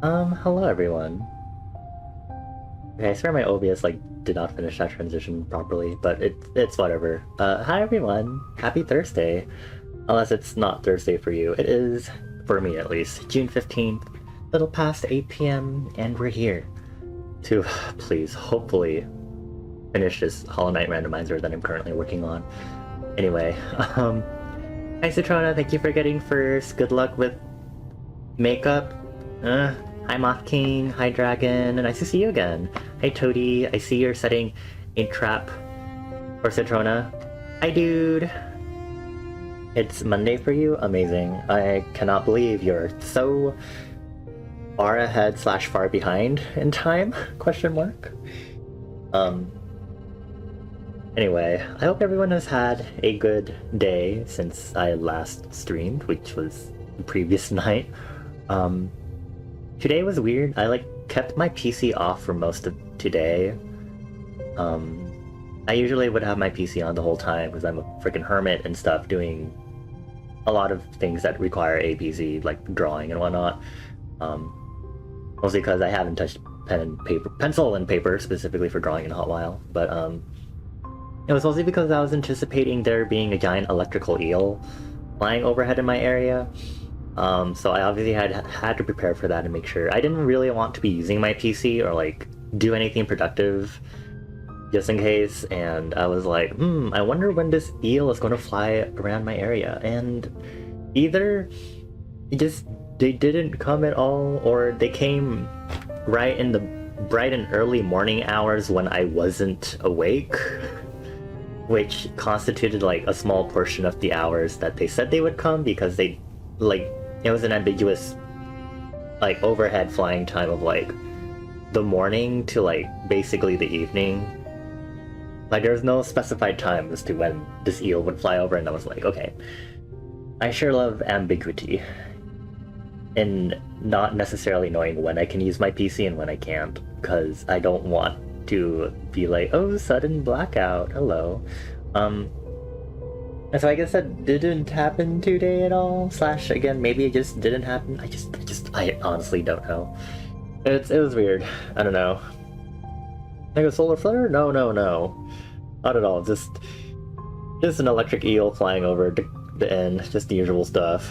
Hello everyone. Okay, I swear my OBS did not finish that transition properly, but it's whatever. Hi everyone. Happy Thursday. Unless it's not Thursday for you. It is, for me at least, June 15th, little past 8 p.m., and we're here to, please, hopefully finish this Hollow Knight randomizer that I'm currently working on. Anyway, hi Citrona, thank you for getting first. Good luck with makeup. Hi Moth King, hi Dragon, and nice to see you again. Hi Toady, I see you're setting a trap for Citrona. Hi dude! It's Monday for you? Amazing. I cannot believe you're so far ahead slash far behind in time? Question mark. Anyway, I hope everyone has had a good day since I last streamed, which was the previous night. Today was weird. I kept my PC off for most of today. I usually would have my PC on the whole time because I'm a freaking hermit and stuff, doing a lot of things that require a PC, like drawing and whatnot. Mostly because I haven't touched pencil and paper specifically for drawing in a hot while. But it was mostly because I was anticipating there being a giant electrical eel flying overhead in my area. So I obviously had to prepare for that and make sure. I didn't really want to be using my PC or do anything productive just in case, and I was like, I wonder when this eel is going to fly around my area, and either they didn't come at all, or they came right in the bright and early morning hours when I wasn't awake, which constituted a small portion of the hours that they said they would come, because they it was an ambiguous overhead flying time of the morning to basically the evening. There's no specified time as to when this eel would fly over, and I was like, okay, I sure love ambiguity in not necessarily knowing when I can use my PC and when I can't, because I don't want to be oh, sudden blackout, hello. And so I guess that didn't happen today at all. Slash, again, maybe it just didn't happen. I honestly don't know. It was weird. I don't know. Like a solar flare? No. Not at all. Just an electric eel flying over the end. Just the usual stuff.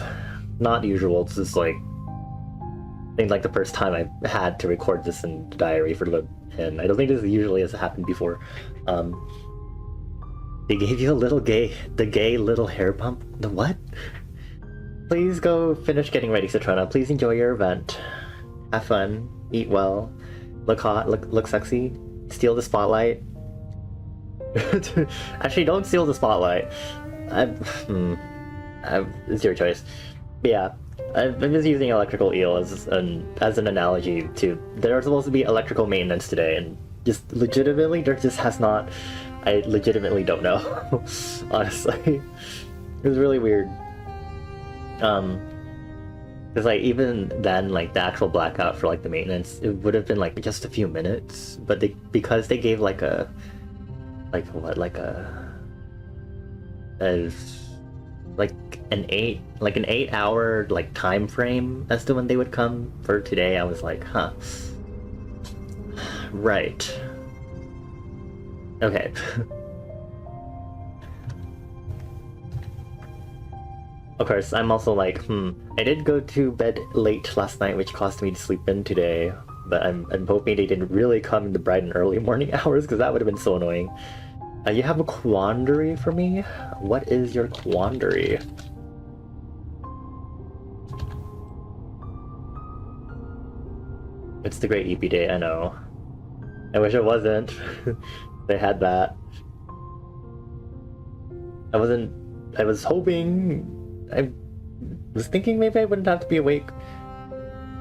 Not usual. It's just I think the first time I had to record this in the diary for the end. I don't think this usually has happened before. They gave you the gay little hair bump? The what? Please go finish getting ready, Citrona. Please enjoy your event. Have fun. Eat well. Look hot. Look sexy. Steal the spotlight. Actually, don't steal the spotlight. It's your choice. But yeah, I'm just using electrical eel as an analogy to. There's supposed to be electrical maintenance today, and just legitimately, there just has not. I legitimately don't know. Honestly, it was really weird. Because even then, the actual blackout for the maintenance, it would have been just a few minutes. But because they gave an 8-hour time frame as to when they would come for today, I was like, huh, right. Okay. Of course, I'm also I did go to bed late last night, which caused me to sleep in today, but I'm hoping they didn't really come in the bright and early morning hours, because that would have been so annoying. You have a quandary for me? What is your quandary? It's the great EP day, I know. I wish it wasn't. They had that. I was hoping, I was thinking maybe I wouldn't have to be awake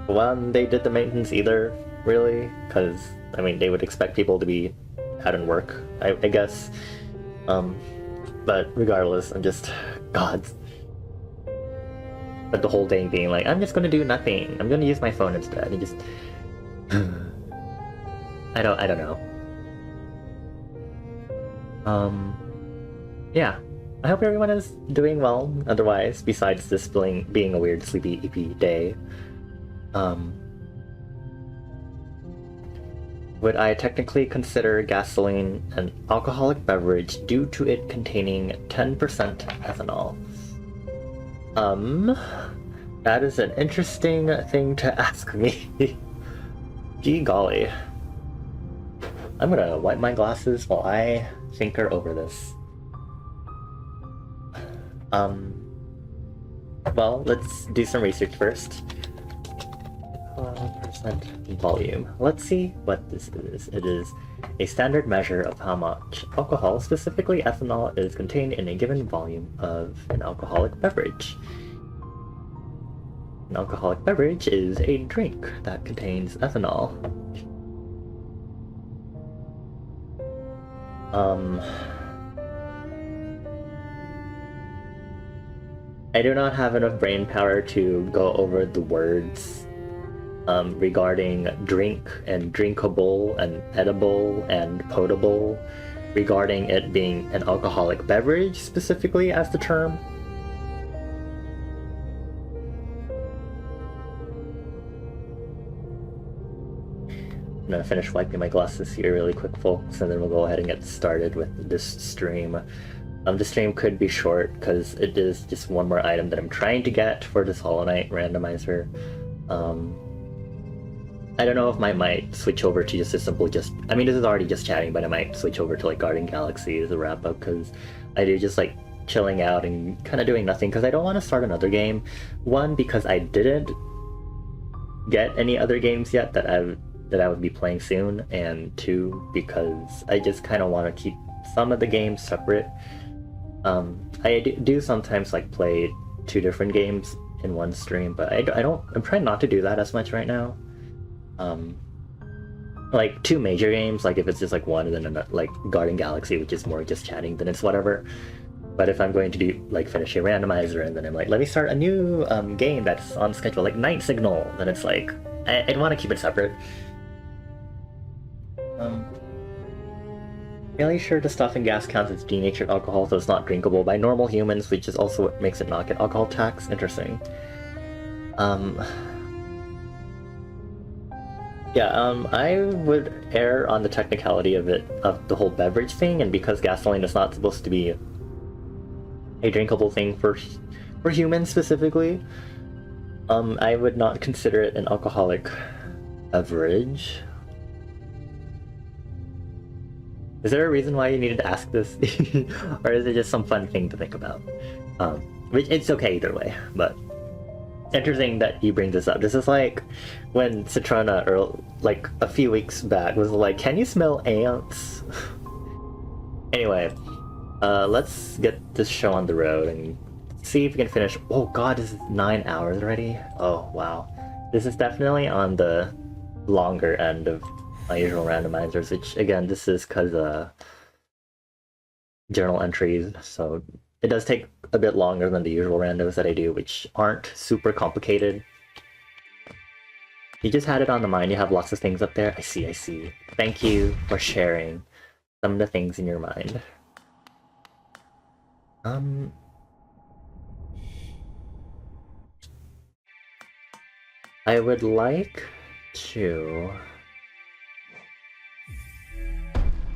when they did the maintenance either, really, because, they would expect people to be out and work, I guess. But regardless, I'm just, God. But the whole thing being I'm just gonna do nothing. I'm gonna use my phone instead, and just... I don't know. Yeah. I hope everyone is doing well, otherwise, besides this being a weird sleepy EP day. would I technically consider gasoline an alcoholic beverage due to it containing 10% ethanol? That is an interesting thing to ask me. Gee golly. I'm gonna wipe my glasses while I thinker over this. Well, let's do some research first. Percent volume. Let's see what this is. It is a standard measure of how much alcohol, specifically ethanol, is contained in a given volume of an alcoholic beverage. An alcoholic beverage is a drink that contains ethanol. I do not have enough brain power to go over the words regarding drink and drinkable and edible and potable, regarding it being an alcoholic beverage specifically as the term. I'm gonna finish wiping my glasses here really quick, folks, and then we'll go ahead and get started with this stream. The stream could be short because it is just one more item that I'm trying to get for this Hollow Knight randomizer. I don't know if I might switch over to just a simple I mean, this is already just chatting, but I might switch over to like Guardian Galaxy as a wrap up, because I do just like chilling out and kind of doing nothing because I don't want to start another game. One, because I didn't get any other games yet that I would be playing soon, and two, because I just kind of want to keep some of the games separate. I do sometimes like play 2 different games in one stream, but I'm trying not to do that as much right now. Like 2 major games, like if it's just like one and then like Guardian Galaxy, which is more just chatting, then it's whatever. But if I'm going to do like finish a randomizer and then I'm like, let me start a new game that's on schedule, like Night Signal, then it's like I'd want to keep it separate. Really sure the stuff in gas counts as denatured alcohol, so it's not drinkable by normal humans, which is also what makes it not get alcohol tax. Interesting. I would err on the technicality of the whole beverage thing, and because gasoline is not supposed to be a drinkable thing for humans specifically, I would not consider it an alcoholic beverage. Is there a reason why you needed to ask this? Or is it just some fun thing to think about? Which it's okay either way, but interesting that you bring this up. This is like when Citrona, like a few weeks back, was like, can you smell ants? Anyway, let's get this show on the road and see if we can finish. Oh god, this is 9 hours already? Oh wow. This is definitely on the longer end of my usual randomizers, which again, this is because journal entries, so it does take a bit longer than the usual randos that I do, which aren't super complicated. You just had it on the mind, you have lots of things up there. I see. Thank you for sharing some of the things in your mind. I would like to...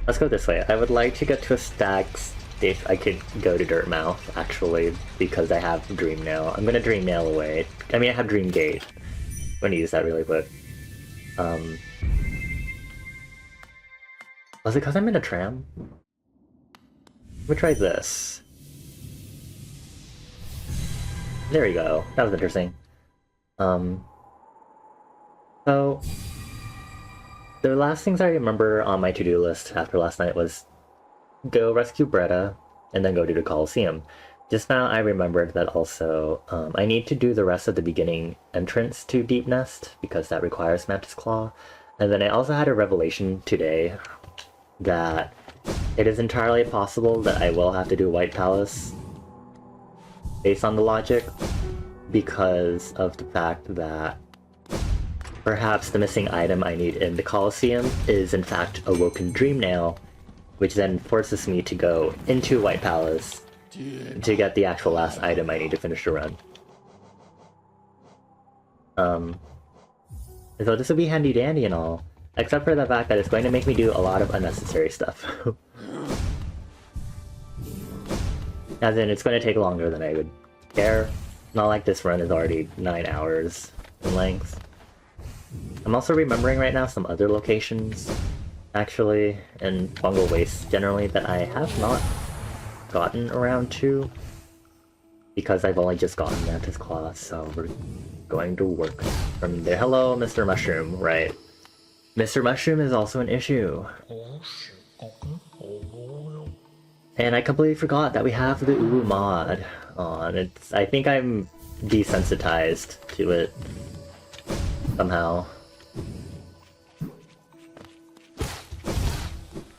Let's go this way. I would like to get to a stacks if I could go to Dirtmouth, actually, because I have Dream Nail. I'm gonna Dream Nail away. I mean, I have Dream Gate. I'm gonna use that really quick. Was it because I'm in a tram? Let me try this. There we go. That was interesting. So... the last things I remember on my to-do list after last night was go rescue Bretta and then go to the Coliseum. Just now I remembered that also I need to do the rest of the beginning entrance to Deep Nest because that requires Mantis Claw. And then I also had a revelation today that it is entirely possible that I will have to do White Palace based on the logic, because of the fact that perhaps the missing item I need in the Coliseum is in fact Awoken Dream Nail, which then forces me to go into White Palace to get the actual last item I need to finish the run. So this would be handy dandy and all, Except for the fact that it's going to make me do a lot of unnecessary stuff. As in, it's going to take longer than I would care. Not like this run is already 9 hours in length. I'm also remembering right now some other locations, actually, and fungal waste generally, that I have not gotten around to. Because I've only just gotten Mantis Claw, so we're going to work from there. Hello, Mr. Mushroom, right. Mr. Mushroom is also an issue. And I completely forgot that we have the Ulu mod on. I think I'm desensitized to it somehow.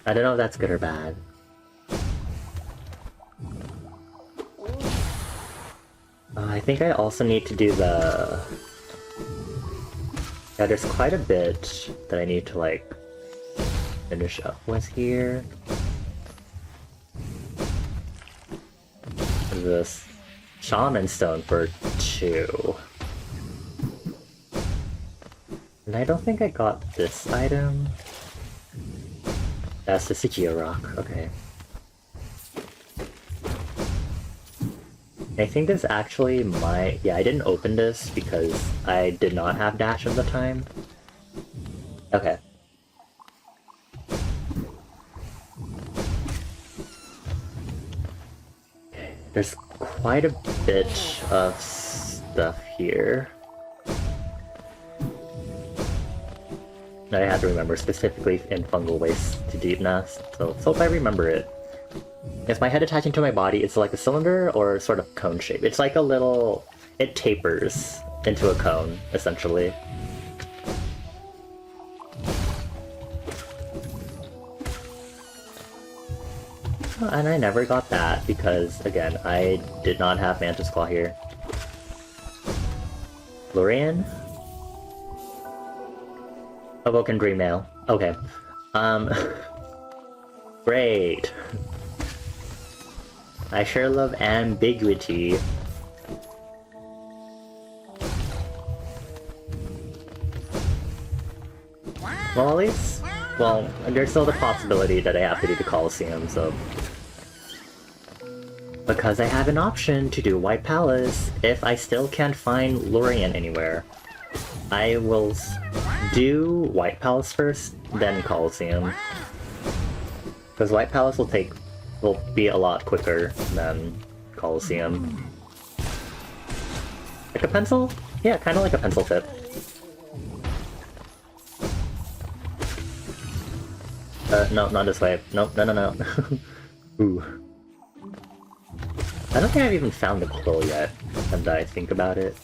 I don't know if that's good or bad. I think I also need to do the... Yeah, there's quite a bit that I need to, like, finish up with here. This Shaman Stone for 2. And I don't think I got this item. That's the Sigio Rock, okay. I think this actually might... Yeah, I didn't open this because I did not have dash at the time. Okay. There's quite a bit of stuff here. I have to remember specifically in fungal waste to deep nest, so hope I remember it. Is my head attaching to my body? It's like a cylinder or sort of cone shape? It's like a little... It tapers into a cone, essentially. And I never got that because, again, I did not have Mantis Claw here. Lurian? Awoken Dream Mail. Okay. Great. I sure love ambiguity. Well, at least... Well, there's still the possibility that I have to do the Colosseum, so... Because I have an option to do White Palace if I still can't find Lurian anywhere. I will do White Palace first, then Colosseum. Because White Palace will be a lot quicker than Colosseum. Like a pencil? Yeah, kind of like a pencil tip. No, not this way. Nope, no. Ooh. I don't think I've even found the quill yet, now that I think about it.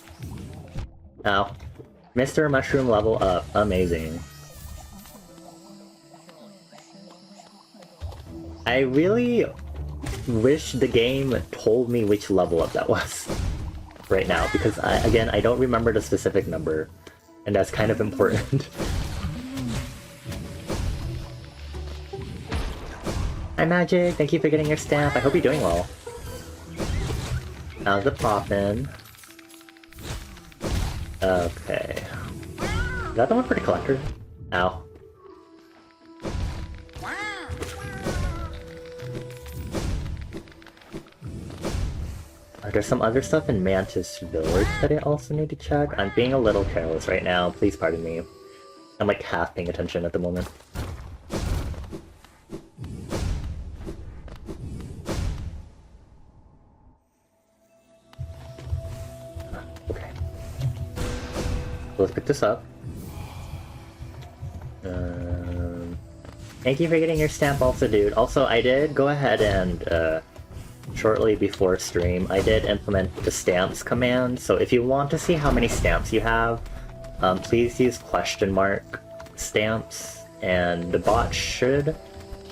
Ow. Mr. Mushroom level up. Amazing. I really wish the game told me which level up that was right now, because again, I don't remember the specific number, and that's kind of important. Hi Magic, thank you for getting your stamp. I hope you're doing well. How's it poppin'? Okay. Is that the one for the collector? Ow. There's some other stuff in Mantis Village that I also need to check. I'm being a little careless right now, please pardon me. I'm like half paying attention at the moment. Okay. So let's pick this up. Thank you for getting your stamp also, dude. Also, I did go ahead and, shortly before stream, I did implement the stamps command, so if you want to see how many stamps you have, please use question mark stamps, and the bot should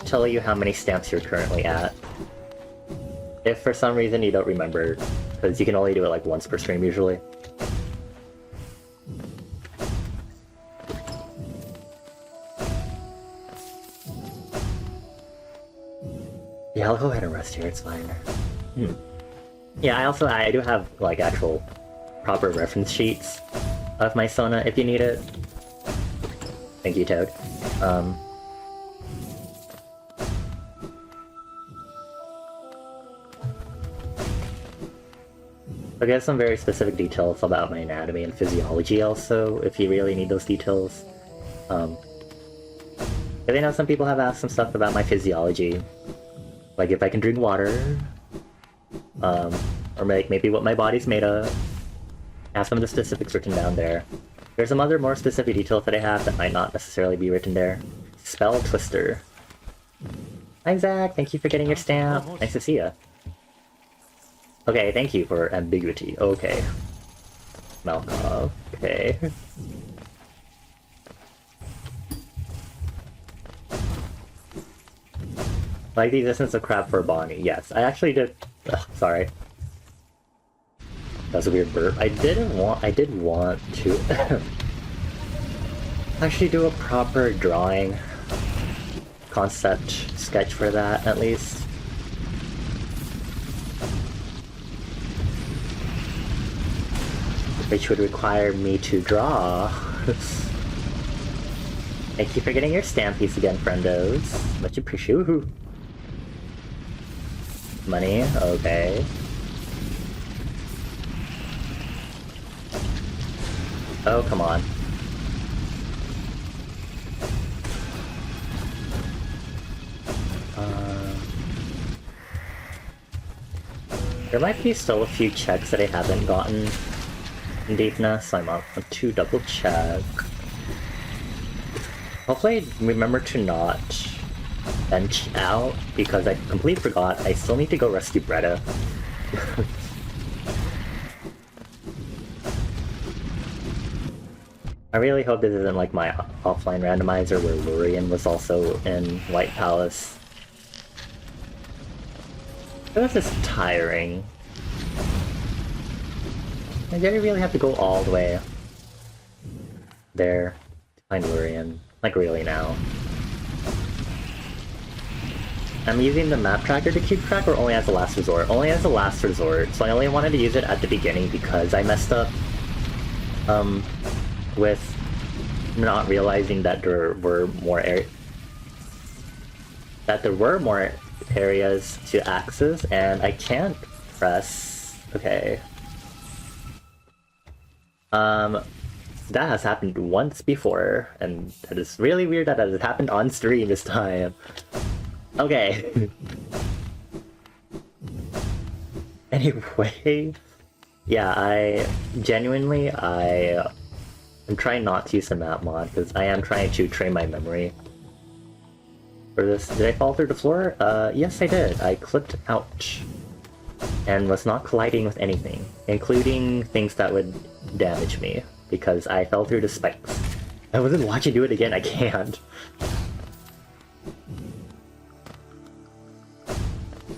tell you how many stamps you're currently at. If for some reason you don't remember, because you can only do it like once per stream usually. Yeah, I'll go ahead and rest here, it's fine. Yeah, I do have, like, actual proper reference sheets of my Sona if you need it. Thank you, Toad. I'll get some very specific details about my anatomy and physiology also, if you really need those details. I know some people have asked some stuff about my physiology, like if I can drink water, or maybe what my body's made of. I have some of the specifics written down there. There's some other more specific details that I have that might not necessarily be written there. Spell Twister. Hi Zach, thank you for getting your stamp. Nice to see ya. Okay, thank you for ambiguity. Okay. Malkov. Okay. Like the existence of crab for Bonnie. Yes, I actually did. Ugh, sorry. That was a weird burp. I did want to actually do a proper drawing concept sketch for that, at least. Which would require me to draw. Thank you for getting your stamp piece again, friendos. Much appreciated. Woohoo. Money, okay. Oh, come on. There might be still a few checks that I haven't gotten in deepness, so I want to double check. Hopefully I remember to not bench out, because I completely forgot I still need to go rescue Bretta. I really hope this isn't like my offline randomizer where Lurian was also in White Palace. This is tiring. I really have to go all the way there to find Lurian. Like really now. I'm using the map tracker to keep track, or only as a last resort? Only as a last resort, so I only wanted to use it at the beginning because I messed up with not realizing that there were more areas to access, and I can't press. Okay. That has happened once before, and that is really weird that it has happened on stream this time. Okay. Anyway, yeah, I'm trying not to use the map mod because I am trying to train my memory for this. Did I fall through the floor? Yes I did. I clipped out and was not colliding with anything, including things that would damage me, because I fell through the spikes. I wasn't watching do it again, I can't.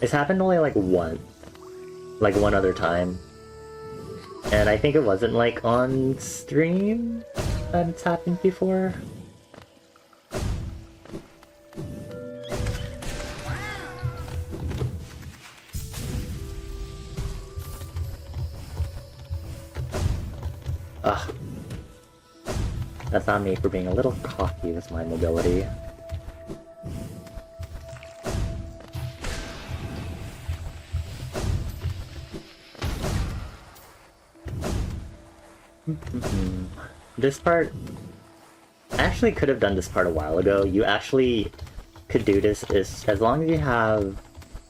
It's happened only like one other time. And I think it wasn't like on stream that it's happened before. Ugh. That's on me for being a little cocky with my mobility. This part... I actually could have done this part a while ago. You actually could do this as long as you have...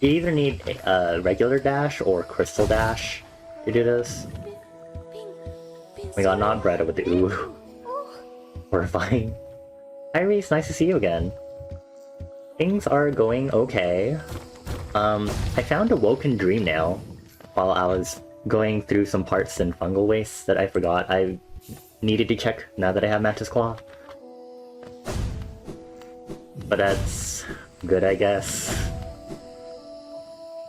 You either need a regular dash or crystal dash to do this. Oh my god, not Bretta with the ooh. Horrifying. Hi Reese, nice to see you again. Things are going okay. I found a Woken Dream now while I was going through some parts in Fungal Waste that I forgot I needed to check now that I have Mantis Claw. But that's good, I guess.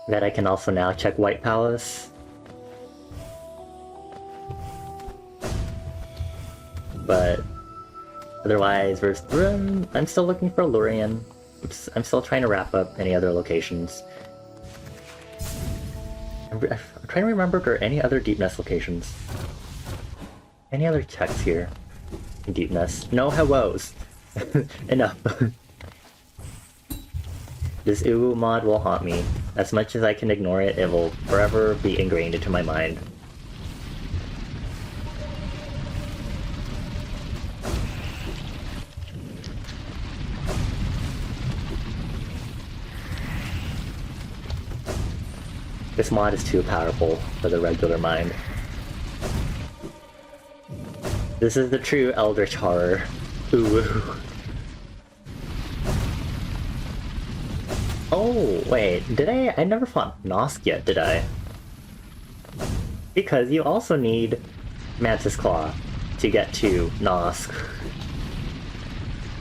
That I can also now check White Palace. But otherwise, I'm still looking for Lurian. I'm still trying to wrap up any other locations. I'm trying to remember if there are any other Deepness locations. Any other checks here in Deepness? No hellos. Enough. This Uwu mod will haunt me. As much as I can ignore it, it will forever be ingrained into my mind. This mod is too powerful for the regular mind. This is the true Eldritch horror. Uwu. Oh, wait, did I never fought Nosk yet, did I? Because you also need Mantis Claw to get to Nosk.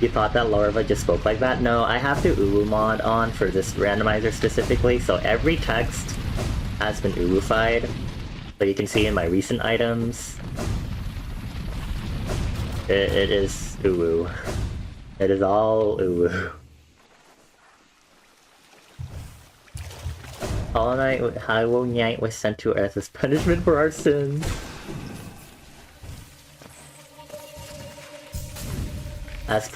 You thought that Larva just spoke like that? No, I have the Uwu mod on for this randomizer specifically, so every text has been Uwu-fied. So you can see in my recent items, it is Uwu. It is all Uwu. Hollow Knight was sent to Earth as punishment for our sins. As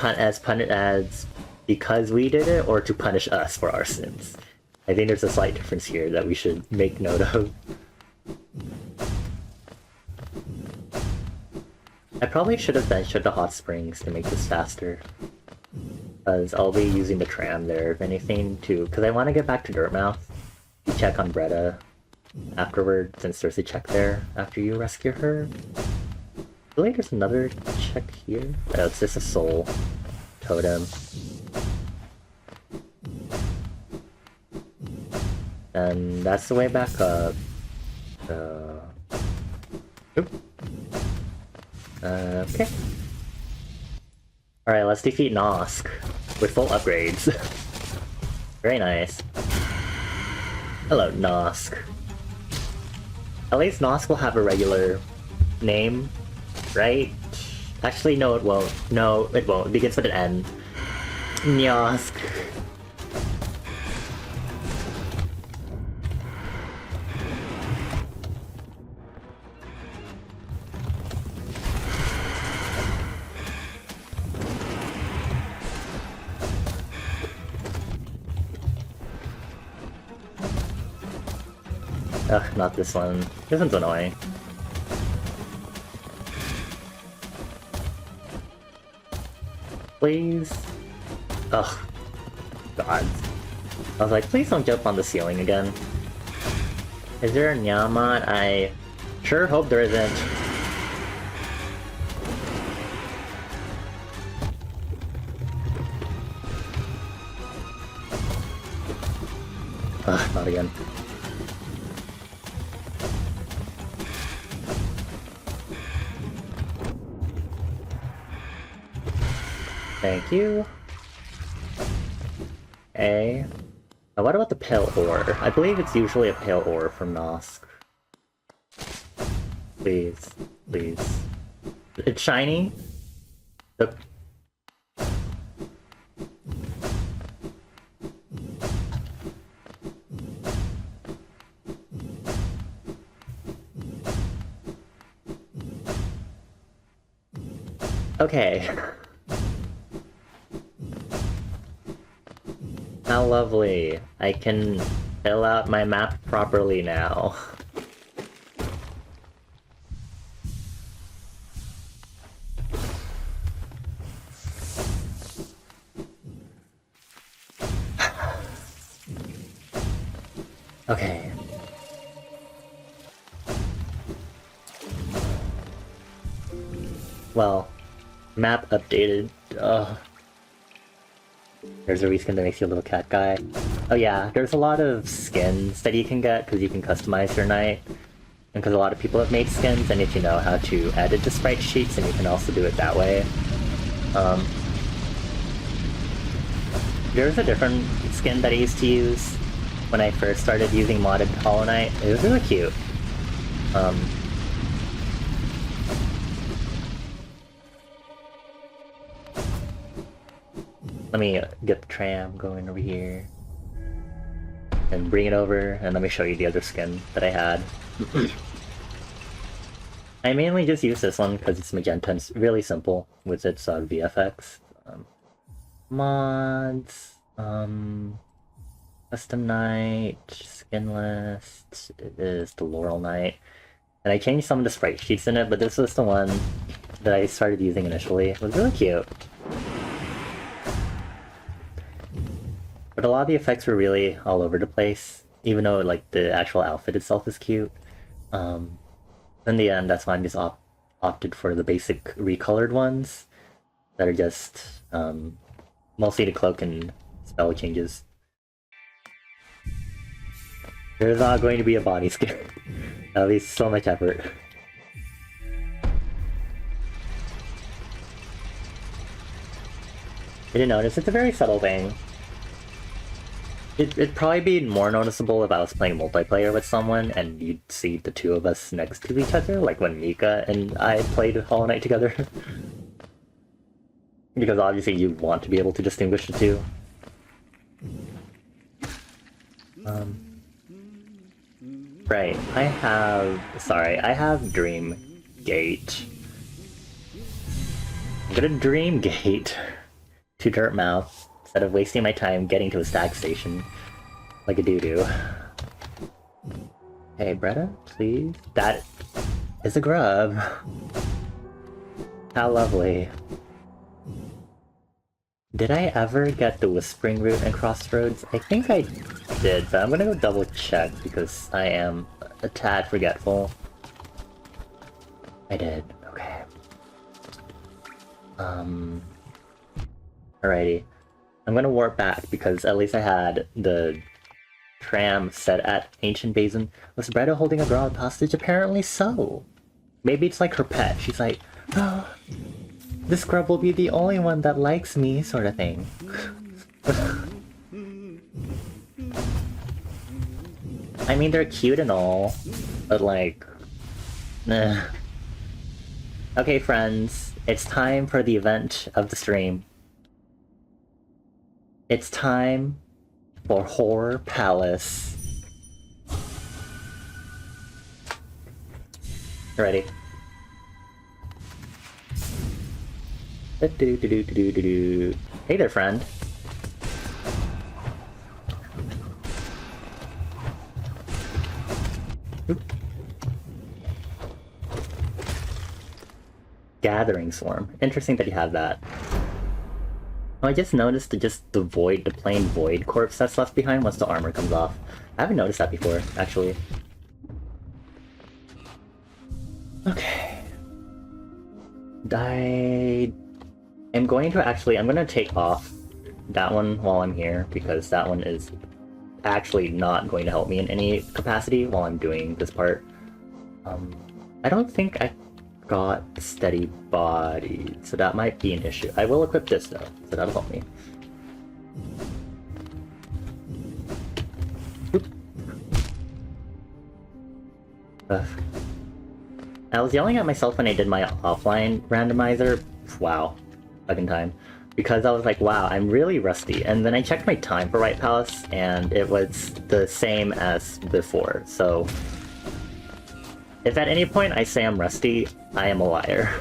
because we did it, or to punish us for our sins. I think there's a slight difference here that we should make note of. I probably should have ventured to hot springs to make this faster. Because I'll be using the tram there, if anything, too. Because I want to get back to Dirtmouth. You check on Bretta afterward, since there's a check there after you rescue her. I feel like there's another check here. Oh, it's just a soul totem. And that's the way back up. Oop. Okay. Alright, let's defeat Nosk with full upgrades. Very nice. Hello, Nosk. At least Nosk will have a regular name, right? Actually, no it won't. No, it won't. It begins with an N. Nosk. Ugh, not this one. This one's annoying. Please? Ugh. God. I was like, please don't jump on the ceiling again. Is there a Nyaman? I sure hope there isn't. Ugh, not again. Thank you. A. Now what about the pale ore? I believe it's usually a pale ore from Nosk. Please. Please. It's shiny? The... Okay. How lovely. I can fill out my map properly now. Okay. Well, map updated. There's a reskin that makes you a little cat guy. Oh yeah, there's a lot of skins that you can get because you can customize your knight. And because a lot of people have made skins, and if you know how to edit the sprite sheets, and you can also do it that way. There's a different skin that I used to use when I first started using modded Hollow Knight. It was really cute. Let me get the tram going over here. And bring it over, and let me show you the other skin that I had. I mainly just use this one because it's magenta and it's really simple with its VFX. Mods, custom night, skin list, it is the Laurel Knight. And I changed some of the sprite sheets in it, but this was the one that I started using initially. It was really cute. But a lot of the effects were really all over the place, even though like the actual outfit itself is cute. In the end, that's why I'm just opted for the basic recolored ones that are just mostly the cloak and spell changes. There's not going to be a body skin. At least so much effort. I didn't notice. It's a very subtle thing. It'd probably be more noticeable if I was playing multiplayer with someone and you'd see the two of us next to each other, like when Mika and I played Hollow Knight together. Because obviously you want to be able to distinguish the two. Right, I have Dream Gate. I'm gonna Dream Gate to Dirtmouth instead of wasting my time getting to a stag station like a doo-doo. Hey, Bretta, please? That is a grub. How lovely. Did I ever get the Whispering Route and Crossroads? I think I did, but I'm gonna go double check because I am a tad forgetful. I did, okay. Alrighty. I'm gonna warp back because at least I had the tram set at Ancient Basin. Was Bretta holding a girl hostage? Apparently so. Maybe it's like her pet. She's like, oh, this scrub will be the only one that likes me, sort of thing. I mean, they're cute and all, but like, nah. Okay, friends, it's time for the event of the stream. It's time for Horror Palace. Ready? Hey there, friend. Oop. Gathering Swarm. Interesting that you have that. Oh, I just noticed the void, the plain void corpse that's left behind once the armor comes off. I haven't noticed that before, actually. Okay. I'm going to take off that one while I'm here, because that one is actually not going to help me in any capacity while I'm doing this part. I don't think I got steady body, so that might be an issue. I will equip this though, so that'll help me. Oop. I was yelling at myself when I did my offline randomizer. Wow, fucking time. Because I was like, wow, I'm really rusty. And then I checked my time for White Palace, and it was the same as before. So if at any point I say I'm rusty, I am a liar.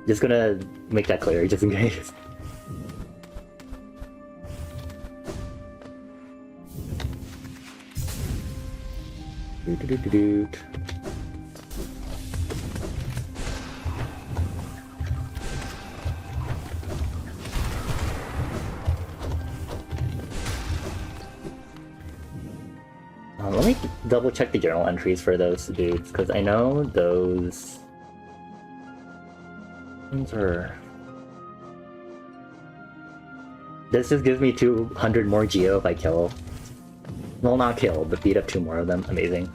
Just gonna make that clear, just in case. Let me double check the journal entries for those dudes, because I know those things are... This just gives me 200 more Geo if I kill. Well, not kill, but beat up 2 more of them. Amazing.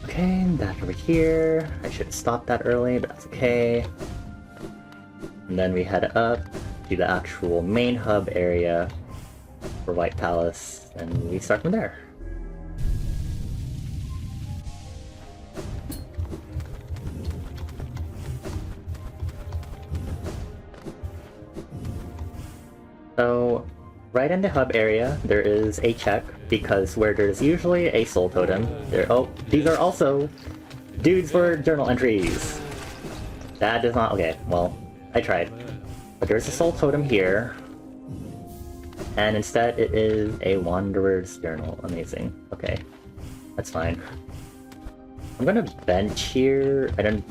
Okay, back over here. I should have stopped that early, but that's okay. And then we head up to the actual main hub area for White Palace, and we start from there. So, Right in the hub area, there is a check, because where there's usually a soul totem, oh, these are also dudes for journal entries. That does not, okay, well, I tried. But there's a soul totem here, and instead it is a wanderer's journal. Amazing. Okay, that's fine. I'm gonna bench here. It's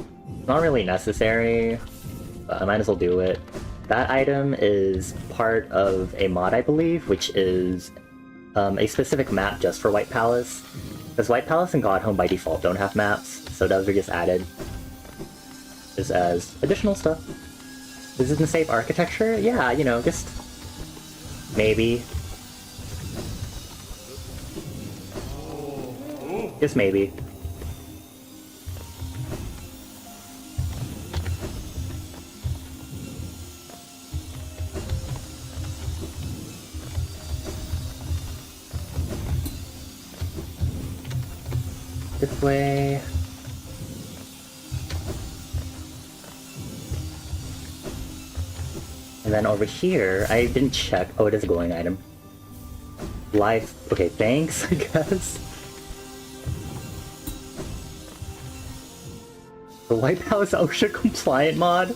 not really necessary, but I might as well do it. That item is part of a mod, I believe, which is a specific map just for White Palace. Because White Palace and Godhome by default don't have maps, so those are just added just as additional stuff. This isn't safe architecture? Yeah, you know, just maybe. Just maybe. This way. And then over here, I didn't check. Oh, it is a glowing item. Life. Okay, thanks, I guess. The White House OSHA compliant mod.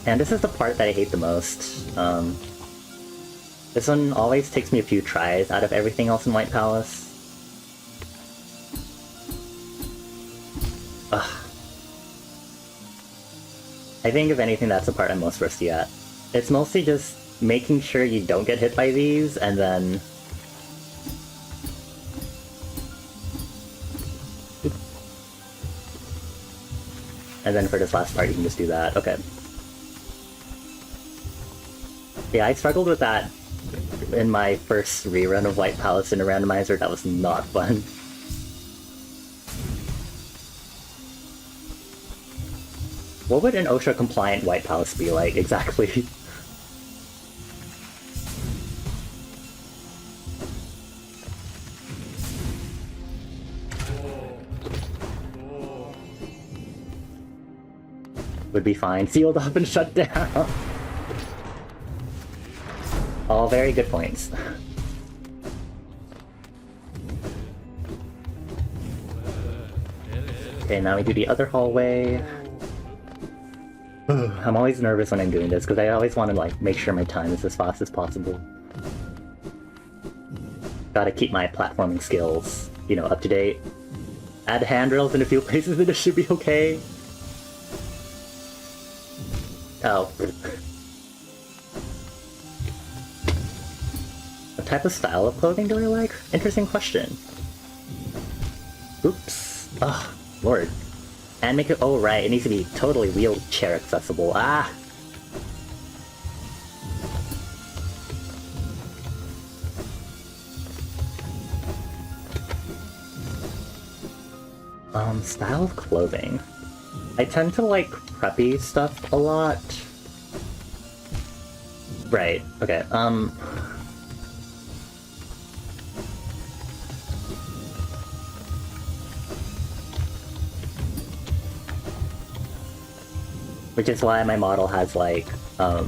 And this is the part that I hate the most. This one always takes me a few tries out of everything else in White Palace. Ugh. I think if anything, that's the part I'm most rusty at. It's mostly just making sure you don't get hit by these, and then... And then for this last part, you can just do that. Okay. Yeah, I struggled with that in my first rerun of White Palace in a randomizer. That was not fun. What would an OSHA-compliant White Palace be like, exactly? Would be fine. Sealed off and shut down. All very good points. Okay, now we do the other hallway. I'm always nervous when I'm doing this, because I always want to like make sure my time is as fast as possible. Gotta keep my platforming skills, you know, up to date. Add handrails in a few places and it should be okay. Oh. What type of style of clothing do I like? Interesting question. Oops. Oh, lord. And make it- oh right, it needs to be totally wheelchair accessible. Ah! Style of clothing. I tend to like preppy stuff a lot. Right, okay, which is why my model has like, I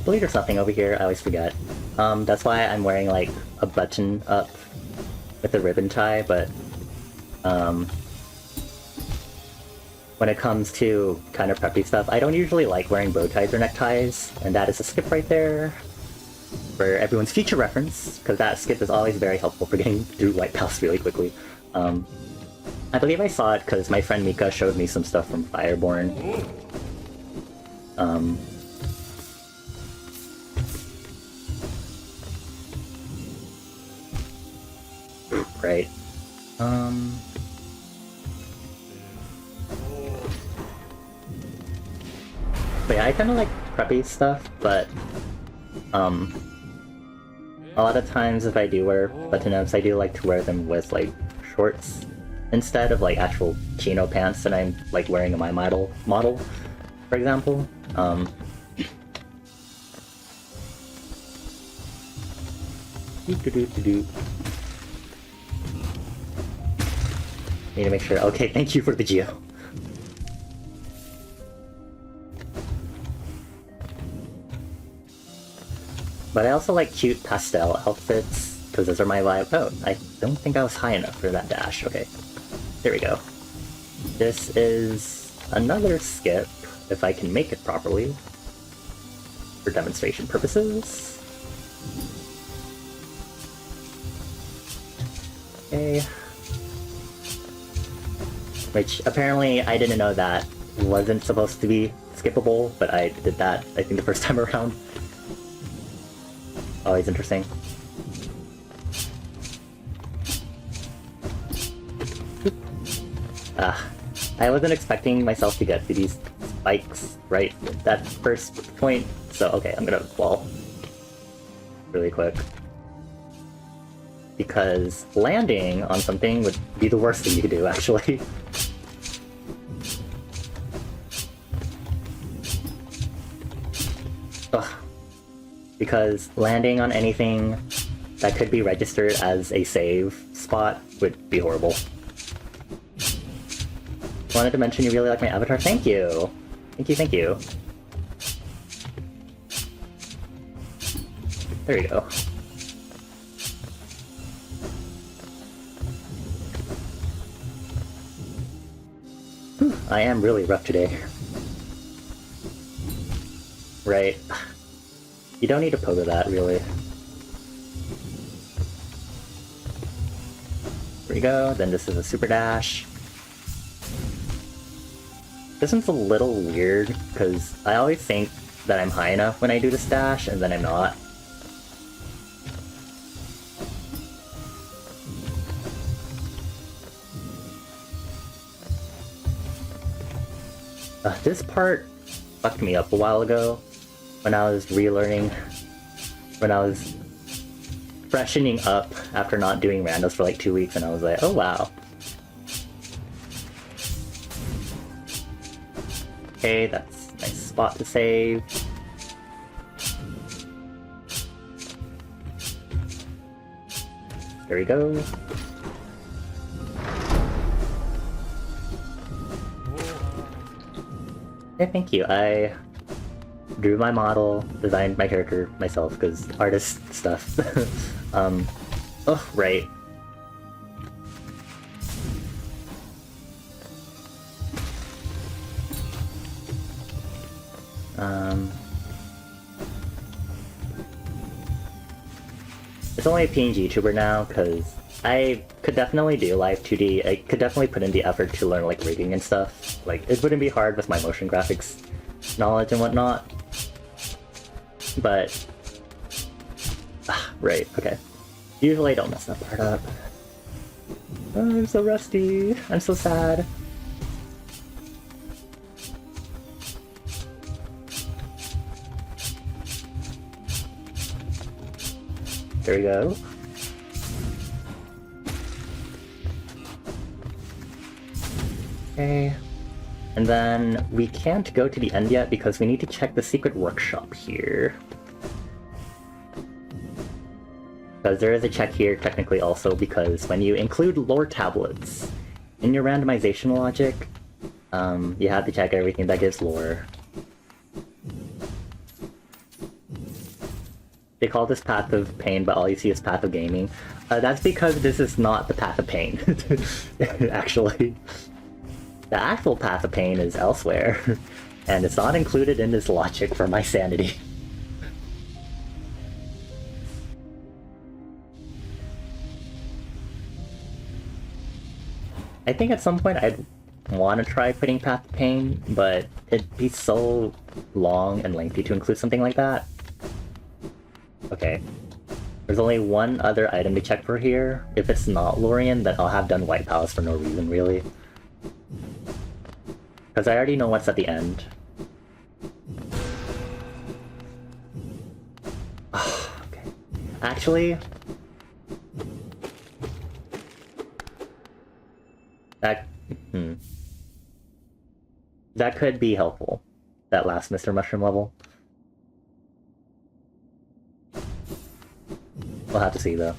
believe there's something over here, I always forget. That's why I'm wearing like a button up with a ribbon tie, but when it comes to kind of preppy stuff, I don't usually like wearing bow ties or neckties, and that is a skip right there for everyone's future reference, because that skip is always very helpful for getting through White Palace really quickly. I believe I saw it because my friend Mika showed me some stuff from Fireborn. Right. But yeah, I kinda like preppy stuff, but a lot of times if I do wear button-ups, I do like to wear them with like shorts instead of like actual chino pants that I'm like wearing in my model, for example. Need to make sure. Okay, thank you for the geo. But I also like cute pastel outfits, because those are my vibe. Oh, I don't think I was high enough for that dash. Okay, there we go. This is another skip, if I can make it properly, for demonstration purposes. Okay. Which, apparently, I didn't know that wasn't supposed to be skippable, but I did that, I think, the first time around. Always interesting. I wasn't expecting myself to get to these spikes right at that first point, so okay, I'm gonna wall really quick. Because landing on something would be the worst thing you could do, actually. Ugh. Because landing on anything that could be registered as a save spot would be horrible. Wanted to mention you really like my avatar. Thank you! Thank you, thank you. There you go. Whew, I am really rough today. Right. You don't need to pogo that, really. There we go, then this is a super dash. This one's a little weird, because I always think that I'm high enough when I do this dash, and then I'm not. This part fucked me up a while ago, when I was relearning, when I was freshening up after not doing randos for like 2 weeks, and I was like, oh wow. Okay, that's a nice spot to save. There we go. Yeah, thank you. I drew my model, designed my character myself, because artist stuff. Oh, right. It's only a PNG tuber now, because I could definitely do live 2D. I could definitely put in the effort to learn like rigging and stuff. Like, it wouldn't be hard with my motion graphics knowledge and whatnot. But right, okay. Usually I don't mess that part up. Oh, I'm so rusty. I'm so sad. There we go. Okay. And then we can't go to the end yet because we need to check the secret workshop here. Because there is a check here technically also, because when you include lore tablets in your randomization logic, you have to check everything that gives lore. They call this Path of Pain, but all you see is Path of Gaming. That's because this is not the Path of Pain, actually. The actual Path of Pain is elsewhere, and it's not included in this logic for my sanity. I think at some point I'd want to try putting Path of Pain, but it'd be so long and lengthy to include something like that. Okay. There's only one other item to check for here. If it's not Lorien, then I'll have done White Palace for no reason, really. Because I already know what's at the end. Okay. Actually... That could be helpful. That last Mr. Mushroom level. We'll have to see, though.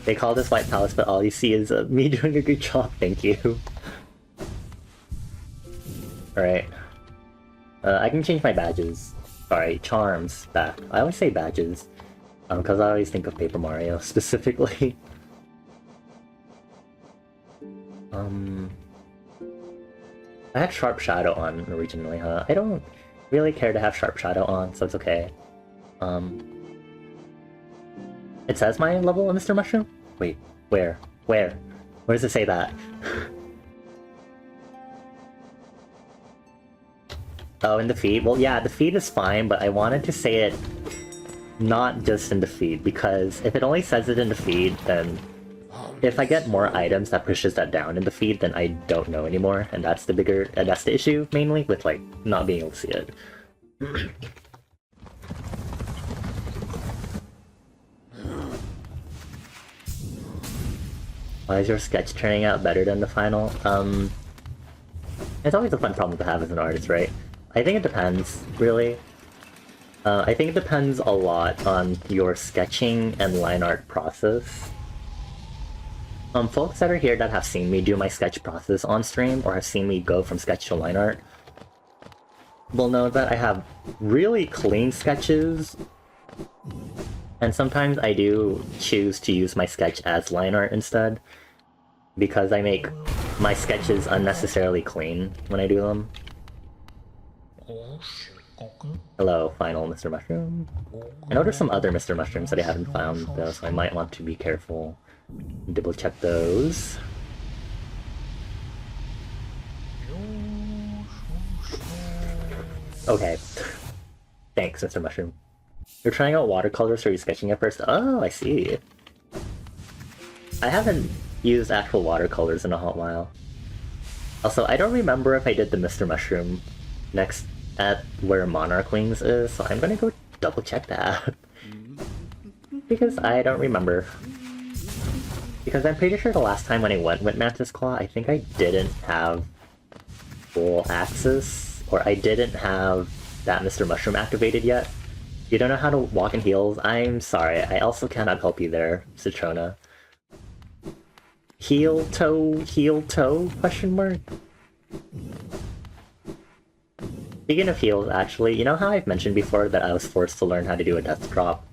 They call this White Palace, but all you see is me doing a good job, thank you. Alright. I can change my badges. Sorry, charms back. I always say badges. Because I always think of Paper Mario, specifically. I had Sharp Shadow on originally, huh? I don't really care to have Sharp Shadow on, so it's okay. It says my level in Mr. Mushroom? Wait, where? Where? Where does it say that? Oh, in the feed? Well, yeah, the feed is fine, but I wanted to say it not just in the feed, because if it only says it in the feed, then if I get more items that pushes that down in the feed, then I don't know anymore, and that's the issue, mainly, with, like, not being able to see it. Why is your sketch turning out better than the final? It's always a fun problem to have as an artist, right? I think it depends, really. I think it depends a lot on your sketching and line art process. Folks that are here that have seen me do my sketch process on stream, or have seen me go from sketch to line art, will know that I have really clean sketches, and sometimes I do choose to use my sketch as line art instead, because I make my sketches unnecessarily clean when I do them. Hello, final Mr. Mushroom. I know there's some other Mr. Mushrooms that I haven't found though, so I might want to be careful. Double check those. Okay. Thanks, Mr. Mushroom. You're trying out watercolors, or are you sketching at first? Oh, I see. I haven't used actual watercolors in a hot while. Also, I don't remember if I did the Mr. Mushroom next at where Monarch Wings is, so I'm gonna go double check that. Because I don't remember. Because I'm pretty sure the last time when I went with Mantis Claw, I think I didn't have full access, or I didn't have that Mr. Mushroom activated yet. You don't know how to walk in heels? I'm sorry, I also cannot help you there, Citrona. Heel toe, question mark? Speaking of heels, actually, you know how I've mentioned before that I was forced to learn how to do a death drop?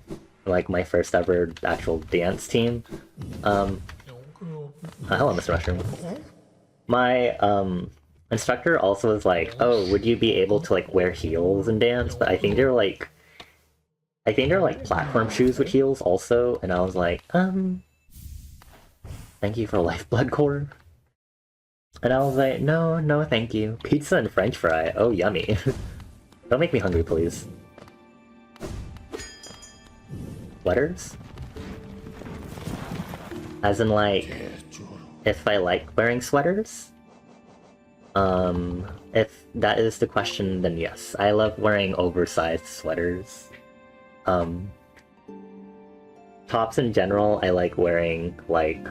Like my first ever actual dance team? Hello, Mr. Mushroom. My, instructor also was like, oh, would you be able to, like, wear heels and dance? But I think they're, like, platform shoes with heels also, and I was like, thank you for Lifeblood Core. And I was like, no, thank you. Pizza and french fry, oh yummy. Don't make me hungry, please. Sweaters? As in, like, if I like wearing sweaters? If that is the question, then yes. I love wearing oversized sweaters. Tops in general, I like wearing, like,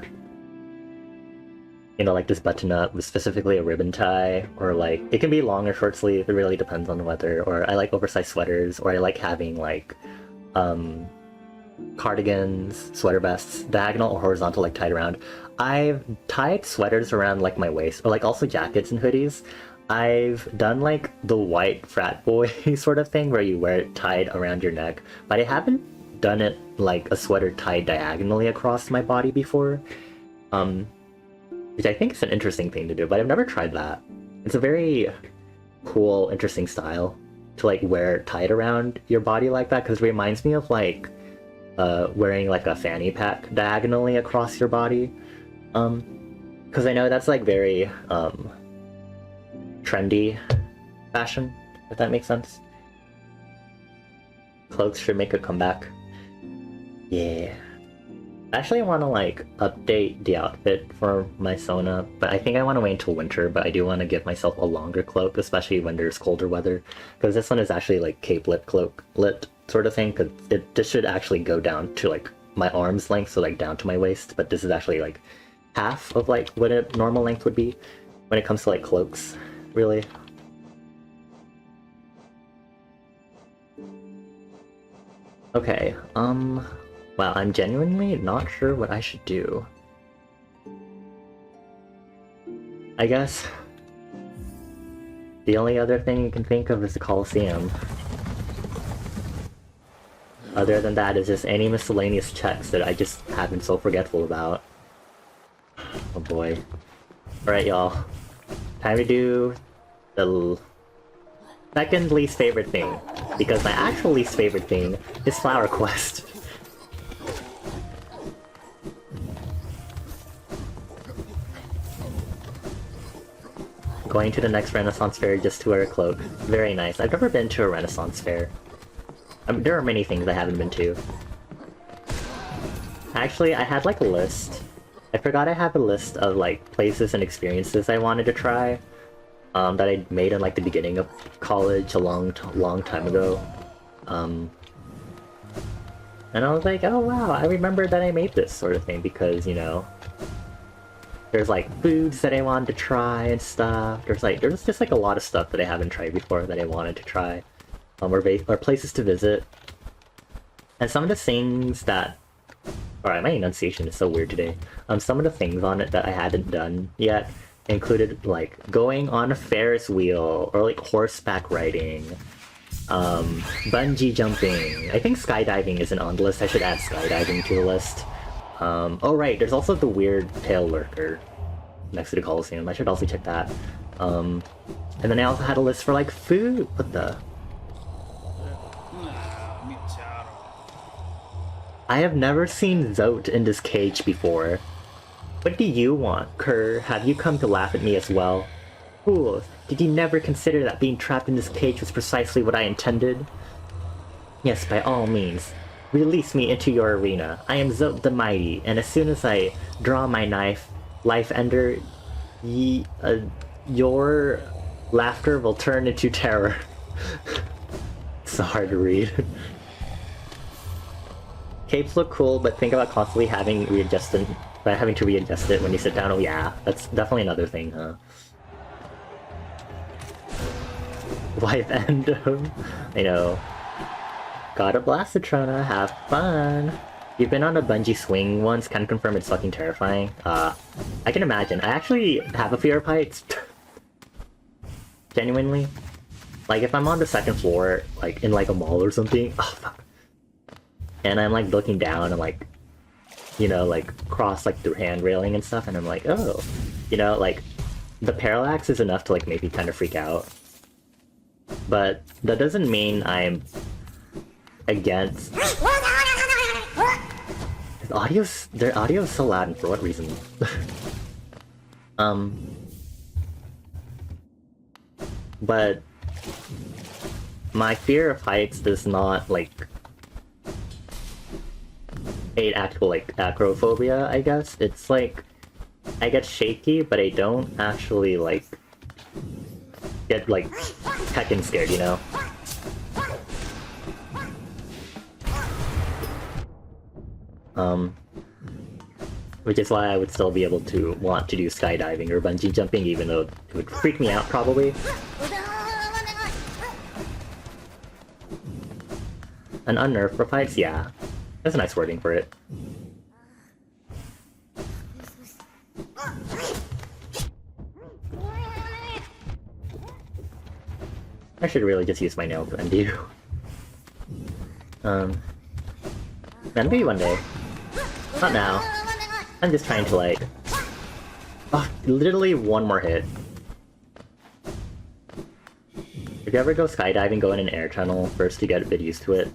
you know, like this button-up with specifically a ribbon tie, or like, it can be long or short sleeve, it really depends on the weather, or I like oversized sweaters, or I like having, like, cardigans, sweater vests, diagonal or horizontal, like, tied around. I've tied sweaters around, like, my waist, or, like, also jackets and hoodies. I've done, like, the white frat boy sort of thing, where you wear it tied around your neck, but I haven't done it, like, a sweater tied diagonally across my body before. Which I think is an interesting thing to do, but I've never tried that. It's a very cool, interesting style to, like, wear tied around your body like that, because it reminds me of, like, wearing, like, a fanny pack diagonally across your body. Because I know that's, like, very, trendy fashion, if that makes sense. Cloaks should make a comeback. Yeah. Actually, I want to, like, update the outfit for my Sona, but I think I want to wait until winter, but I do want to give myself a longer cloak, especially when there's colder weather, because this one is actually, like, cape-lit cloak lit sort of thing, because this should actually go down to, like, my arm's length, so, like, down to my waist, but this is actually, like, half of, like, what a normal length would be when it comes to, like, cloaks, really. Okay, Wow, I'm genuinely not sure what I should do. I guess the only other thing you can think of is the Colosseum. Other than that, is just any miscellaneous checks that I just have been so forgetful about. Oh boy. Alright, y'all. Time to do the second least favorite thing. Because my actual least favorite thing is Flower Quest. Going to the next Renaissance Fair just to wear a cloak. Very nice. I've never been to a Renaissance Fair. There are many things I haven't been to. Actually, I had like a list. I forgot I have a list of like places and experiences I wanted to try. That I made in like the beginning of college a long time ago. And I was like, oh wow, I remember that I made this sort of thing because, you know, there's like foods that I wanted to try and stuff. There's just like a lot of stuff that I haven't tried before that I wanted to try. Or places to visit. And some of the things that... Alright, my enunciation is so weird today. Some of the things on it that I hadn't done yet included like going on a Ferris wheel or like horseback riding, bungee jumping. I think skydiving isn't on the list. I should add skydiving to the list. Oh right, there's also the weird tail lurker next to the Colosseum. I should also check that. And then I also had a list for like food. What the? I have never seen Zote in this cage before. What do you want, Kerr? Have you come to laugh at me as well? Fools, did you never consider that being trapped in this cage was precisely what I intended? Yes, by all means. Release me into your arena. I am Zote the Mighty, and as soon as I draw my knife, Life Ender, your laughter will turn into terror. It's so hard to read. Capes look cool, but think about constantly having to readjust it when you sit down. Oh yeah, that's definitely another thing, huh? Wife Endo. I know. Got a Blastotrona, have fun! You've been on a bungee swing once, can confirm it's fucking terrifying. I can imagine. I actually have a fear of heights. Genuinely. Like, if I'm on the second floor, like, in like a mall or something, oh fuck. And I'm like looking down and like, you know, like cross like the hand railing and stuff, and I'm like, oh, you know, like the parallax is enough to like make me kind of freak out. But that doesn't mean I'm against. Their audio is so loud, and for what reason? But my fear of heights does not like a actual like acrophobia, I guess. It's like I get shaky, but I don't actually like get like heckin' scared, you know? Which is why I would still be able to want to do skydiving or bungee jumping, even though it would freak me out probably. An unnerved for fights, yeah. That's a nice wording for it. I should really just use my nail to undo. Maybe one day. Not now. I'm just trying to like... Oh, literally one more hit. If you ever go skydiving, go in an air tunnel first to get a bit used to it.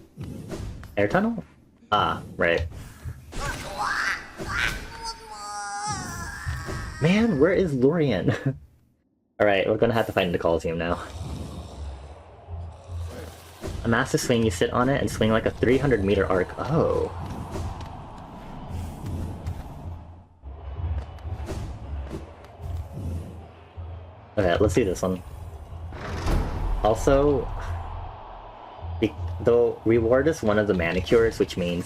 Air tunnel? Ah, right. Man, where is Lorien? Alright, we're gonna have to fight in the Colosseum now. A massive swing, you sit on it and swing like a 300-meter arc. Oh. Okay, let's do this one. Also, the reward is one of the manicures, which means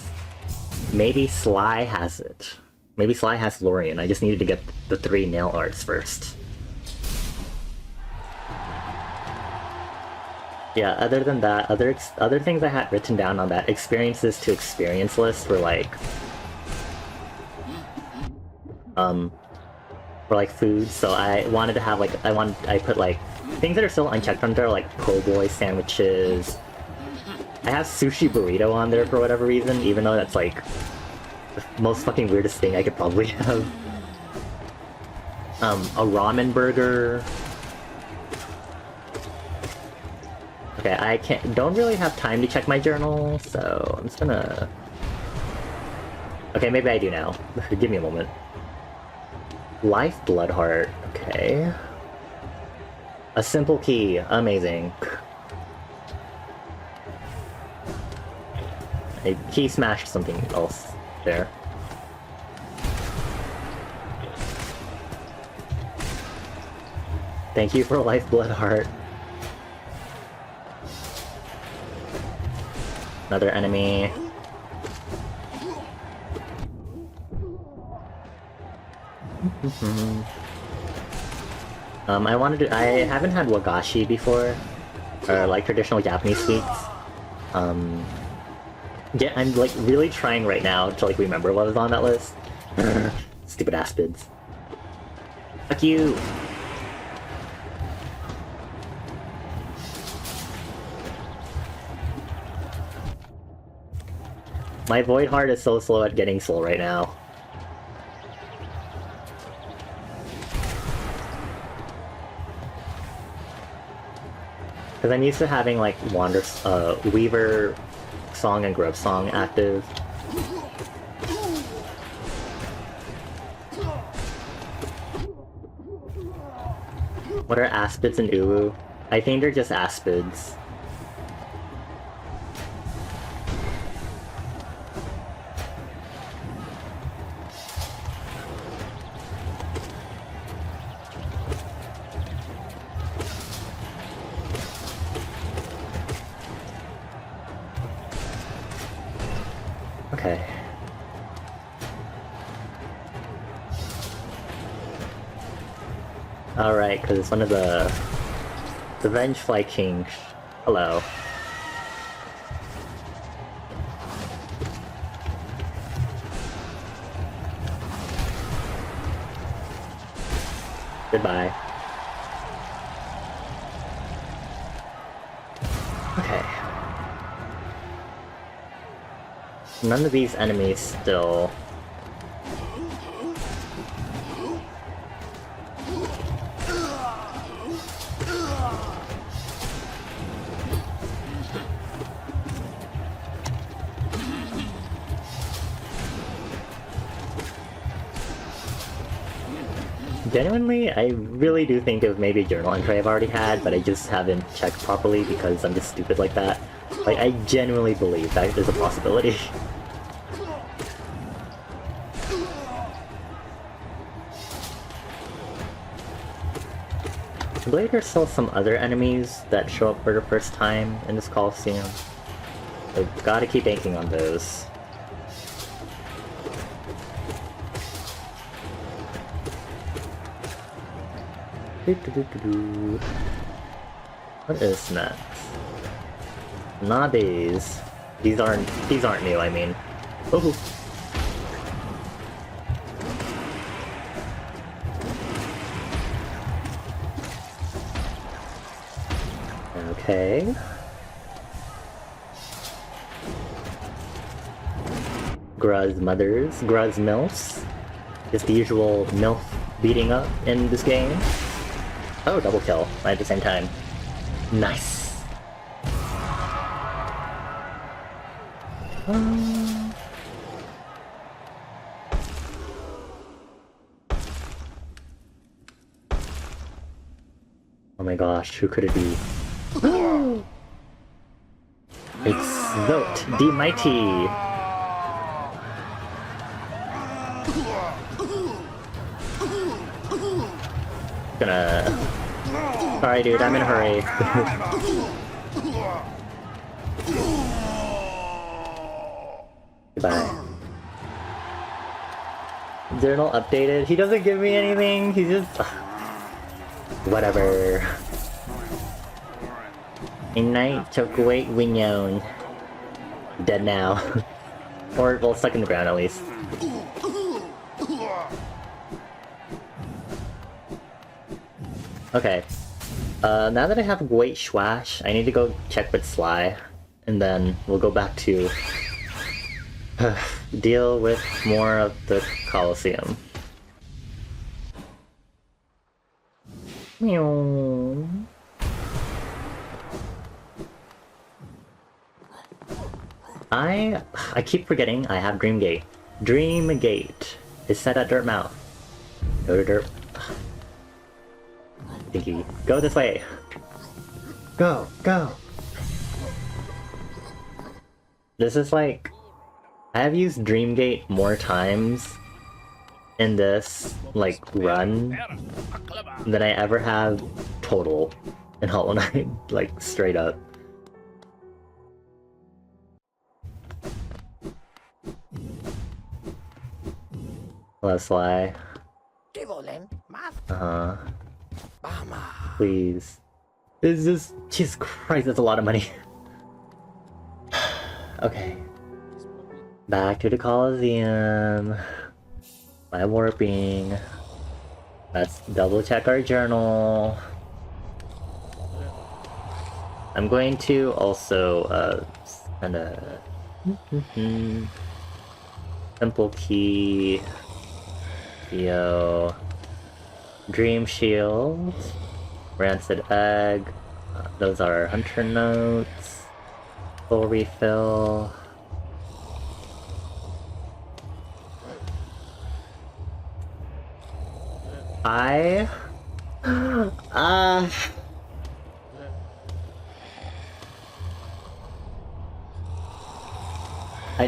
maybe Sly has it. Maybe Sly has Lorien. I just needed to get the 3 nail arts first. Yeah, other than that, other things I had written down on that experiences to experience list were like, for like food. So I wanted to have like I put like things that are still unchecked on there, like po' boy sandwiches. I have sushi burrito on there for whatever reason, even though that's like the most fucking weirdest thing I could probably have. A ramen burger. Okay, I don't really have time to check my journal, so I'm just gonna... Okay, maybe I do now. Give me a moment. Lifeblood heart, okay. A simple key, amazing. He smashed something else there. Thank you for Lifeblood heart. Another enemy. I haven't had wagashi before, or like traditional Japanese sweets. Yeah, I'm like really trying right now to like remember what was on that list. Stupid aspids. Fuck you! My Void Heart is so slow at getting soul right now. Because I'm used to having like Weaver Song and Grub Song active. What are aspids and uwu? I think they're just aspids. Okay. Alright, because it's one of the Vengefly King. Hello. Goodbye. Okay. None of these enemies still... Genuinely, I really do think of maybe a journal entry I've already had, but I just haven't checked properly because I'm just stupid like that. Like, I genuinely believe that is a possibility. I believe there's still some other enemies that show up for the first time in this Coliseum. I've gotta keep banking on those. What is next? Not these. These aren't new, I mean. Oh. Okay. Gruz mothers, Gruz milfs. Just the usual milf beating up in this game. Oh, double kill right at the same time. Nice. Oh my gosh, who could it be? It's Zote, the Mighty. Sorry dude, I'm in a hurry. Goodbye. Journal updated. He doesn't give me anything, he's just... Whatever. A knight took away Wignon. Dead now. Or, well, stuck in the ground at least. Okay. Now that I have Gwait Schwash, I need to go check with Sly. And then we'll go back to deal with more of the Colosseum. Meow. I keep forgetting I have Dreamgate. Dreamgate is set at Dirtmouth. Go to Dirt. Dinky, go this way. Go, go. This is like, I have used Dreamgate more times in this like run than I ever have total in Hollow Knight, like straight up. Hello, Sly. Please. This is, Jesus Christ, that's a lot of money. Okay. Back to the Colosseum. By warping. Let's double check our journal. I'm going to also, kinda... Simple Key... Theo... Dream Shield... Rancid Egg... those are our Hunter Notes... Full Refill... I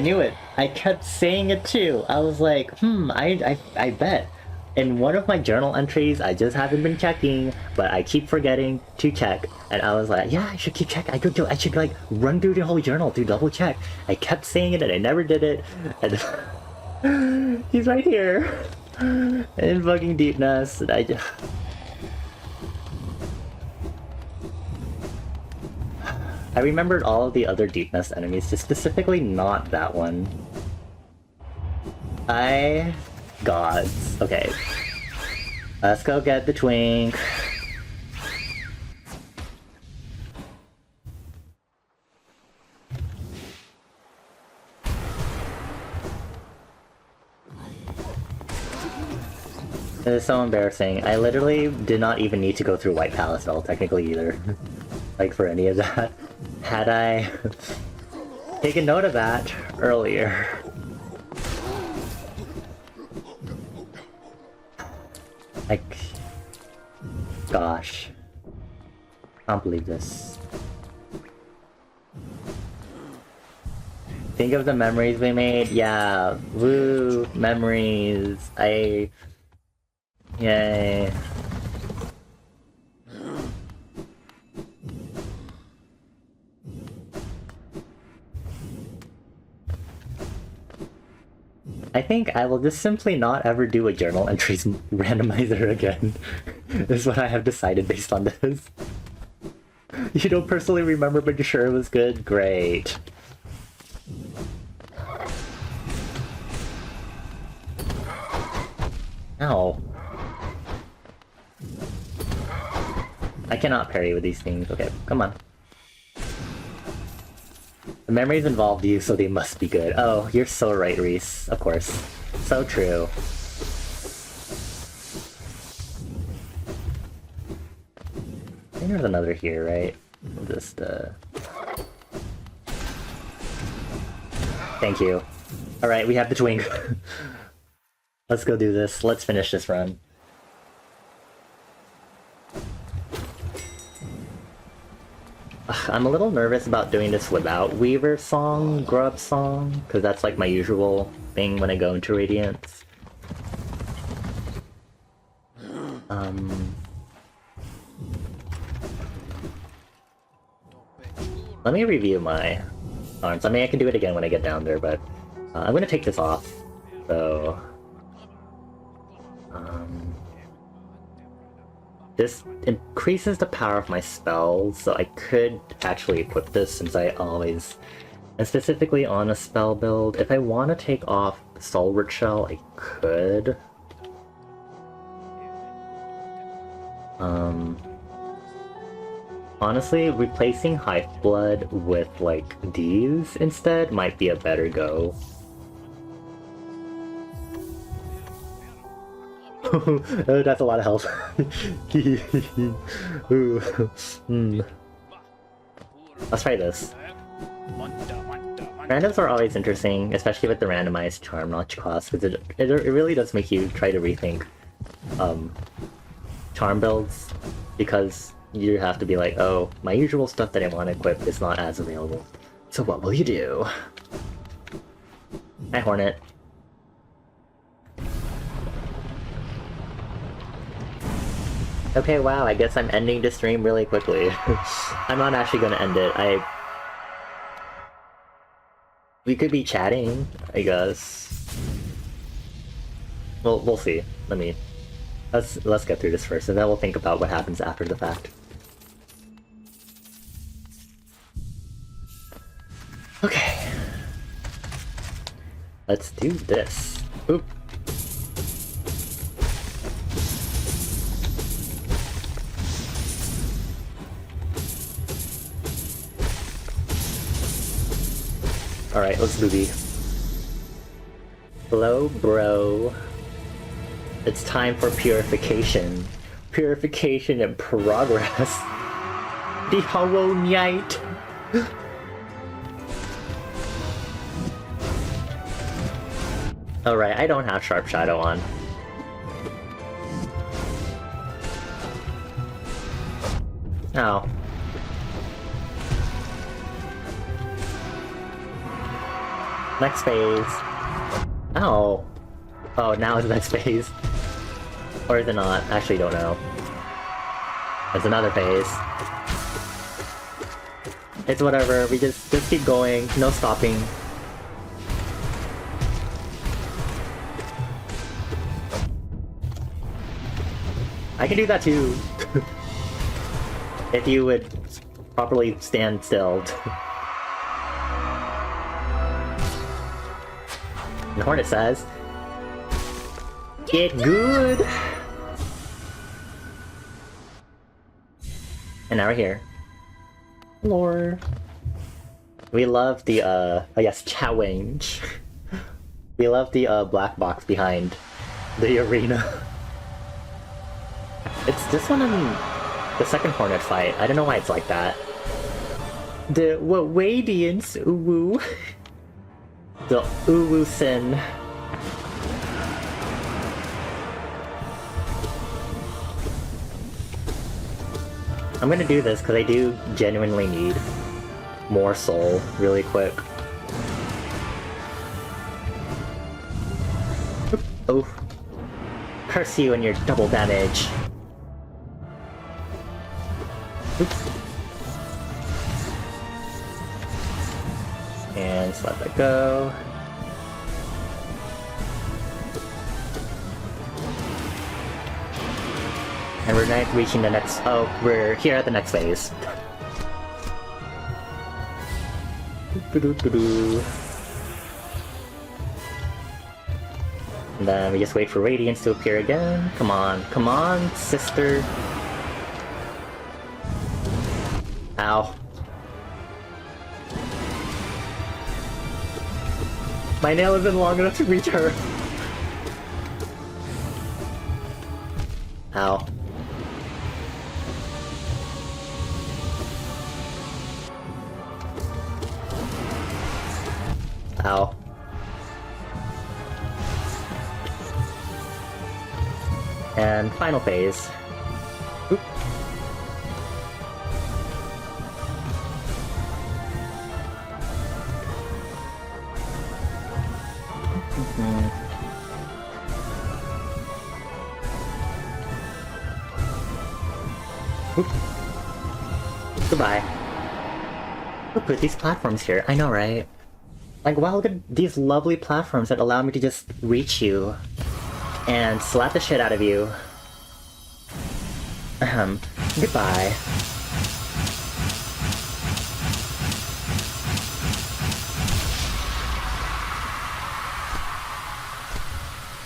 knew it. I kept saying it too. I was like, I bet. In one of my journal entries, I just haven't been checking, but I keep forgetting to check. And I was like, yeah, I should keep checking. I should like run through the whole journal to double check. I kept saying it and I never did it. And he's right here. In fucking Deepness. I remembered all of the other Deepness enemies, just specifically not that one. Gods. Okay. Let's go get the twink. This is so embarrassing. I literally did not even need to go through White Palace at all, technically, either. Like, for any of that. Had I taken note of that earlier. Like... Gosh. Can't believe this. Think of the memories we made? Yeah. Woo! Memories. Yay. I think I will just simply not ever do a journal entries randomizer again. This is what I have decided based on this. You don't personally remember, but you're sure it was good? Great. Ow. I cannot parry with these things. Okay, come on. The memories involved you, so they must be good. Oh, you're so right, Reese. Of course. So true. I think there's another here, right? We'll just, Thank you. Alright, we have the twink. Let's go do this. Let's finish this run. I'm a little nervous about doing this without Weaver song, Grub song, because that's like my usual thing when I go into Radiance. Let me review my arms. I mean, I can do it again when I get down there, but I'm gonna take this off. So, this increases the power of my spells, so I could actually equip this since I always... And specifically on a spell build, if I want to take off Stalwart Shell, I could. Honestly, replacing Hive Blood with, like, these instead might be a better go. Oh, that's a lot of health. Ooh. Let's try this. Randoms are always interesting, especially with the randomized charm notch class, because it really does make you try to rethink charm builds, because you have to be like, oh, my usual stuff that I want to equip is not as available. So what will you do? Hi, Hornet. Okay, wow, I guess I'm ending the stream really quickly. I'm not actually gonna end it. We could be chatting, I guess. Well, we'll see. Let's get through this first, and then we'll think about what happens after the fact. Okay. Let's do this. Oop. Alright, let's booby. Hello, bro. It's time for purification. Purification and progress. The Hollow Knight. Alright, I don't have Sharp Shadow on. Oh. Next phase. Oh. Oh, now it's the next phase. Or is it not? Actually, don't know. It's another phase. It's whatever, we just keep going, no stopping. I can do that too. If you would properly stand still. And Hornet says, get good! And now we're here. Lore. We love the, oh yes, challenge. We love the, black box behind the arena. It's this one in the second Hornet fight. I don't know why it's like that. The, what, Radiance, Uwu. The Uwu Sin. I'm gonna do this because I do genuinely need more soul really quick. Oh. Curse you and your double damage. Oops. And just let that go. And we're not reaching the next... Oh, we're here at the next phase. And then we just wait for Radiance to appear again. Come on, sister. Ow. My nail isn't long enough to reach her. Ow. Ow. And final phase. Oop. Oop. Goodbye. Who put these platforms here? I know, right? Like, wow, look at these lovely platforms that allow me to just reach you and slap the shit out of you. Ahem. Goodbye.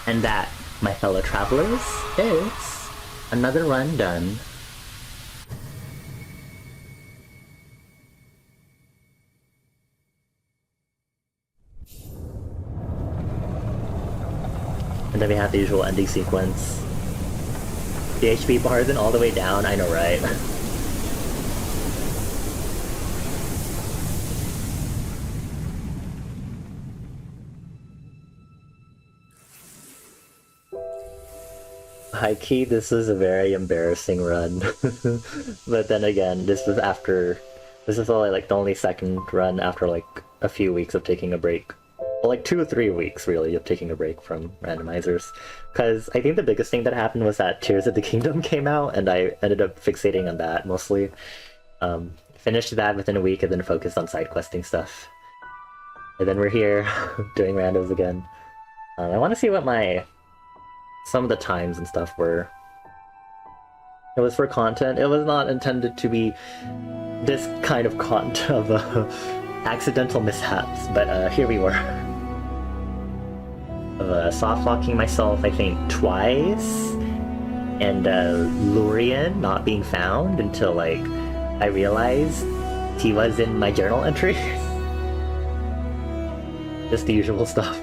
And that, my fellow travelers, is another run done. And then we have the usual ending sequence. The HP bar isn't all the way down, I know, right? High key, this was a very embarrassing run. But then again, this was after. This is only like the only second run after like a few weeks of taking a break. Well, like 2 or 3 weeks really of taking a break from randomizers. Because I think the biggest thing that happened was that Tears of the Kingdom came out, and I ended up fixating on that mostly. Finished that within a week and then focused on side questing stuff. And then we're here doing randos again. I want to see what some of the times and stuff were. It was for content. It was not intended to be this kind of content of accidental mishaps, but here we were. Soft locking myself, I think, twice, and Lurian not being found until like I realized he was in my journal entry. Just the usual stuff.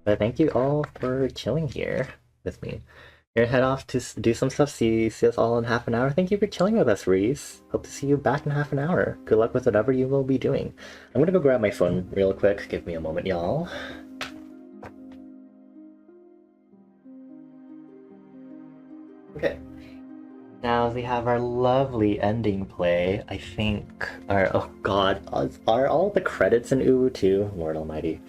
But thank you all for chilling here with me. You're gonna head off to do some stuff, see us all in half an hour. Thank you for chilling with us, Reese. Hope to see you back in half an hour. Good luck with whatever you will be doing. I'm gonna go grab my phone real quick. Give me a moment, y'all. Okay. Now we have our lovely ending play. I think oh god, are all the credits in Uwu too? Lord almighty.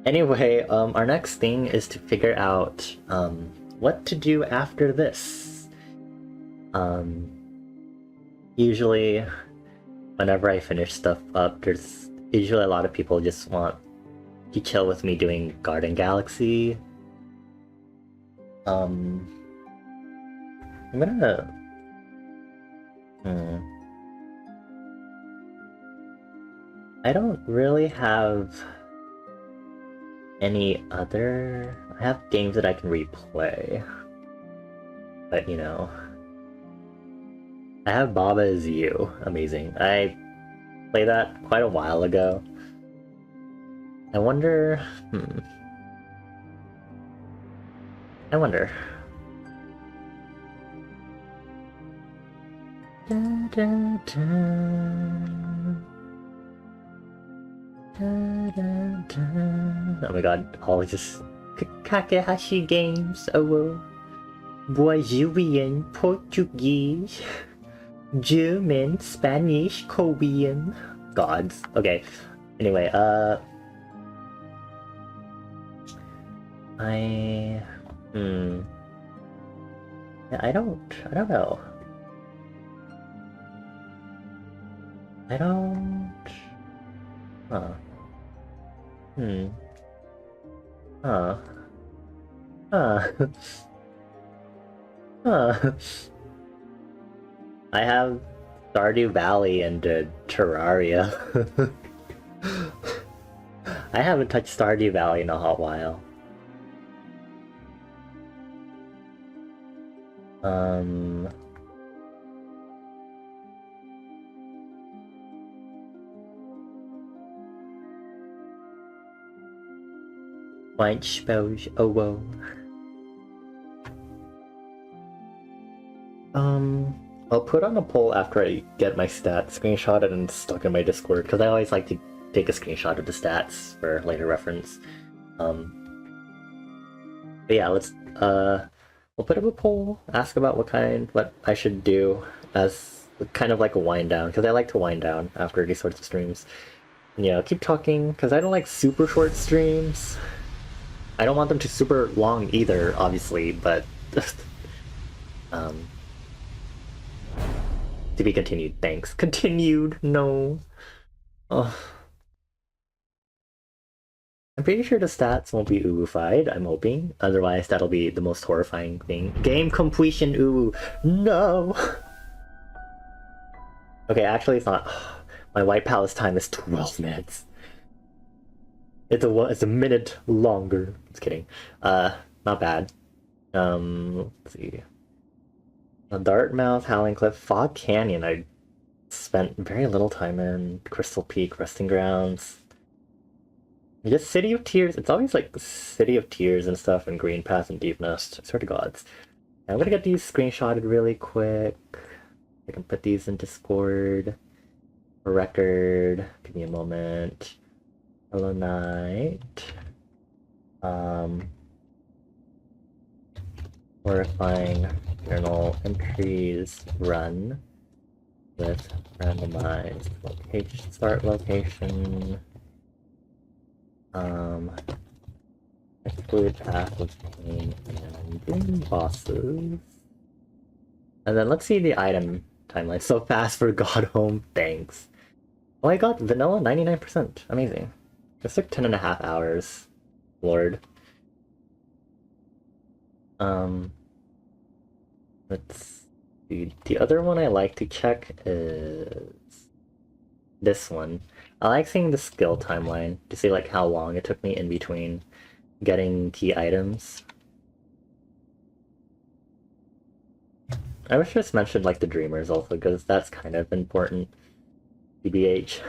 Anyway, our next thing is to figure out what to do after this. Usually, whenever I finish stuff up, there's usually a lot of people just want to chill with me doing Garden Galaxy. I'm gonna... I don't really have any other... I have games that I can replay. But, you know... I have Baba Is You. Amazing. I played that quite a while ago. I wonder... I wonder... Da, da, da. Oh my god, all just Kakehashi games, oh, Brazilian, Portuguese, German, Spanish, Korean. Gods. Okay. Anyway, yeah, I don't know. Huh. Huh. Huh. I have Stardew Valley and Terraria. I haven't touched Stardew Valley in a hot while. White spells, oh whoa. I'll put on a poll after I get my stats screenshotted and stuck in my Discord, because I always like to take a screenshot of the stats for later reference. But yeah, we'll put up a poll, ask about what I should do as kind of like a wind down, because I like to wind down after these sorts of streams. And, you know, keep talking, because I don't like super short streams. I don't want them to super long either, obviously, but to be continued, thanks. Continued, no. Oh. I'm pretty sure the stats won't be uwu-fied, I'm hoping. Otherwise, that'll be the most horrifying thing. Game completion uwu. No! Okay, actually it's not. My White Palace time is 12 minutes. It's a minute longer. Just kidding. Not bad. Let's see. Dartmouth, Howling Cliff, Fog Canyon. I spent very little time in. Crystal Peak, Resting Grounds. Just City of Tears. It's always like City of Tears and stuff, and Green Path and Deep Nest. I swear to gods. I'm gonna get these screenshotted really quick. I can put these in Discord. For record. Give me a moment. Hello Night. Horrifying journal entries run with randomized location, start location. Exclude path of pain and bosses. And then let's see the item timeline. So fast for God Home, thanks. Oh, I got vanilla 99%. Amazing. This took 10.5 hours. Lord. Let's see. The other one I like to check is this one. I like seeing the skill timeline to see like how long it took me in between getting key items. I wish I just mentioned like the Dreamers also, because that's kind of important. TBH.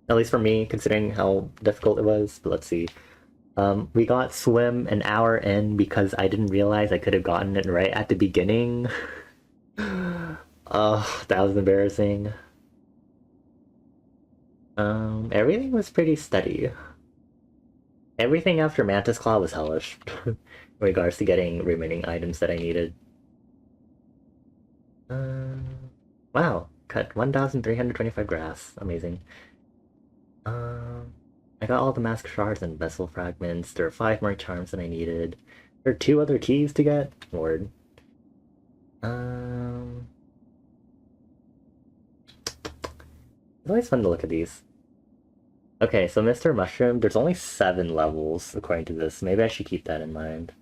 At least for me, considering how difficult it was. But let's see. We got Swim an hour in because I didn't realize I could have gotten it right at the beginning. Oh, that was embarrassing. Everything was pretty steady. Everything after Mantis Claw was hellish in regards to getting remaining items that I needed. Wow, cut 1,325 grass. Amazing. I got all the mask shards and vessel fragments. There are 5 more charms than I needed. There are 2 other keys to get. Lord. It's always fun to look at these. Okay, so Mr. Mushroom, there's only 7 levels according to this. Maybe I should keep that in mind.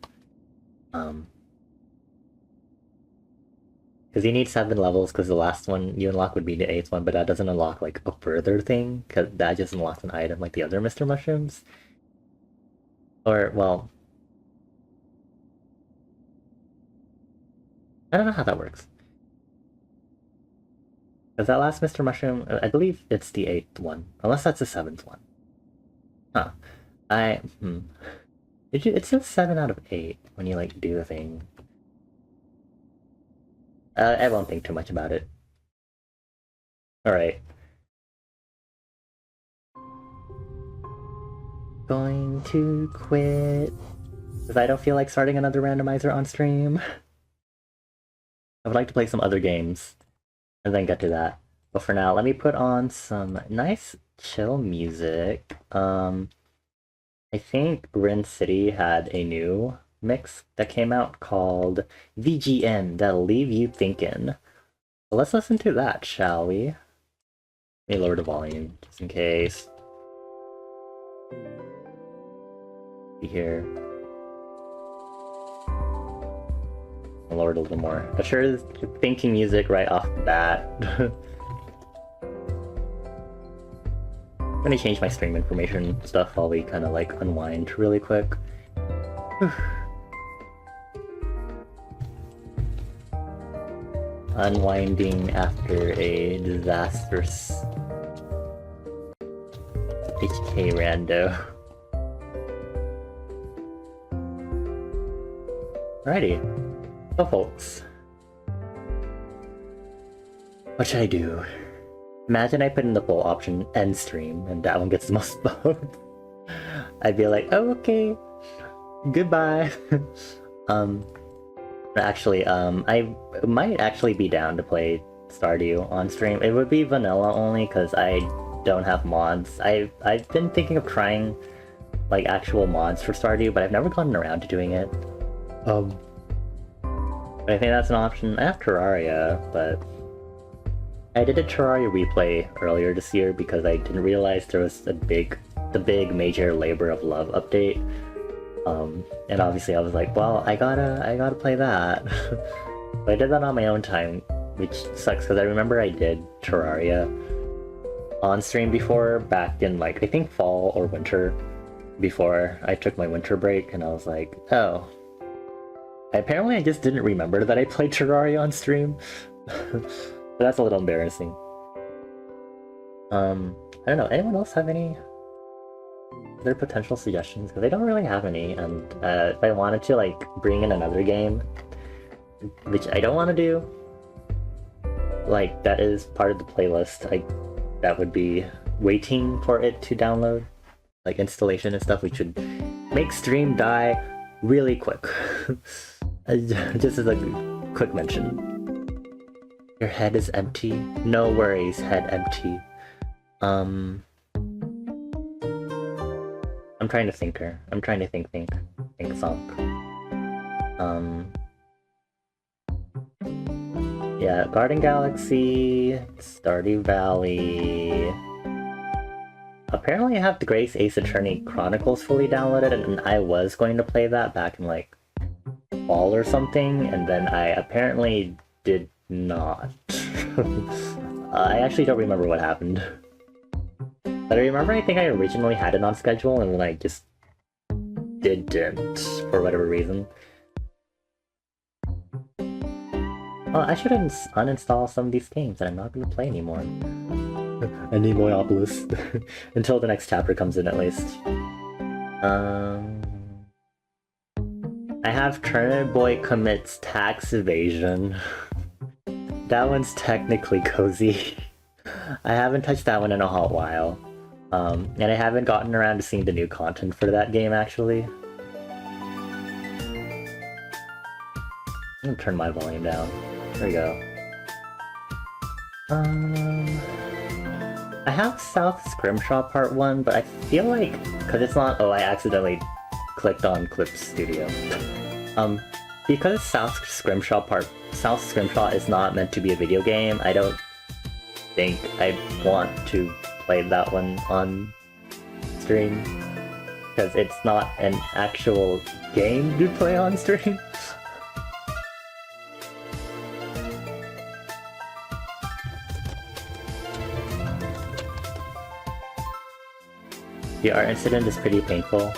Because you need 7 levels, because the last one you unlock would be the 8th one, but that doesn't unlock like a further thing, because that just unlocks an item like the other Mr. Mushrooms. Or, well... I don't know how that works. Is that last Mr. Mushroom? I believe it's the 8th one, unless that's the 7th one. Huh. It says 7 out of 8 when you like do the thing. I won't think too much about it. Alright. Going to quit. Because I don't feel like starting another randomizer on stream. I would like to play some other games. And then get to that. But for now, let me put on some nice chill music. I think Rin City had a new mix that came out called VGM That'll Leave You Thinking. So let's listen to that, shall we? Let me lower the volume just in case. See here. I'll lower it a little more. But sure is thinking music right off the bat. I'm gonna change my stream information stuff while we kind of like unwind really quick. Unwinding after a disastrous HK rando. Alrighty. So folks, what should I do? Imagine I put in the poll option end stream and that one gets the most votes. I'd be like, oh, okay, goodbye. Actually, I might actually be down to play Stardew on stream. It would be vanilla only because I don't have mods. I've been thinking of trying like actual mods for Stardew, but I've never gotten around to doing it. But I think that's an option. I have Terraria, but I did a Terraria replay earlier this year because I didn't realize there was the big major labor of love update. And obviously I was like, well, I gotta play that. But I did that on my own time, which sucks because I remember I did Terraria on stream before, back in like, I think fall or winter, before I took my winter break, and I was like, oh. Apparently I just didn't remember that I played Terraria on stream. But that's a little embarrassing. I don't know, anyone else have any other potential suggestions? Because I don't really have any, and if I wanted to like bring in another game, which I don't want to do, like that is part of the playlist, that would be waiting for it to download, like installation and stuff, which would make stream die really quick. Just as a quick mention. Your head is empty? No worries, head empty. I'm trying to think her. I'm trying to think song. Yeah, Garden Galaxy, Stardew Valley. Apparently I have the Grace Ace Attorney Chronicles fully downloaded, and I was going to play that back in like fall or something, and then I apparently did not. I actually don't remember what happened. But I remember I think I originally had it on schedule and then I just didn't, for whatever reason. Oh, I should uninstall some of these games that I'm not going to play anymore. Animoiopolis. Until the next chapter comes in, at least. I have Turnip Boy Commits Tax Evasion. That one's technically cozy. I haven't touched that one in a hot while. And I haven't gotten around to seeing the new content for that game, actually. I'm gonna turn my volume down. There we go. I have South Scrimshaw Part 1, but I feel like, because it's not, oh, I accidentally clicked on Clip Studio. Because South Scrimshaw is not meant to be a video game, I don't think I want to play that one on stream. Because it's not an actual game to play on stream. The art incident is pretty painful.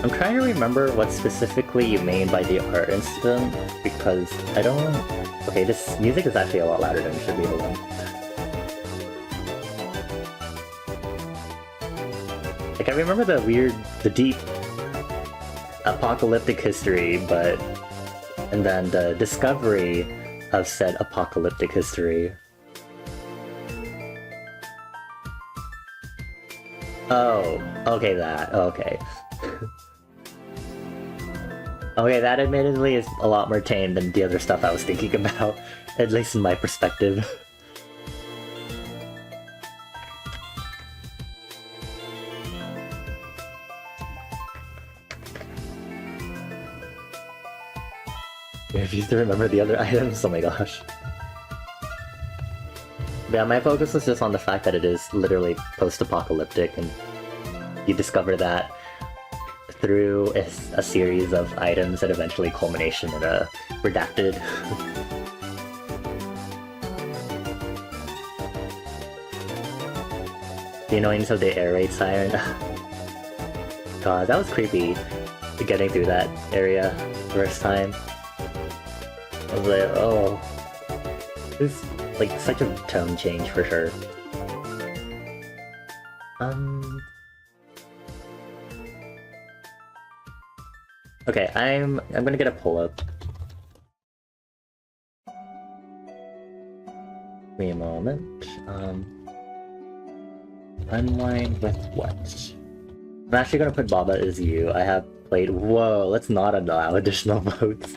I'm trying to remember what specifically you mean by the art incident, because I don't... Okay, this music is actually a lot louder than it should be, hold on. Like, I remember the deep apocalyptic history, but... And then the discovery of said apocalyptic history. Oh, okay, that. Okay. Okay, that admittedly is a lot more tame than the other stuff I was thinking about, at least in my perspective. I refuse to remember the other items, oh my gosh. Yeah, my focus was just on the fact that it is literally post-apocalyptic, and you discover that through a series of items and eventually culmination in a redacted. The annoyance of the air raid siren. God, that was creepy, getting through that area first time. I was like, oh, this is like such a tone change for sure. Okay, I'm gonna get a pull-up. Give me a moment. Unwind with what? I'm actually gonna put Baba Is You. I have played... Whoa, let's not allow additional votes.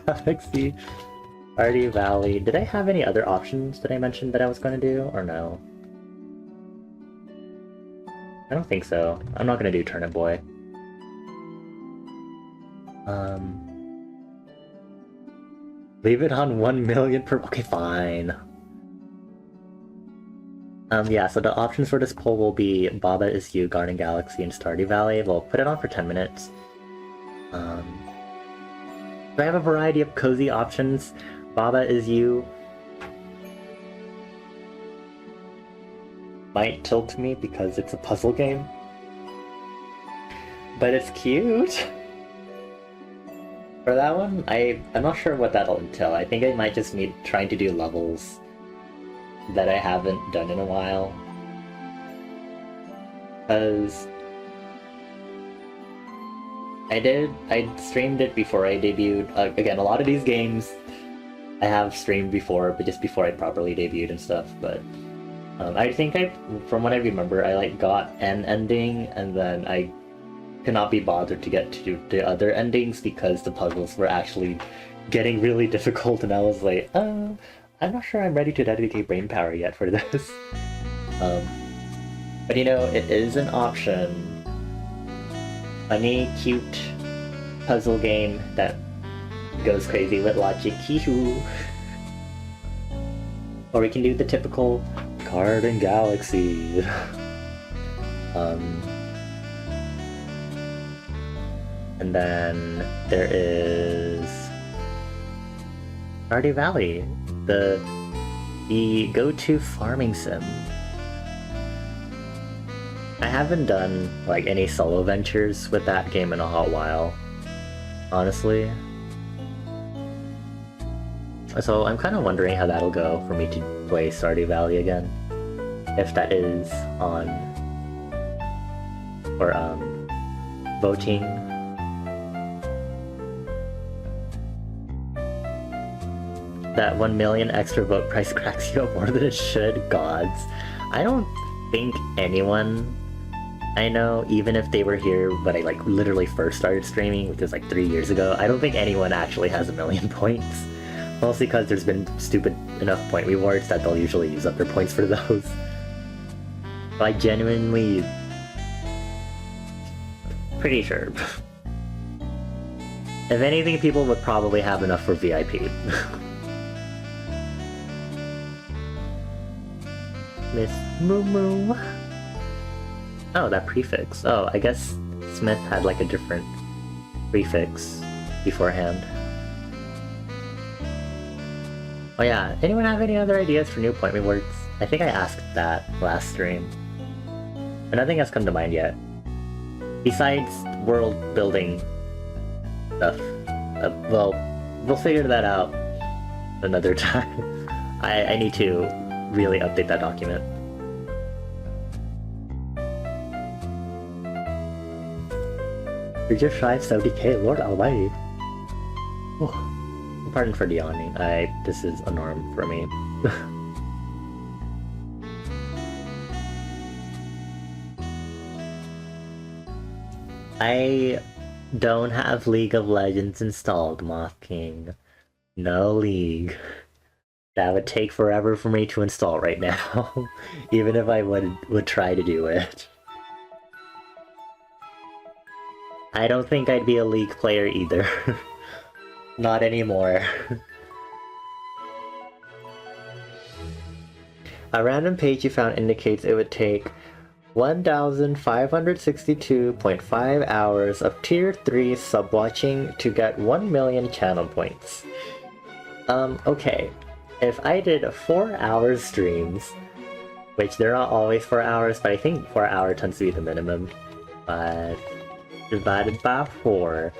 Galaxy, Stardew Valley. Did I have any other options that I mentioned that I was gonna do, or no? I don't think so. I'm not gonna do Turnip Boy. Leave it on 1 million per... Okay, fine. Yeah, so the options for this poll will be Baba Is You, Garden Galaxy, and Stardew Valley. We'll put it on for 10 minutes. So I have a variety of cozy options. Baba Is You might tilt me because it's a puzzle game. But it's cute! For that one, I'm not sure what that'll entail. I think I might just be trying to do levels that I haven't done in a while. Because I streamed it before I debuted. Again, a lot of these games I have streamed before, but just before I properly debuted and stuff. But I think from what I remember, I got an ending, and then I could not be bothered to get to the other endings because the puzzles were actually getting really difficult, and I was like, I'm not sure I'm ready to dedicate brain power yet for this. But you know, it is an option. Funny, cute puzzle game that goes crazy with logic. Hee-hoo. Or we can do the typical Garden Galaxy. And then there is Stardew Valley, the go-to farming sim. I haven't done any solo ventures with that game in a hot while, honestly. So I'm kind of wondering how that'll go for me to play Stardew Valley again, if that is on or voting. That 1 million extra vote price cracks you up more than it should. Gods, I don't think anyone I know, even if they were here when I literally first started streaming, which was 3 years ago, I don't think anyone actually has 1 million points. Mostly because there's been stupid enough point rewards that they'll usually use up their points for those. But I genuinely pretty sure. If anything, people would probably have enough for VIP. Miss Moo Moo. Oh, that prefix. Oh, I guess Smith had a different prefix beforehand. Oh yeah, anyone have any other ideas for new point rewards? I think I asked that last stream. But nothing has come to mind yet. Besides world building stuff. Well, we'll figure that out another time. I need to really update that document. You're just shy of 70k, Lord Almighty. Oh, pardon for the yawning. This is a norm for me. I don't have League of Legends installed, Moth King. No League. That would take forever for me to install right now, even if I would try to do it. I don't think I'd be a League player either. Not anymore. A random page you found indicates it would take 1,562.5 hours of tier 3 sub-watching to get 1 million channel points. Okay. If I did 4-hour streams, which they're not always 4 hours, but I think 4 hour tends to be the minimum, but divided by 4,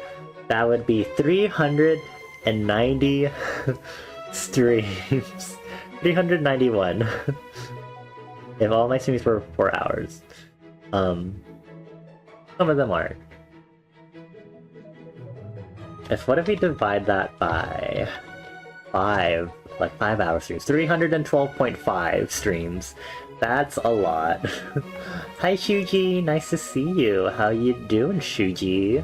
that would be 390 streams. 391. If all my streams were 4 hours. Some of them are. What if we divide that by 5, 5 hour streams? 312.5 streams. That's a lot. Hi Shuji, nice to see you. How you doing, Shuji?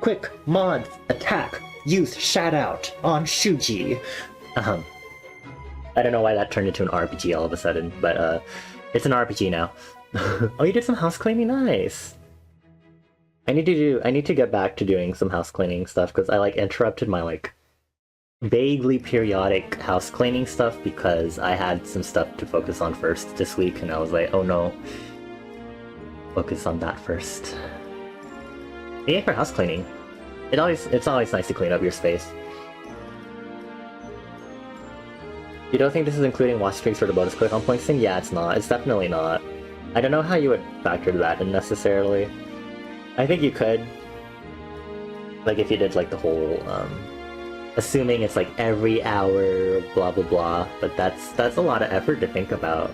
Quick, mods, attack, use shout out on Shuji. I don't know why that turned into an RPG all of a sudden, but it's an RPG now. Oh, you did some house cleaning, nice. I need to get back to doing some house cleaning stuff because I interrupted my vaguely periodic house cleaning stuff because I had some stuff to focus on first this week, and I was like, oh no, focus on that first. Yeah, for house cleaning. It's always nice to clean up your space. You don't think this is including watch streaks for the bonus click on points thing? Yeah, it's not. It's definitely not. I don't know how you would factor that in necessarily. I think you could. Like if you did like the whole, assuming it's like every hour, blah blah blah, but that's a lot of effort to think about.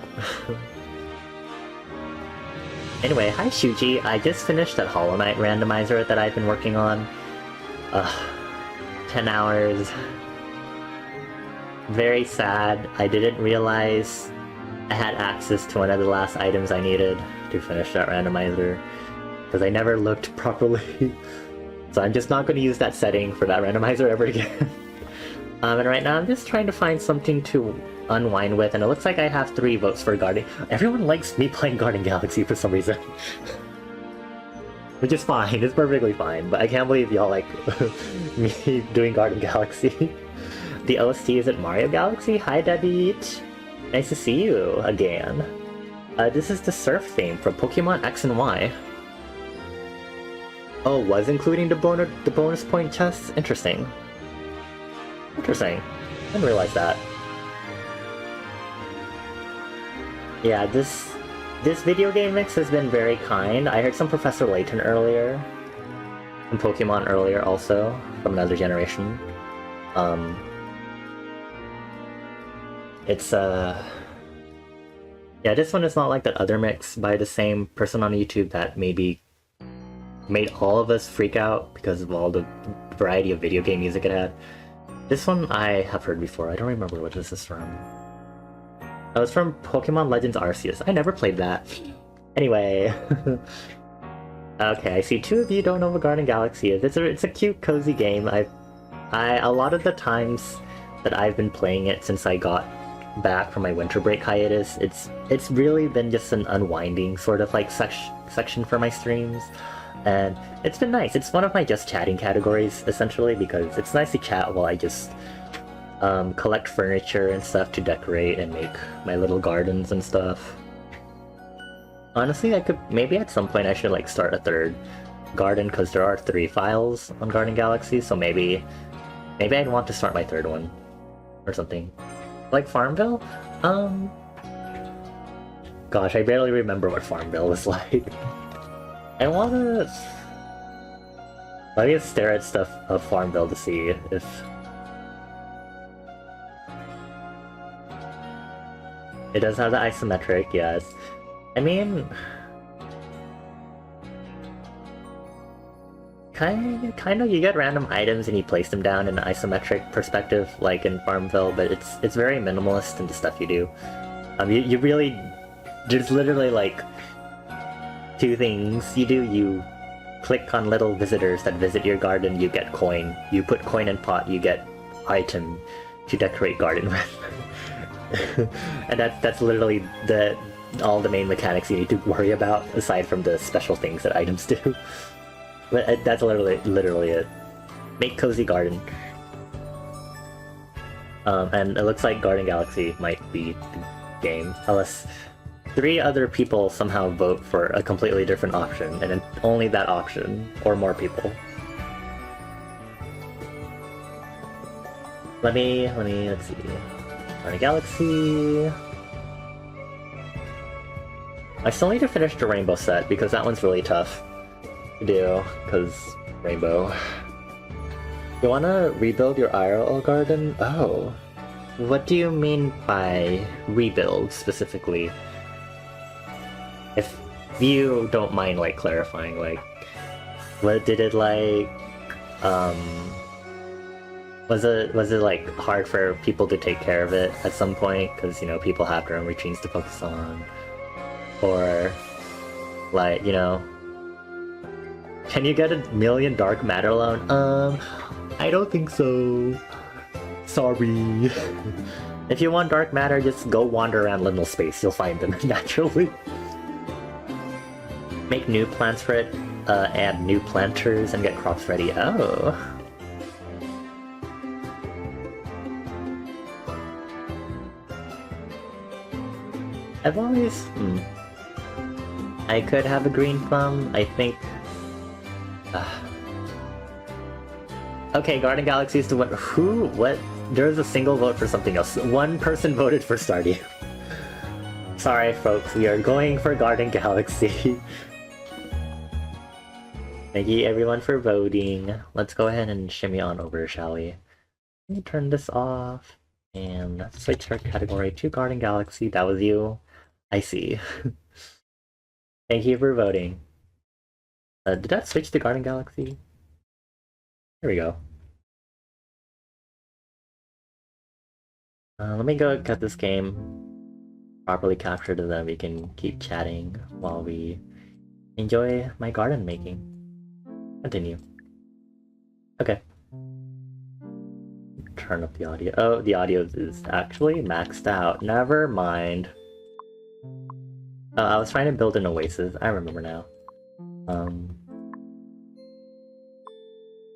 Anyway, hi Shuji, I just finished that Hollow Knight randomizer that I've been working on. 10 hours. Very sad. I didn't realize I had access to one of the last items I needed to finish that randomizer, because I never looked properly. So I'm just not going to use that setting for that randomizer ever again. And right now I'm just trying to find something to unwind with, and it looks like I have 3 votes for Guardian. Everyone likes me playing Guardian Galaxy for some reason. Which is fine, it's perfectly fine, but I can't believe y'all like me doing Guardian Galaxy. The OST is at Mario Galaxy? Hi Dadit! Nice to see you again. This is the surf theme from Pokemon X and Y. Oh, was including the bonus point chests? Interesting. Interesting. Didn't realize that. Yeah, this video game mix has been very kind. I heard some Professor Layton earlier. Some Pokemon earlier also, from another generation. It's yeah, this one is not like that other mix by the same person on YouTube that maybe made all of us freak out because of all the variety of video game music it had. This one I have heard before. I don't remember what this is from. Oh, it's from Pokemon Legends Arceus. I never played that. Anyway. Okay, I see 2 of you don't know what Guardian Galaxy is. It's a cute, cozy game. A lot of the times that I've been playing it since I got back from my winter break hiatus, it's really been just an unwinding sort of like section for my streams. And it's been nice. It's one of my just chatting categories, essentially, because it's nice to chat while I just collect furniture and stuff to decorate and make my little gardens and stuff. Honestly, maybe at some point I should like start a 3rd garden, because there are 3 files on Guardian Galaxy, so maybe I'd want to start my 3rd one or something. Like Farmville? Gosh, I barely remember what Farmville was like. Let me just stare at stuff of Farmville to see if... It does have the isometric, yes. I mean... Kind of, you get random items and you place them down in an isometric perspective, like in Farmville, but it's very minimalist in the stuff you do. You really... There's literally like 2 things you do. You click on little visitors that visit your garden, you get coin. You put coin in pot, you get item to decorate garden with. And that's literally all the main mechanics you need to worry about, aside from the special things that items do. But that's literally it. Make cozy garden. And it looks like Guardian Galaxy might be the game, unless 3 other people somehow vote for a completely different option, and then only that option, or more people. Let's see. Guardian Galaxy... I still need to finish the Rainbow set, because that one's really tough to do, because Rainbow. You wanna rebuild your IRL garden? Oh. What do you mean by rebuild, specifically? If you don't mind, like, clarifying, like, what did it, like, was it, like, hard for people to take care of it at some point? Because, you know, people have their own routines to focus on. Or, like, you know, can you get 1,000,000 dark matter loan? I don't think so. Sorry. If you want dark matter, just go wander around liminal space. You'll find them naturally. Make new plants for it, add new planters, and get crops ready. Oh. I've always... I could have a green thumb, I think... Okay, Garden Galaxy is the one... Who? What? There's a single vote for something else. One person voted for Stardew. Sorry folks, we are going for Garden Galaxy. Thank you everyone for voting. Let's go ahead and shimmy on over, shall we? Let me turn this off and switch our category to Garden Galaxy. That was you. I see. Thank you for voting. Did that switch to Garden Galaxy? There we go. Let me go cut this game properly captured and then we can keep chatting while we enjoy my garden making. Continue. Okay. Turn up the audio. Oh, the audio is actually maxed out. Never mind. I was trying to build an oasis. I remember now.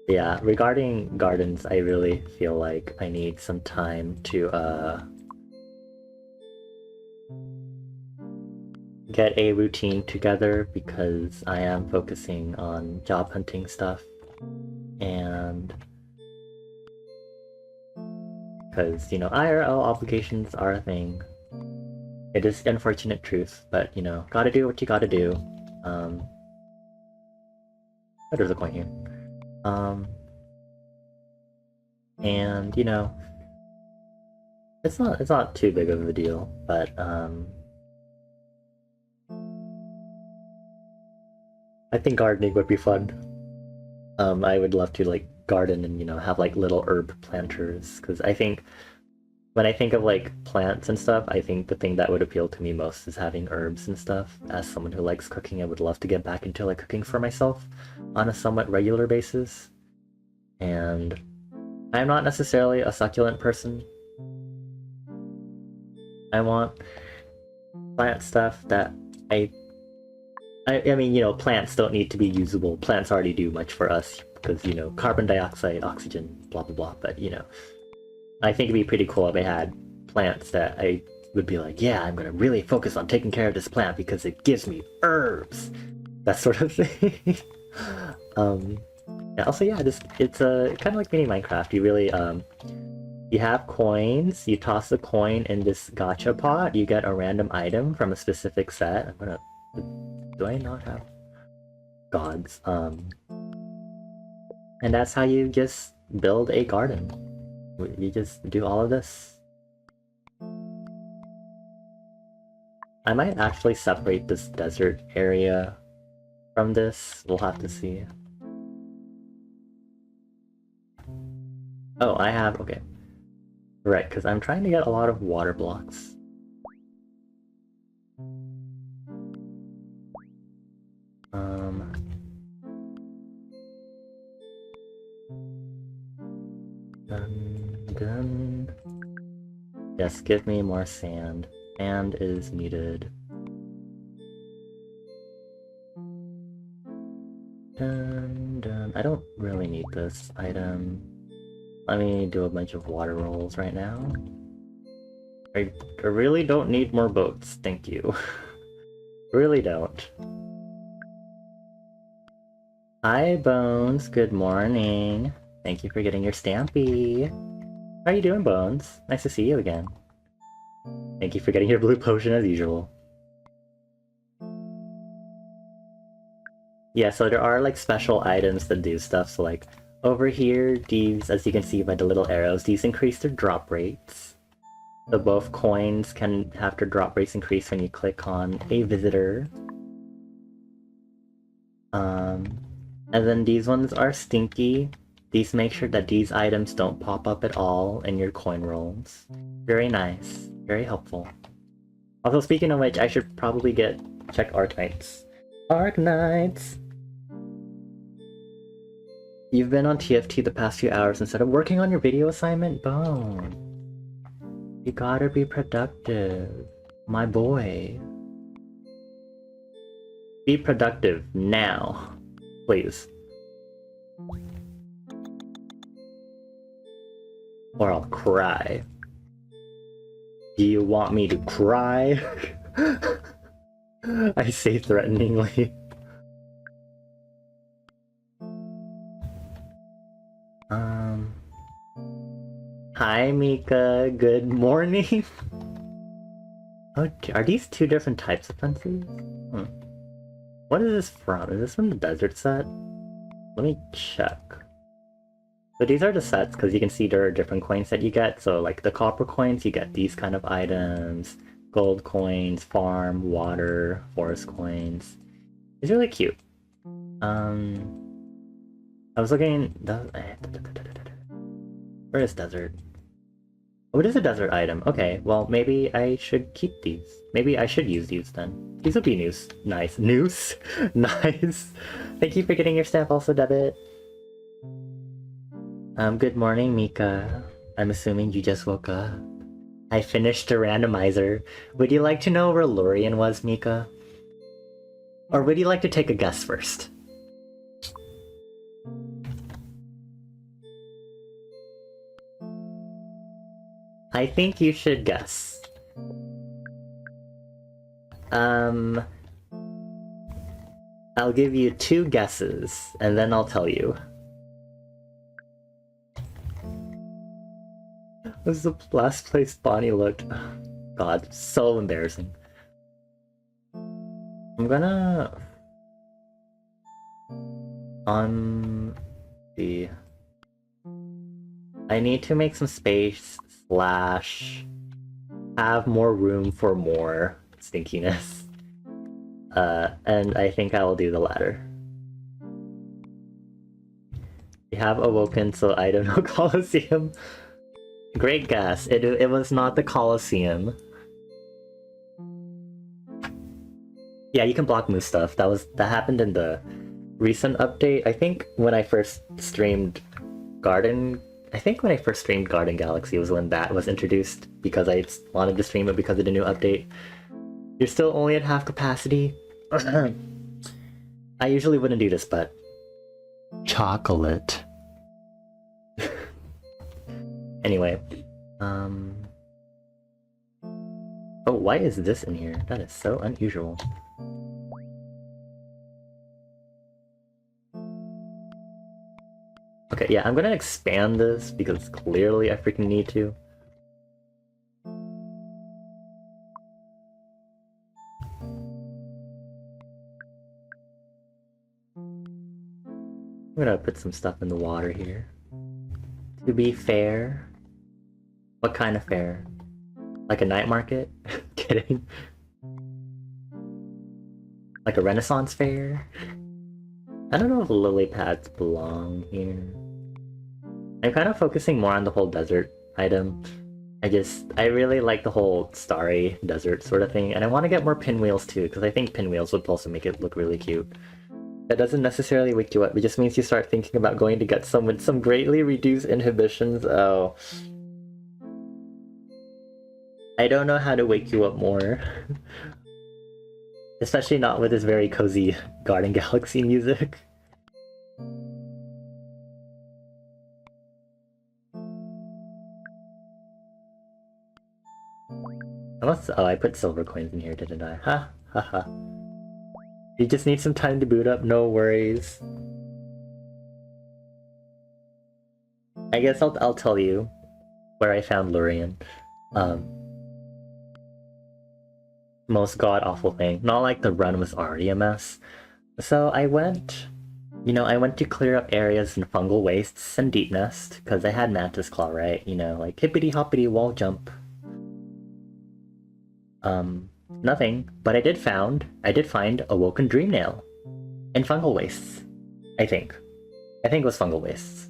Yeah, regarding gardens, I really feel like I need some time to get a routine together because I am focusing on job hunting stuff and because, you know, IRL obligations are a thing. It is unfortunate truth, but, you know, gotta do what you gotta do. Oh, there's a coin here. And, you know, it's not too big of a deal, but, I think gardening would be fun. I would love to, like, garden and, you know, have, like, little herb planters, because I think when I think of, like, plants and stuff, I think the thing that would appeal to me most is having herbs and stuff. As someone who likes cooking, I would love to get back into, like, cooking for myself on a somewhat regular basis. And I'm not necessarily a succulent person. I want plant stuff that I mean, you know, plants don't need to be usable. Plants already do much for us because, you know, carbon dioxide, oxygen, blah, blah, blah. But, you know, I think it'd be pretty cool if I had plants that I would be like, yeah, I'm going to really focus on taking care of this plant because it gives me herbs. That sort of thing. Also, yeah, it's kind of like mini Minecraft. You really, you have coins, you toss a coin in this gacha pot, you get a random item from a specific set. I'm gonna... Do I not have gods? And that's how you just build a garden. You just do all of this. I might actually separate this desert area from this. We'll have to see. Oh, I have... okay. Right, because I'm trying to get a lot of water blocks. Dun. Yes, give me more sand. Sand is needed. Dun, dun. I don't really need this item. Let me do a bunch of water rolls right now. I really don't need more boats, thank you. Really don't. Hi Bones, good morning. Thank you for getting your Stampy. How are you doing, Bones? Nice to see you again. Thank you for getting your blue potion as usual. Yeah, so there are like special items that do stuff, so like over here, these, as you can see by the little arrows, these increase their drop rates. So both coins can have their drop rates increase when you click on a visitor. And then these ones are stinky. These make sure that these items don't pop up at all in your coin rolls. Very nice. Very helpful. Also, speaking of which, I should probably check Arknights. Arknights! You've been on TFT the past few hours instead of working on your video assignment? Bone. You gotta be productive. My boy. Be productive now. Please. Or I'll cry. Do you want me to cry? I say threateningly. Hi Mika, good morning. Oh, are these two different types of fences? What is this from? Is this from the desert set? Let me check. So these are the sets because you can see there are different coins that you get. So like the copper coins, you get these kind of items. Gold coins, farm, water, forest coins. It's really cute. I was looking... Where is desert? Oh, it is a desert item. Okay, well, maybe I should keep these. Maybe I should use these then. These will be news. Nice. News? Nice. Thank you for getting your stamp also, Debit. Good morning, Mika. I'm assuming you just woke up. I finished the randomizer. Would you like to know where Lorien was, Mika? Or would you like to take a guess first? I think you should guess. I'll give you 2 guesses, and then I'll tell you. This is the last place Bonnie looked. God, so embarrassing. I'm gonna... see. I need to make some space / have more room for more stinkiness. And I think I will do the latter. We have awoken, so I don't know Colosseum. Great guess. It was not the Colosseum. Yeah, you can block moose stuff. That happened in the recent update. I think when I first streamed Garden Galaxy was when that was introduced, because I wanted to stream it because of the new update. You're still only at half capacity. I usually wouldn't do this, but... Chocolate. Anyway. Oh, why is this in here? That is so unusual. Okay, yeah, I'm gonna expand this because clearly I freaking need to. I'm gonna put some stuff in the water here. To be fair. What kind of fair? Like a night market? Kidding. Like a Renaissance fair? I don't know if lily pads belong here. I'm kind of focusing more on the whole desert item. I really like the whole starry desert sort of thing, and I want to get more pinwheels too, because I think pinwheels would also make it look really cute. That doesn't necessarily wake you up, it just means you start thinking about going to get some with some greatly reduced inhibitions. Oh. I don't know how to wake you up more. Especially not with this very cozy Garden Galaxy music. Oh, I put silver coins in here, didn't I? Ha ha ha. You just need some time to boot up, no worries. I guess I'll tell you where I found Lorien. Most god-awful thing. Not like the run was already a mess. So I went to clear up areas in fungal wastes and deep nest, because I had Mantis Claw, right? You know, like hippity-hoppity wall jump. Nothing, but I did find Awoken Dreamnail in fungal wastes. I think it was fungal wastes.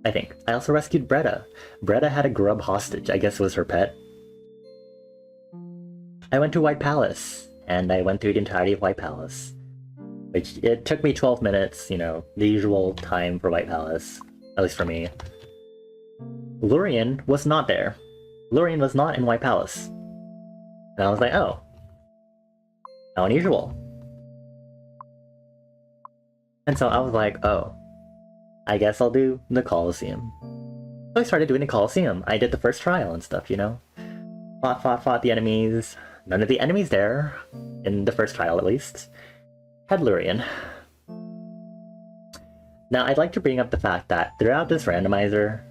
I also rescued Bretta. Bretta had a grub hostage, I guess it was her pet. I went to White Palace, and I went through the entirety of White Palace. Which, it took me 12 minutes, you know, the usual time for White Palace. At least for me. Lorien was not there. Lorien was not in White Palace. And I was like, oh. How unusual. And so I was like, oh. I guess I'll do the Colosseum. So I started doing the Colosseum. I did the first trial and stuff, you know? Fought the enemies. none of the enemies there, in the first trial at least, had Lurian. Now, I'd like to bring up the fact that throughout this randomizer,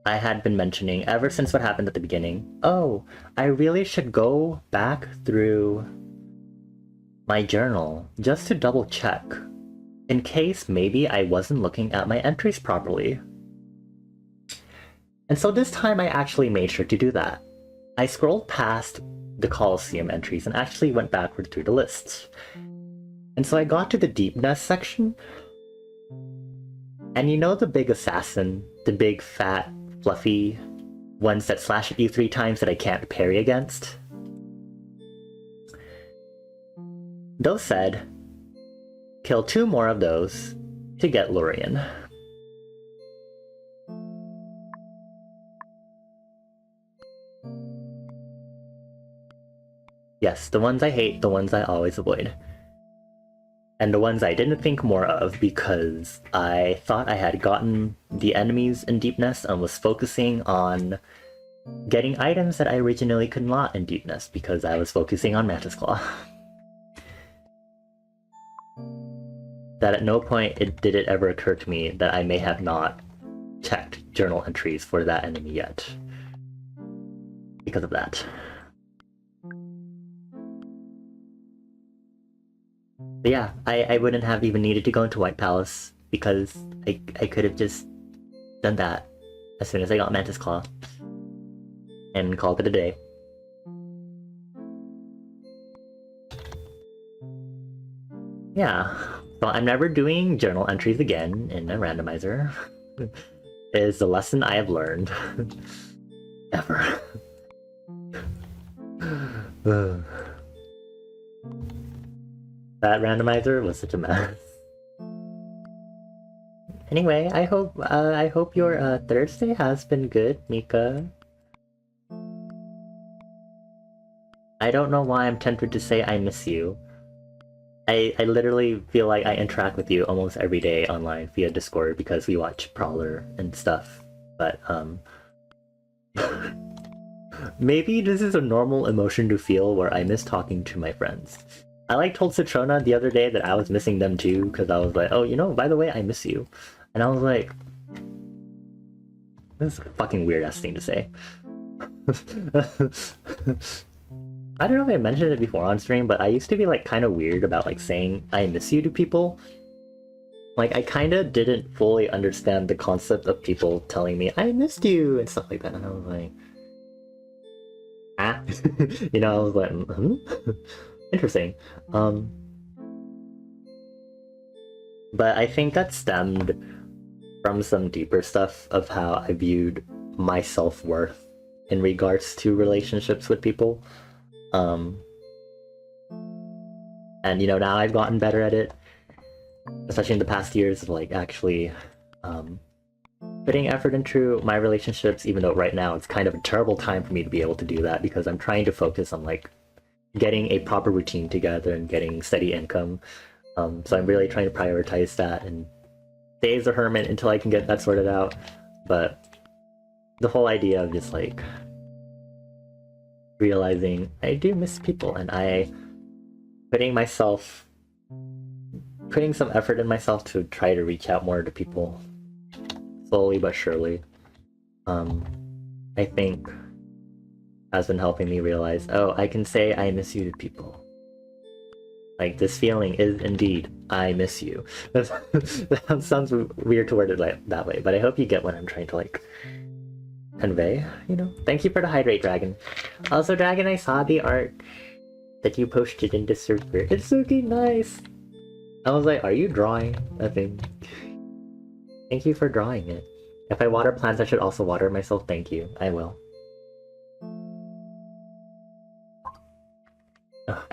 I had been mentioning ever since what happened at the beginning, oh, I really should go back through my journal just to double check, in case maybe I wasn't looking at my entries properly. And so this time I actually made sure to do that. I scrolled past the Colosseum entries and actually went backward through the lists. And so I got to the Deepness section, and you know the big assassin, the big fat fluffy ones that slash at you 3 times that I can't parry against? Those said, kill 2 more of those to get Lurian. Yes, the ones I hate, the ones I always avoid. And the ones I didn't think more of because I thought I had gotten the enemies in Deepness and was focusing on getting items that I originally could not in Deepness because I was focusing on Mantis Claw. That at no point did it ever occur to me that I may have not checked journal entries for that enemy yet. Because of that. But yeah, I wouldn't have even needed to go into White Palace because I could have just done that as soon as I got Mantis Claw and called it a day. Yeah, so I'm never doing journal entries again in a randomizer. Is the lesson I have learned. Ever. That randomizer was such a mess. Anyway, I hope your Thursday has been good, Mika. I don't know why I'm tempted to say I miss you. I literally feel like I interact with you almost every day online via Discord because we watch Prowler and stuff. But maybe this is a normal emotion to feel where I miss talking to my friends. I like told Citrona the other day that I was missing them too, because I was like, oh, you know, by the way, I miss you. And I was like, this is a fucking weird ass thing to say. I don't know if I mentioned it before on stream, but I used to be like kind of weird about like saying I miss you to people. Like I kind of didn't fully understand the concept of people telling me I missed you and stuff like that. And I was like, ah, you know, I was like, interesting. But I think that stemmed from some deeper stuff of how I viewed my self-worth in regards to relationships with people. And you know, now I've gotten better at it, especially in the past years of like actually putting effort into my relationships, even though right now it's kind of a terrible time for me to be able to do that because I'm trying to focus on like getting a proper routine together and getting steady income. So I'm really trying to prioritize that and stay as a hermit until I can get that sorted out. But the whole idea of just like realizing I do miss people and putting some effort in myself to try to reach out more to people slowly but surely, I think has been helping me realize, oh, I can say I miss you to people. Like, this feeling is indeed, I miss you. That sounds weird to word it like that way, but I hope you get what I'm trying to, like, convey, you know? Thank you for the hydrate, Dragon. Also, Dragon, I saw the art that you posted in the server. It's looking nice! I was like, are you drawing a thing? Thank you for drawing it. If I water plants, I should also water myself. Thank you. I will. Ugh.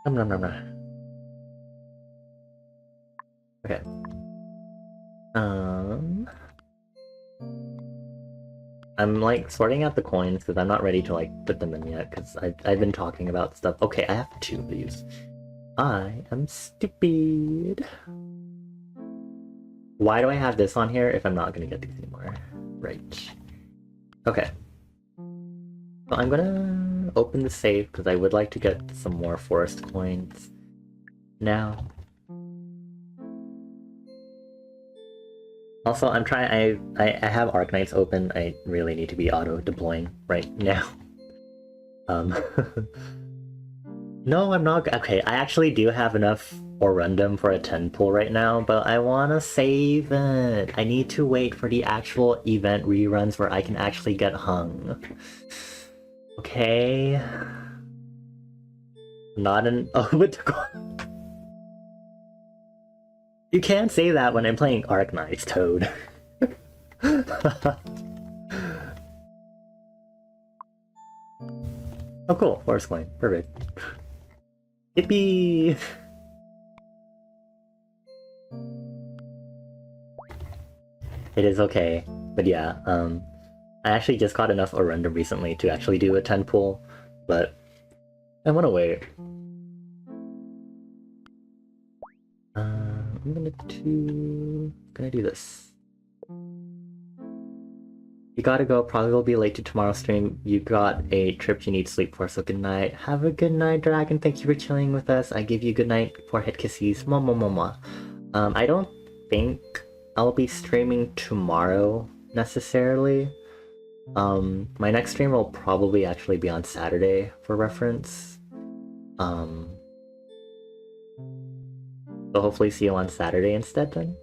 Nom nom nom nom. Okay. I'm like sorting out the coins because I'm not ready to like put them in yet because I've been talking about stuff. Okay, I have 2 of these. I am stupid. Why do I have this on here if I'm not going to get these anymore? Right. Okay. So I'm gonna open the safe because I would like to get some more forest coins now. Also, I'm trying. I have Arknights open. I really need to be auto deploying right now. No, I'm not. Okay, I actually do have enough Orundum for a 10 pull right now, but I want to save it. I need to wait for the actual event reruns where I can actually get hung. Okay. Not an You can't say that when I'm playing Arknights, Toad. Oh cool, forest coin. Perfect. Yippee! It is okay. But yeah, I actually just got enough Orundum recently to actually do a 10 pull, but I wanna wait. I'm gonna do this. You gotta go, probably will be late to tomorrow's stream. You got a trip you need sleep for, so good night. Have a good night, Dragon. Thank you for chilling with us. I give you good night for head kisses. Mwah, mwah, mwah, mwah. I don't think I'll be streaming tomorrow necessarily. My next stream will probably actually be on Saturday for reference. So hopefully see you on Saturday instead then.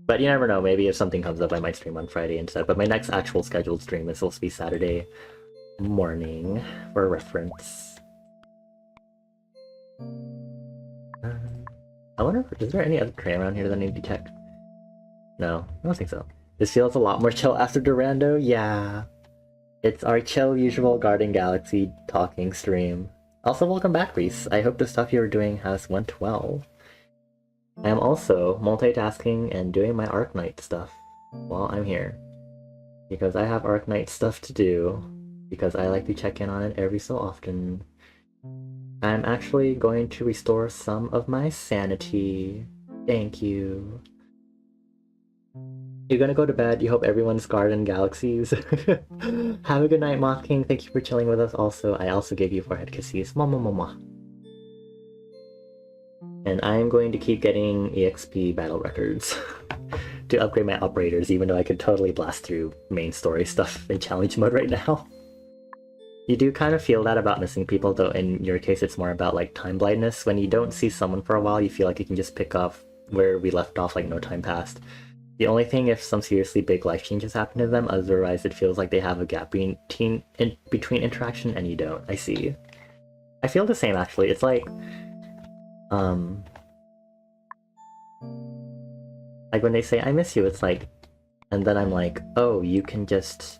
But you never know, maybe if something comes up I might stream on Friday instead. But my next actual scheduled stream is supposed to be Saturday morning for reference. I wonder if, is there any other train around here that I need to check? No, I don't think so. This feels a lot more chill after Durando, yeah. It's our chill usual Garden Galaxy talking stream. Also, welcome back, Reese. I hope the stuff you were doing has went well. I am also multitasking and doing my Arknight stuff while I'm here. Because I have Arknight stuff to do, because I like to check in on it every so often. I'm actually going to restore some of my sanity. Thank you. You're gonna go to bed. You hope everyone's Garden Galaxies. Have a good night, Moth King. Thank you for chilling with us also. I also gave you forehead kisses. Mwah, mwah, mwah, mwah. And I'm going to keep getting EXP battle records to upgrade my operators, even though I could totally blast through main story stuff in challenge mode right now. You do kind of feel that about missing people, though in your case it's more about like time blindness. When you don't see someone for a while, you feel like you can just pick up where we left off like no time passed. The only thing if some seriously big life changes happen to them, otherwise it feels like they have a gap between interaction and you don't. I see. I feel the same actually. It's like when they say I miss you, it's like, and then I'm like, oh, you can just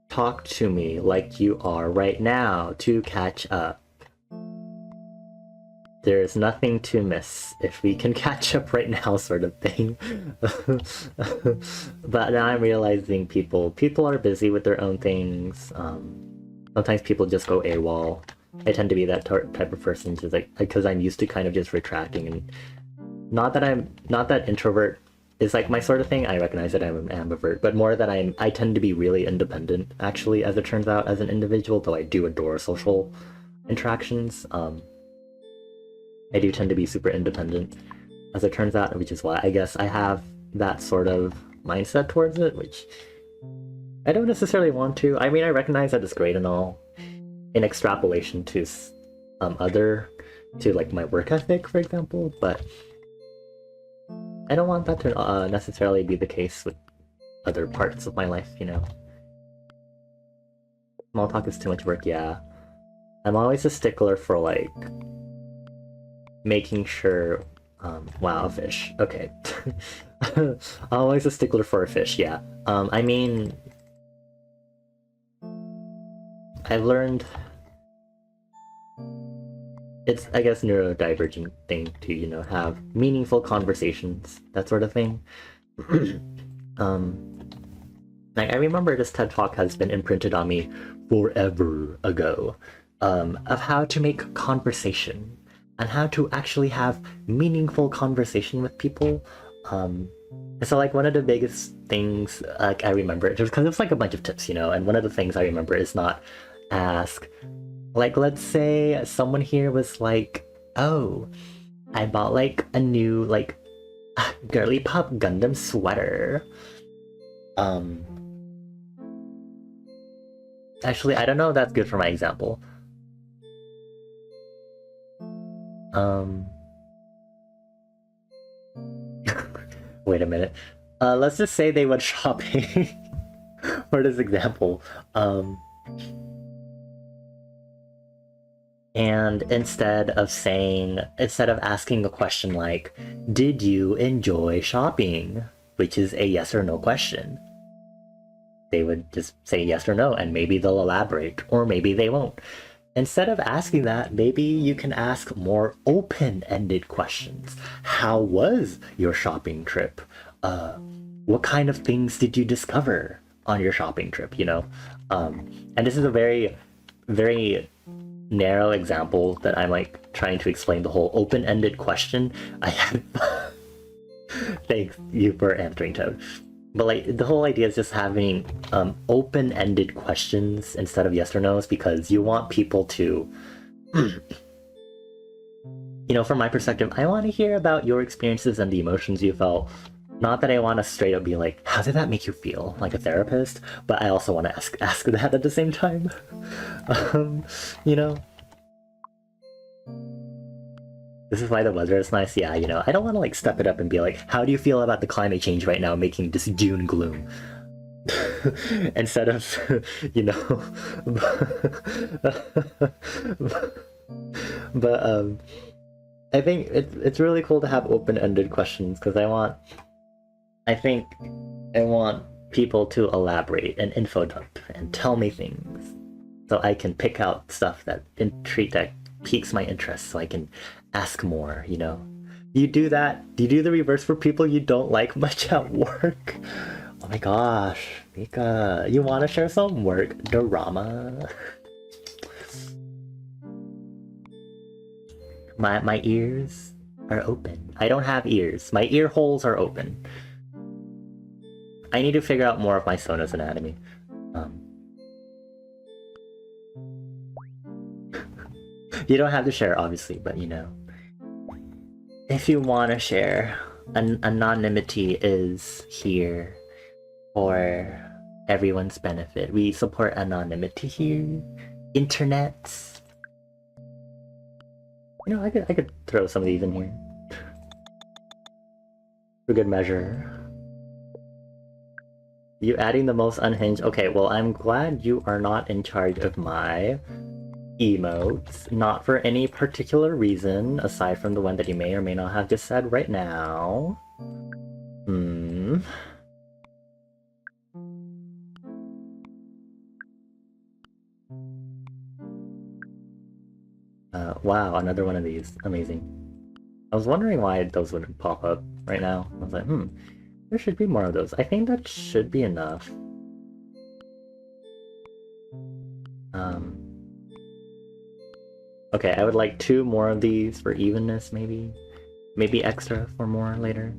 talk to me like you are right now to catch up. There's nothing to miss if we can catch up right now, sort of thing. But now I'm realizing people are busy with their own things. Sometimes people just go AWOL. I tend to be that type of person, just like because I'm used to kind of just retracting, and not that introvert is like my sort of thing. I recognize that I'm an ambivert, but more that I tend to be really independent, actually, as it turns out, as an individual. Though I do adore social interactions. I do tend to be super independent, as it turns out, which is why I guess I have that sort of mindset towards it, which I don't necessarily want to. I mean, I recognize that it's great and all, in extrapolation to to like my work ethic, for example, but I don't want that to necessarily be the case with other parts of my life, you know. Small talk is too much work, yeah. I'm always a stickler for like making sure wow, a fish, okay. Always a stickler for a fish, yeah. I mean, I've learned it's, I guess, neurodivergent thing to, you know, have meaningful conversations, that sort of thing. Like, I remember this TED Talk has been imprinted on me forever ago, of how to make conversation and how to actually have meaningful conversation with people So like one of the biggest things like I remember, just because it's like a bunch of tips, you know, and one of the things I remember is not ask, like let's say someone here was like, oh, I bought like a new like girly pop Gundam sweater. Actually, I don't know if that's good for my example. Wait a minute. Let's just say they went shopping for this example. And instead of asking a question like, did you enjoy shopping? Which is a yes or no question. They would just say yes or no, and maybe they'll elaborate, or maybe they won't. Instead of asking that, maybe you can ask more open-ended questions. How was your shopping trip? What kind of things did you discover on your shopping trip, you know? And this is a very, very narrow example that I'm like trying to explain the whole open-ended question. I have thanks you for answering, Toad. But like the whole idea is just having open-ended questions instead of yes or no's, because you want people to you know, from my perspective, I want to hear about your experiences and the emotions you felt. Not that I want to straight up be like, how did that make you feel, like a therapist, but I also want to ask that at the same time. You know, this is why the weather is nice. Yeah, you know, I don't want to like step it up and be like, how do you feel about the climate change right now, making this June gloom? Instead of, you know, but I think it's really cool to have open-ended questions, because I want people to elaborate and info dump and tell me things, so I can pick out stuff that piques my interest, so I can ask more, you know. You do that? Do you do the reverse for people you don't like much at work? Oh my gosh, Mika, you want to share some work drama? My ears are open. I don't have ears. My ear holes are open. I need to figure out more of my Sona's anatomy. You don't have to share, obviously, but you know, if you want to share, anonymity is here for everyone's benefit. We support anonymity here. Internet. You know, I could throw some of these in here for good measure. You adding the most unhinged. Okay, well, I'm glad you are not in charge of my emotes. Not for any particular reason, aside from the one that you may or may not have just said right now. Wow, another one of these. Amazing. I was wondering why those wouldn't pop up right now. I was like, there should be more of those. I think that should be enough. Okay, I would like 2 more of these for evenness, maybe. Maybe extra for more later.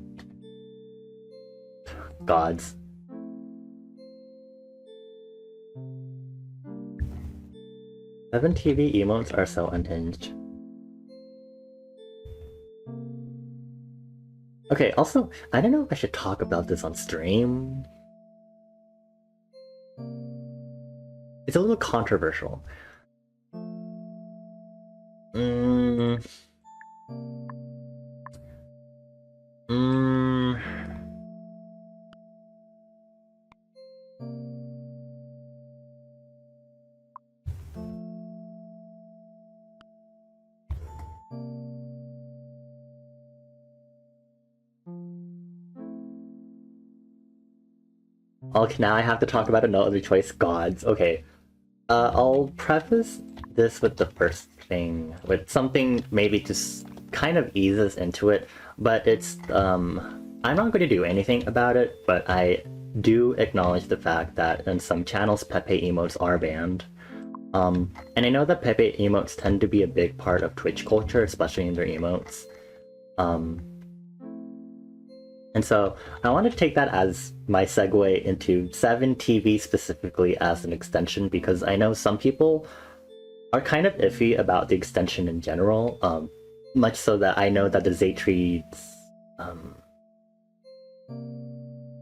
Gods. Seven TV emotes are so unhinged. Okay, also, I don't know if I should talk about this on stream. It's a little controversial. Okay, now I have to talk about another choice, gods. Okay. I'll preface this with the first thing, with something maybe to kind of ease us into it, but it's, I'm not going to do anything about it, but I do acknowledge the fact that in some channels Pepe emotes are banned. And I know that Pepe emotes tend to be a big part of Twitch culture, especially in their emotes. And so I want to take that as my segue into 7TV specifically as an extension, because I know some people are kind of iffy about the extension in general, much so that I know that the Zaytreeds, um,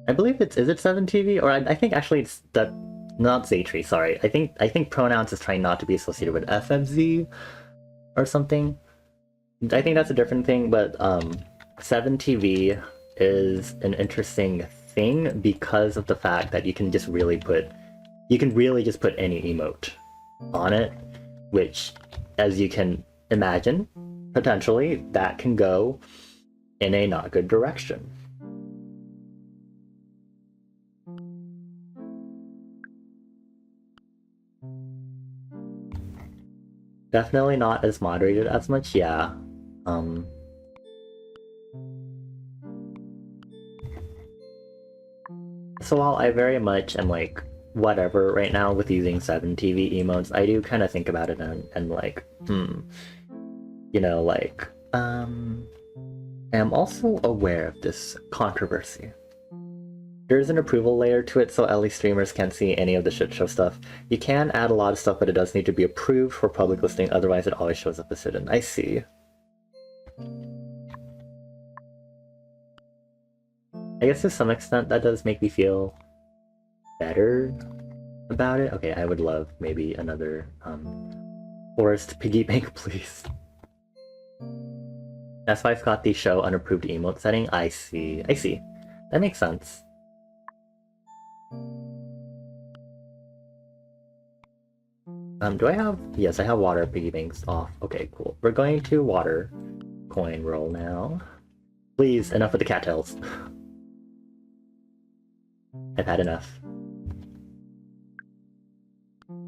I believe is it 7TV, or I think actually it's that, not Zaytree, sorry. I think pronouns is trying not to be associated with FFZ or something. I think that's a different thing, but 7TV is an interesting thing because of the fact that you can really just put any emote on it, which, as you can imagine, potentially that can go in a not good direction. Definitely not as moderated as much, yeah. So while I very much am like whatever right now with using 7TV emotes, I do kind of think about it and like, you know, like, I am also aware of this controversy. There's an approval layer to it, so at least streamers can't see any of the shit show stuff. You can add a lot of stuff, but it does need to be approved for public listing, otherwise it always shows up as hidden. I see. I guess to some extent that does make me feel better about it. Okay, I would love maybe another forest piggy bank, please. That's why I've got the show unapproved emote setting. I see. I see. That makes sense. Do I have... Yes, I have water piggy banks off. Okay, cool. We're going to water coin roll now. Please, enough with the cattails. I've had enough. I'm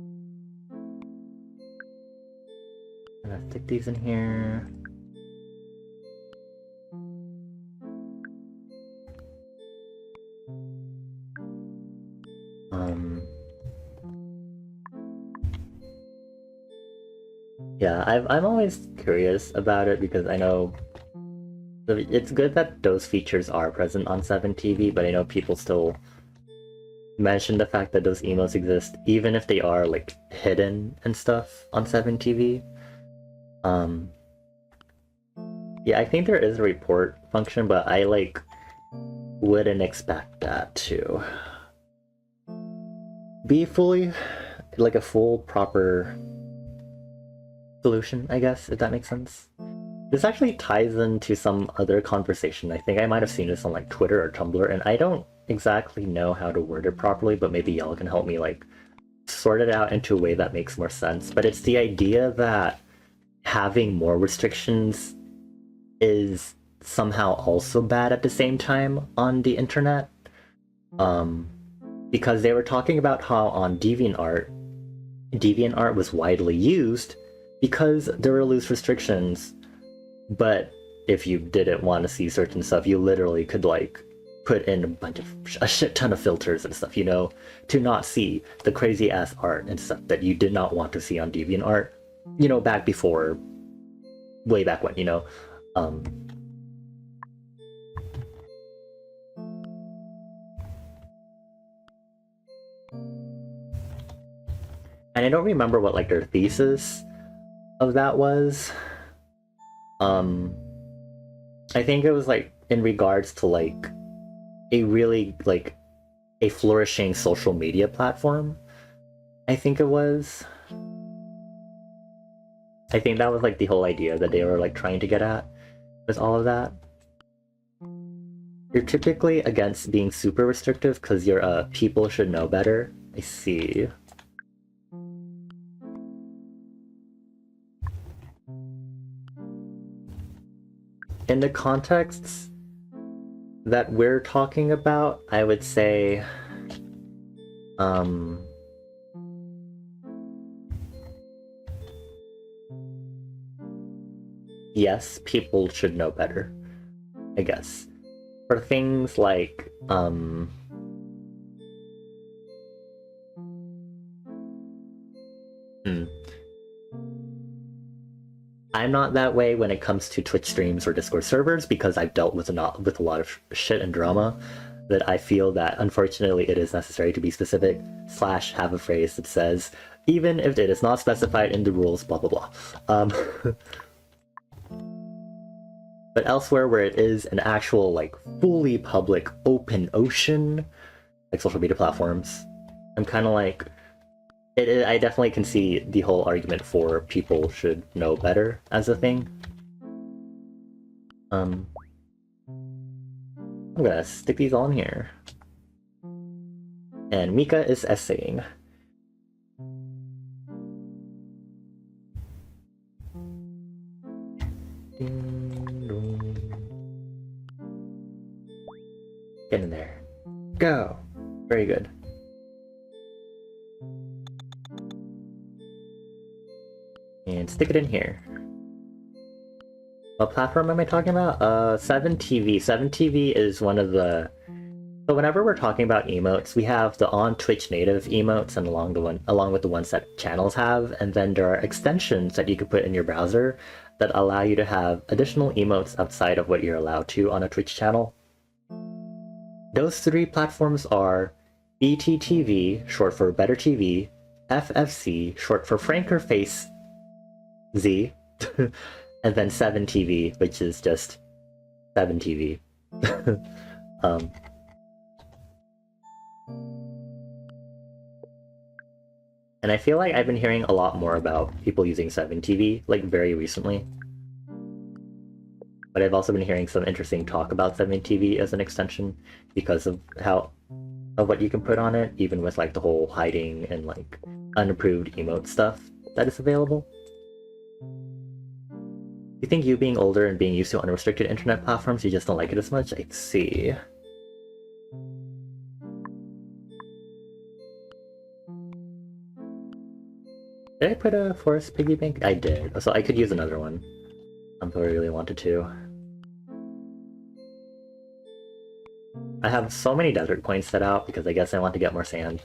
gonna stick these in here. Yeah, I'm always curious about it because I know it's good that those features are present on 7TV, but I know people still mention the fact that those emotes exist, even if they are like hidden and stuff on 7TV. Yeah, I think there is a report function, but I like wouldn't expect that to be fully like a full proper solution, I guess, if that makes sense. This actually ties into some other conversation. I think I might have seen this on like Twitter or Tumblr, and I don't exactly know how to word it properly, but maybe y'all can help me like sort it out into a way that makes more sense. But it's the idea that having more restrictions is somehow also bad at the same time on the internet. Because they were talking about how on DeviantArt was widely used because there were loose restrictions, but if you didn't want to see certain stuff, you literally could like put in a shit ton of filters and stuff, you know, to not see the crazy ass art and stuff that you did not want to see on DeviantArt, you know, way back when, you know. And I don't remember what like their thesis of that was. I think it was like in regards to like a really like a flourishing social media platform. I think it was. I think that was like the whole idea that they were like trying to get at with all of that. You're typically against being super restrictive because you're people should know better. I see. In the contexts that we're talking about, I would say, yes, people should know better, I guess. For things like, I'm not that way when it comes to Twitch streams or Discord servers, because I've dealt with a lot of shit and drama, that I feel that unfortunately it is necessary to be specific / have a phrase that says, even if it is not specified in the rules, blah blah blah. But elsewhere where it is an actual like fully public open ocean, like social media platforms, I'm kind of like, I definitely can see the whole argument for people should know better as a thing. I'm gonna stick these on here. And Mika is essaying. Get in there. Go! Very good. And stick it in here. What platform am I talking about? 7TV. 7TV is one of the... So whenever we're talking about emotes, we have the on Twitch native emotes and along with the ones that channels have, and then there are extensions that you could put in your browser that allow you to have additional emotes outside of what you're allowed to on a Twitch channel. Those three platforms are BTTV, short for Better TV, FFC, short for Franker Face Z, and then 7TV, which is just 7TV. And I feel like I've been hearing a lot more about people using 7TV, like very recently. But I've also been hearing some interesting talk about 7TV as an extension because of what you can put on it, even with like the whole hiding and like unapproved emote stuff that is available. You think you being older and being used to unrestricted internet platforms, you just don't like it as much? I see. Did I put a forest piggy bank? I did. So I could use another one if I really wanted to. I have so many desert coins set out because I guess I want to get more sand.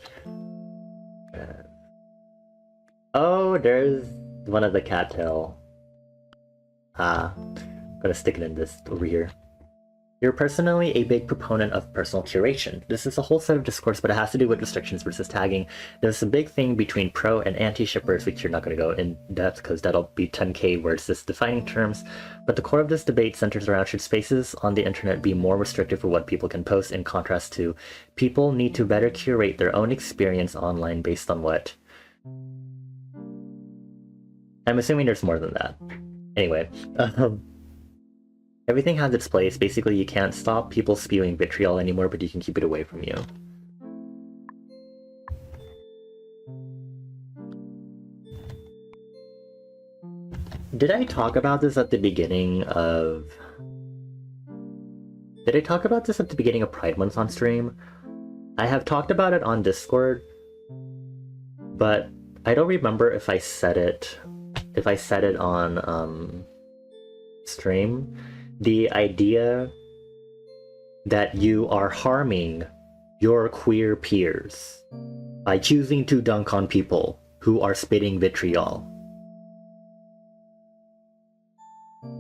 Oh, there's one of the cattail. I'm gonna stick it in this over here. You're personally a big proponent of personal curation. This is a whole set of discourse, but it has to do with restrictions versus tagging. There's a big thing between pro and anti-shippers, which you're not going to go in depth because that'll be 10k words just defining terms. But the core of this debate centers around, should spaces on the internet be more restrictive for what people can post, in contrast to people need to better curate their own experience online based on what? I'm assuming there's more than that. Anyway, everything has its place. Basically, you can't stop people spewing vitriol anymore, but you can keep it away from you. Did I talk about this at the beginning of... Did I talk about this at the beginning of Pride Month on stream? I have talked about it on Discord, but I don't remember if I said it on stream. The idea that you are harming your queer peers by choosing to dunk on people who are spitting vitriol.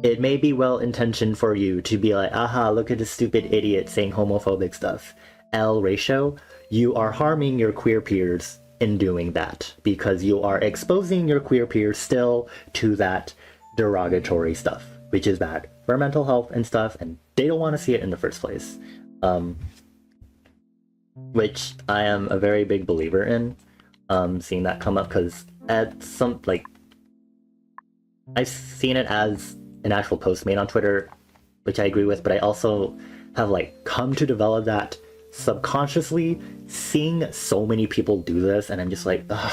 It may be well-intentioned for you to be like, aha, look at this stupid idiot saying homophobic stuff. L ratio, you are harming your queer peers in doing that because you are exposing your queer peers still to that derogatory stuff, which is bad for mental health and stuff, and they don't want to see it in the first place. Which I am a very big believer in, seeing that come up, because at some, like, I've seen it as an actual post made on Twitter, which I agree with, but I also have, like, come to develop that subconsciously, seeing so many people do this, and I'm just like, ugh,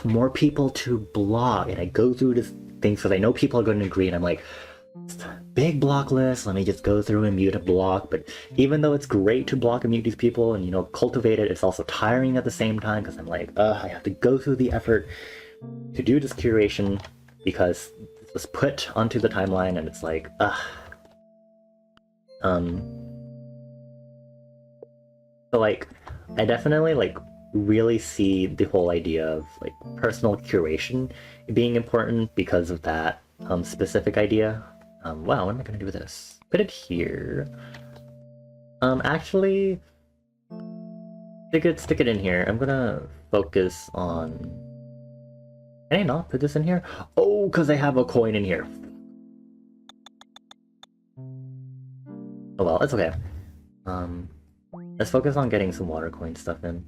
more people to block, and I go through this thing because I know people are going to agree, and I'm like, big block list, let me just go through and mute a block. But even though it's great to block and mute these people and, you know, cultivate it, it's also tiring at the same time because I'm like, I have to go through the effort to do this curation because it was put onto the timeline, and it's like, so, like, I definitely, like, really see the whole idea of like personal curation being important because of that specific idea. Wow, what am I gonna do with this? Put it here. Actually, stick it in here. I'm gonna focus on. Can I not put this in here? Oh, because I have a coin in here. Oh well, it's okay. Let's focus on getting some water coin stuff in.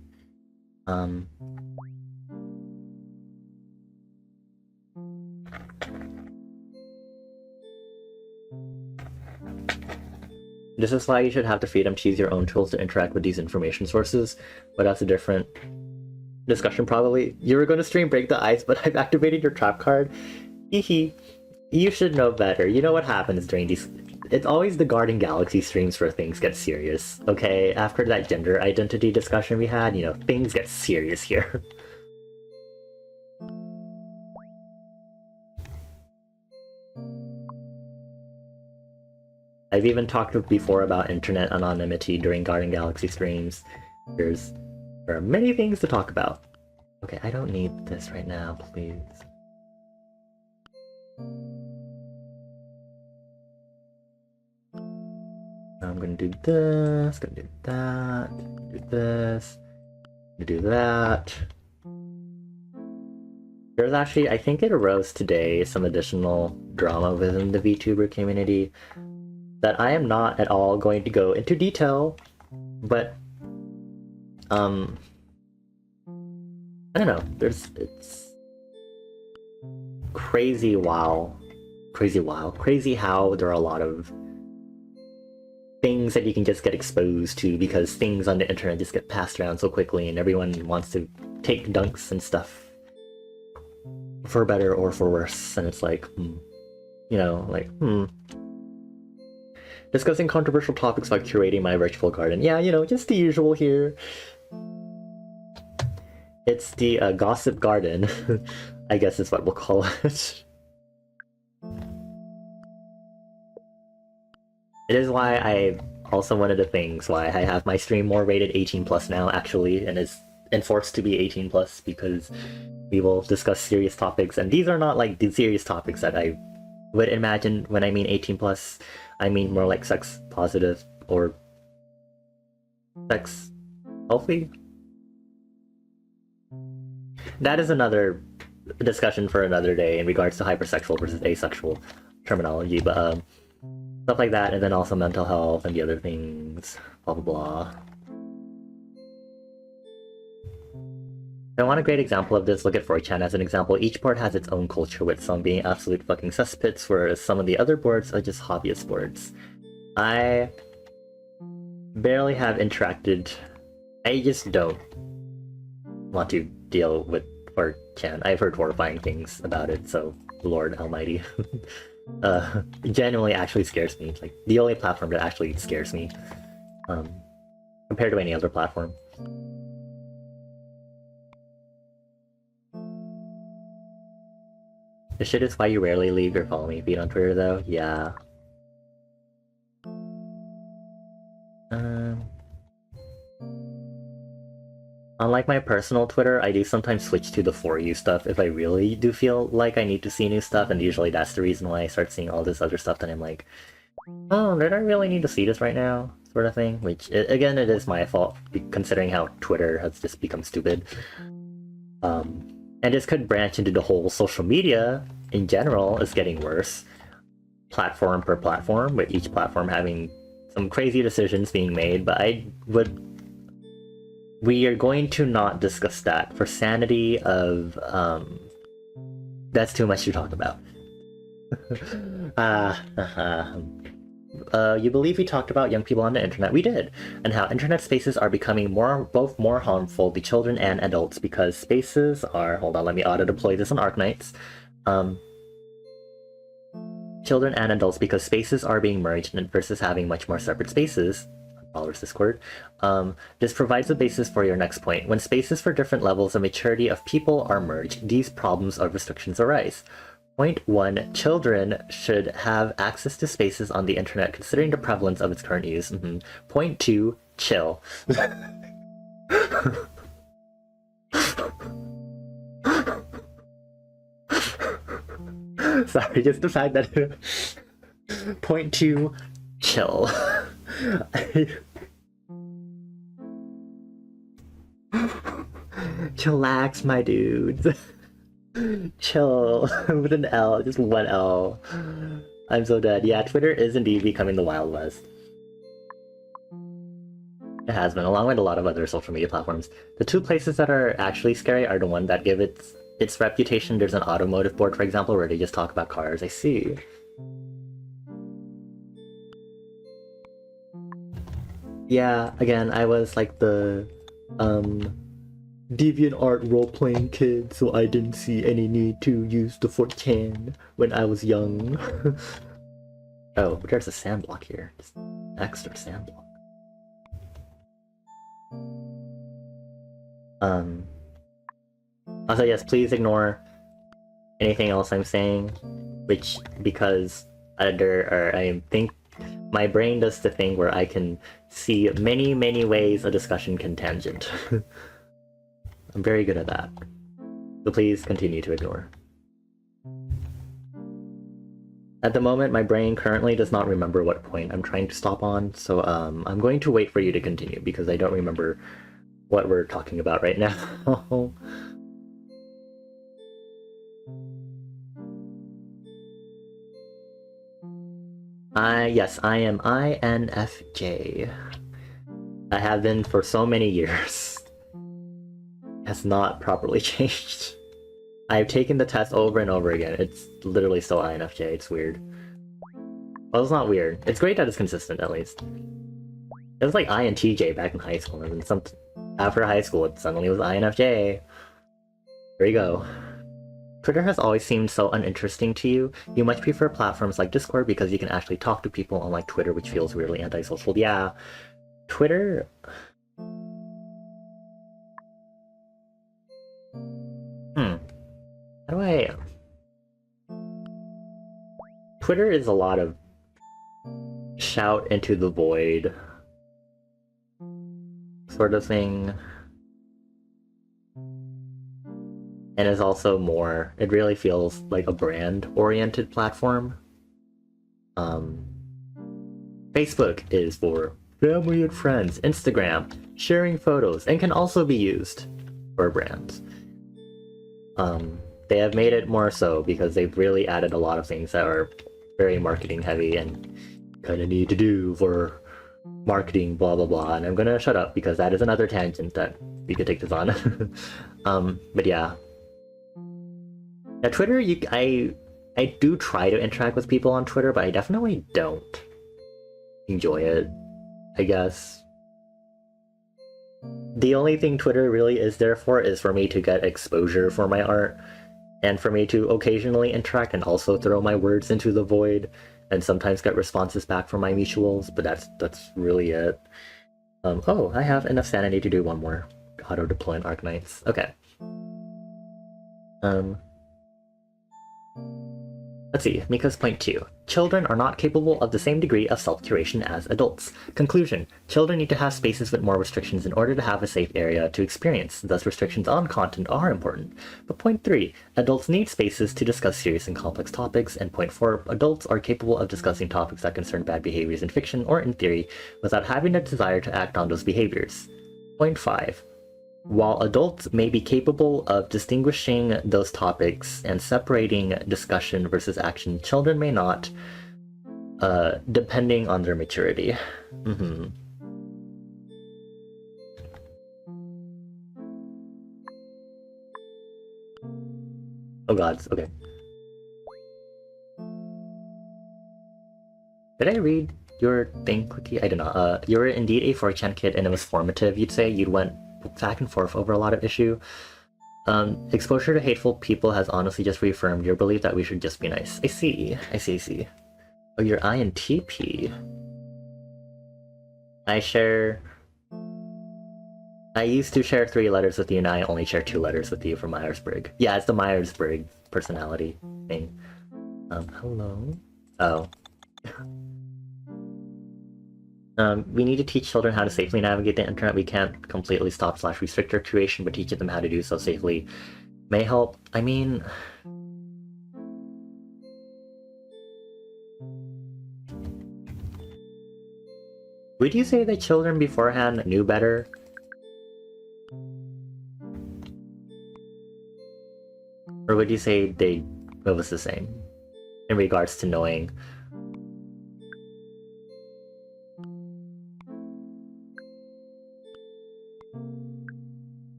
This is why you should have the freedom to use your own tools to interact with these information sources, but that's a different discussion probably. You were going to stream Break the Ice, but I've activated your trap card. Hehe. You should know better. You know what happens during these... It's always the Garden Galaxy streams where things get serious, okay? After that gender identity discussion we had, you know, things get serious here. I've even talked before about internet anonymity during Garden Galaxy streams. There are many things to talk about. Okay, I don't need this right now, please. Now I'm gonna do this, gonna do that, do this, gonna do that. There's actually, I think it arose today, some additional drama within the VTuber community that I am not at all going to go into detail, but I don't know, it's crazy how there are a lot of things that you can just get exposed to because things on the internet just get passed around so quickly and everyone wants to take dunks and stuff for better or for worse, and it's like, discussing controversial topics while curating my virtual garden. Yeah, you know, just the usual here. It's the gossip garden, I guess is what we'll call it. It is why also one of the things why I have my stream more rated 18+ now, actually, and is enforced to be 18+, because we will discuss serious topics, and these are not like the serious topics that I would imagine when I mean 18+. I mean more like sex positive or sex healthy. That is another discussion for another day in regards to hypersexual versus asexual terminology, but stuff like that, and then also mental health and the other things, blah blah blah. If I want a great example of this, look at 4chan as an example. Each board has its own culture, with some being absolute fucking cesspits, whereas some of the other boards are just hobbyist boards. I barely have interacted. I just don't want to deal with 4chan. I've heard horrifying things about it, so Lord Almighty. Genuinely actually scares me. Like, the only platform that actually scares me, compared to any other platform. This shit is why you rarely leave your follow me feed on Twitter, though. Yeah. Unlike my personal Twitter, I do sometimes switch to the For You stuff if I really do feel like I need to see new stuff, and usually that's the reason why I start seeing all this other stuff that I'm like, oh, did I really need to see this right now? Sort of thing, which, again, it is my fault, considering how Twitter has just become stupid. And this could branch into the whole social media in general is getting worse. Platform per platform, with each platform having some crazy decisions being made, but we are going to not discuss that for sanity of, that's too much to talk about. You believe we talked about young people on the internet? We did, and how internet spaces are becoming both more harmful to children and adults, because spaces are, hold on, let me auto-deploy this on Arknights. Children and adults, because spaces are being merged versus having much more separate spaces. Followers Discord. This provides a basis for your next point. When spaces for different levels of maturity of people are merged, these problems of restrictions arise. Point 1. Children should have access to spaces on the internet considering the prevalence of its current use. Point 2. Chill. Sorry, just the fact that point two, chill. Chillax, my dudes. Chill with an L, just one L. I'm so dead. Yeah, Twitter is indeed becoming the Wild West. It has been, along with a lot of other social media platforms. The two places that are actually scary are the one that give its reputation. There's an automotive board, for example, where they just talk about cars. I see. Yeah, again, I was like the DeviantArt role-playing kid, so I didn't see any need to use the 4chan when I was young. Oh, there's a sand block here. Just extra sand block. Also, yes, please ignore anything else I'm saying, because I think my brain does the thing where I can see many, many ways a discussion can tangent. I'm very good at that. So please continue to ignore. At the moment, my brain currently does not remember what point I'm trying to stop on, so I'm going to wait for you to continue because I don't remember what we're talking about right now. Yes, I am INFJ. I have been for so many years. Has not properly changed. I've taken the test over and over again. It's literally still INFJ. It's weird. Well, it's not weird. It's great that it's consistent, at least. It was like INTJ back in high school, and then after high school, it suddenly was INFJ. There you go. Twitter has always seemed so uninteresting to you. You much prefer platforms like Discord because you can actually talk to people, unlike Twitter, which feels weirdly antisocial. Yeah, Twitter... How do I... Twitter is a lot of shout into the void sort of thing. And is also more, it really feels like a brand-oriented platform. Facebook is for family and friends. Instagram, sharing photos, and can also be used for brands. They have made it more so because they've really added a lot of things that are very marketing heavy and kind of need to do for marketing, blah blah blah. And I'm gonna shut up because that is another tangent that we could take this on. But yeah. Now Twitter, I do try to interact with people on Twitter, but I definitely don't enjoy it, I guess. The only thing Twitter really is there for is for me to get exposure for my art, and for me to occasionally interact and also throw my words into the void, and sometimes get responses back from my mutuals, but that's really it. Oh, I have enough sanity to do one more. Auto-deploy in Arknights. Okay. Let's see, Mika's point 2. Children are not capable of the same degree of self-curation as adults. Conclusion. Children need to have spaces with more restrictions in order to have a safe area to experience, thus restrictions on content are important. But point 3. Adults need spaces to discuss serious and complex topics, and point 4. Adults are capable of discussing topics that concern bad behaviors in fiction or in theory without having the desire to act on those behaviors. Point 5. While adults may be capable of distinguishing those topics and separating discussion versus action, children may not, depending on their maturity. Oh god, okay. Did I read your thing, Quickie? I don't know. You were indeed a 4chan kid and it was formative, you'd say? You'd went back and forth over a lot of issue. Exposure to hateful people has honestly just reaffirmed your belief that we should just be nice. I see. Oh, you're INTP. I used to share 3 letters with you, now I only share 2 letters with you for Myers-Briggs. Yeah, it's the Myers-Briggs personality thing. Hello? Oh. We need to teach children how to safely navigate the internet. We can't completely stop/restrict their creation, but teaching them how to do so safely may help. I mean... Would you say that children beforehand knew better? Or would you say it was the same in regards to knowing?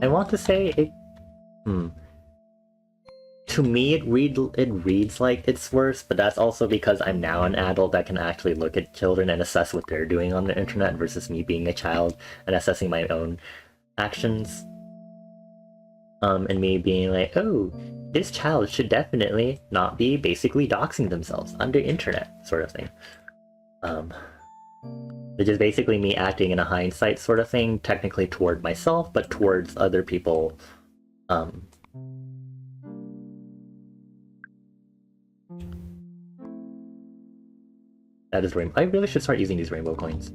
I want to say it. To me, it reads like it's worse, but that's also because I'm now an adult that can actually look at children and assess what they're doing on the internet versus me being a child and assessing my own actions. And me being like, oh, this child should definitely not be basically doxing themselves on the internet, sort of thing. Which is basically me acting in a hindsight sort of thing, technically toward myself, but towards other people. That is rainbow. I really should start using these rainbow coins.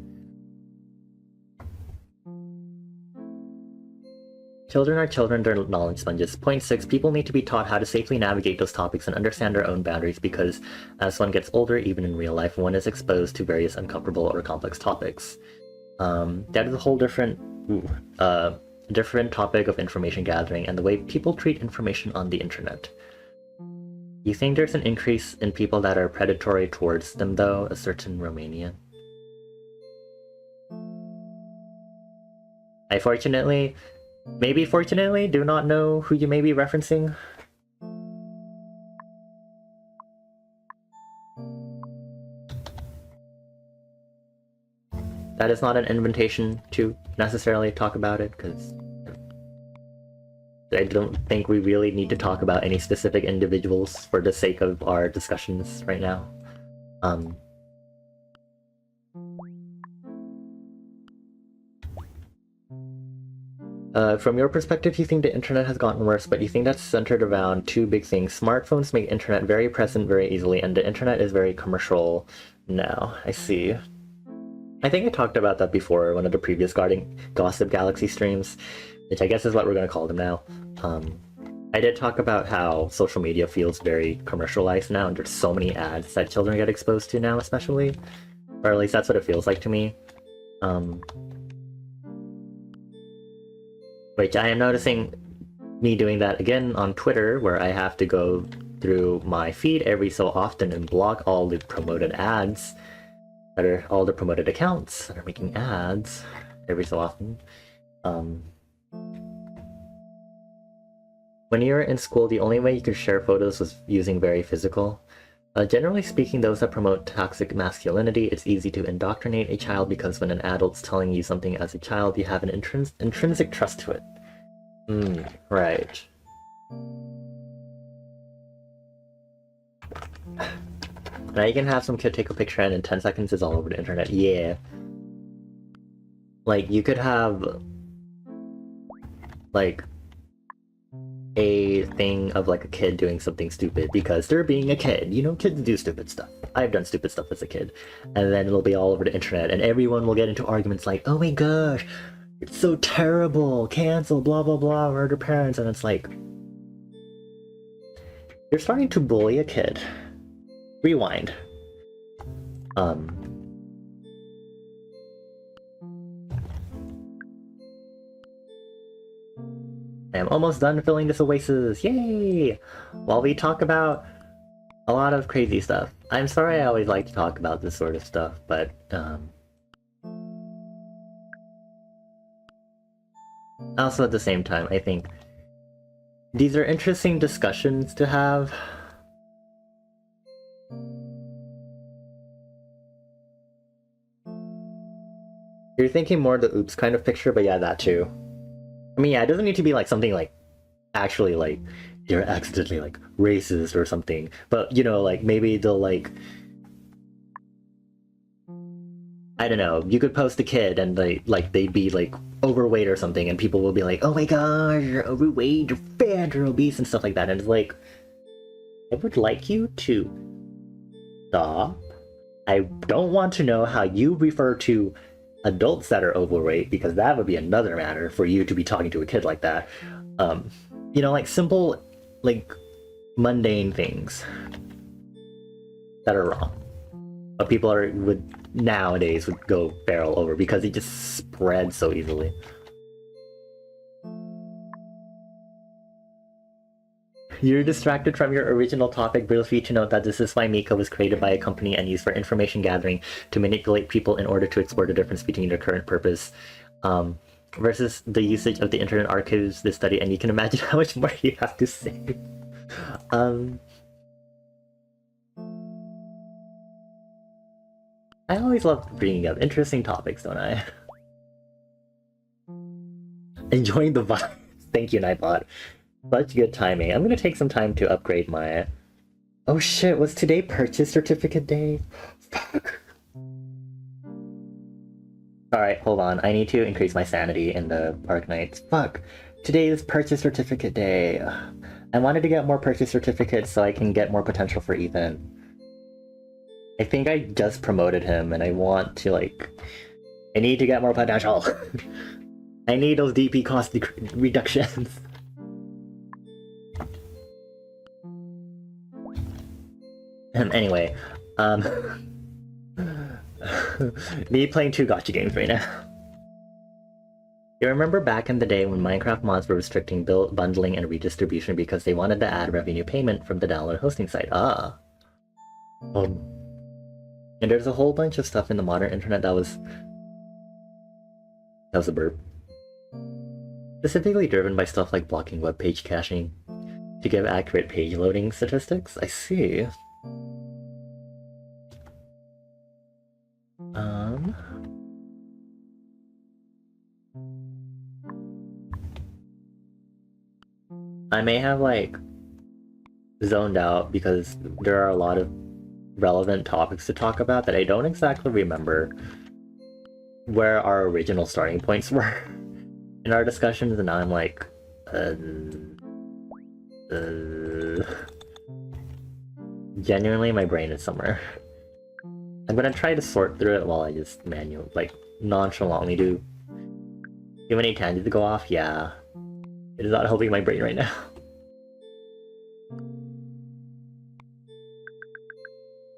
Children are children, they're knowledge sponges. Point 6, people need to be taught how to safely navigate those topics and understand their own boundaries because as one gets older, even in real life, one is exposed to various uncomfortable or complex topics. That is a whole different topic of information gathering and the way people treat information on the internet. You think there's an increase in people that are predatory towards them though, a certain Romanian? I fortunately do not know who you may be referencing. That is not an invitation to necessarily talk about it, because I don't think we really need to talk about any specific individuals for the sake of our discussions right now. From your perspective, you think the internet has gotten worse, but you think that's centered around two big things. Smartphones make internet very present very easily, and the internet is very commercial now. I see. I think I talked about that before in one of the previous Gossip Galaxy streams, which I guess is what we're going to call them now. I did talk about how social media feels very commercialized now, and there's so many ads that children get exposed to now, especially. Or at least that's what it feels like to me. Which I am noticing me doing that again on Twitter, where I have to go through my feed every so often and block all the promoted ads that are all the promoted accounts that are making ads every so often. When you were in school, the only way you could share photos was using very physical. Generally speaking, those that promote toxic masculinity, it's easy to indoctrinate a child because when an adult's telling you something as a child, you have an intrinsic trust to it. Right. Now you can have some kid take a picture and in 10 seconds it's all over the internet. Yeah. Like, you could have like a thing of like a kid doing something stupid because they're being a kid. You know, kids do stupid stuff. I've done stupid stuff as a kid. And then it'll be all over the internet and everyone will get into arguments like, oh my gosh, it's so terrible, cancel, blah blah blah, murder parents. And it's like, you're starting to bully a kid. Rewind. I am almost done filling this oasis, yay! While we talk about a lot of crazy stuff. I'm sorry I always like to talk about this sort of stuff, but also at the same time, I think these are interesting discussions to have. You're thinking more the oops kind of picture, but yeah, that too. I mean, yeah, it doesn't need to be like something like actually like you're accidentally like racist or something, but you know, like maybe they'll like, I don't know, you could post a kid and they'd be like overweight or something and people will be like, oh my gosh, you're overweight, you're fat, you're obese and stuff like that, and it's like, I would like you to stop. I don't want to know how you refer to adults that are overweight, because that would be another matter for you to be talking to a kid like that. You know, like simple, like mundane things that are wrong. But people would nowadays would go barrel over because it just spreads so easily. You're distracted from your original topic, but feel free to note that this is why Mika was created by a company and used for information gathering to manipulate people in order to explore the difference between their current purpose versus the usage of the internet archives this study, and you can imagine how much more you have to say. I always love bringing up interesting topics, don't I? Enjoying the vibes. Thank you, Nightbot. Such good timing. I'm gonna take some time to upgrade my... Oh shit, was today purchase certificate day? Fuck. Alright, hold on. I need to increase my sanity in the Park Nights. Fuck. Today is purchase certificate day. I wanted to get more purchase certificates so I can get more potential for Ethan. I think I just promoted him and I want to, like... I need to get more potential. I need those DP cost reductions. Anyway, me playing 2 gacha games right now. You remember back in the day when Minecraft mods were restricting bundling and redistribution because they wanted to add revenue payment from the download hosting site? And there's a whole bunch of stuff in the modern internet that was a burp. Specifically driven by stuff like blocking web page caching to give accurate page loading statistics. I see. I may have, like, zoned out because there are a lot of relevant topics to talk about that I don't exactly remember where our original starting points were in our discussions, and now I'm like, genuinely my brain is somewhere. I'm gonna try to sort through it while I just nonchalantly do. Too many tangents to go off? Yeah. It is not helping my brain right now.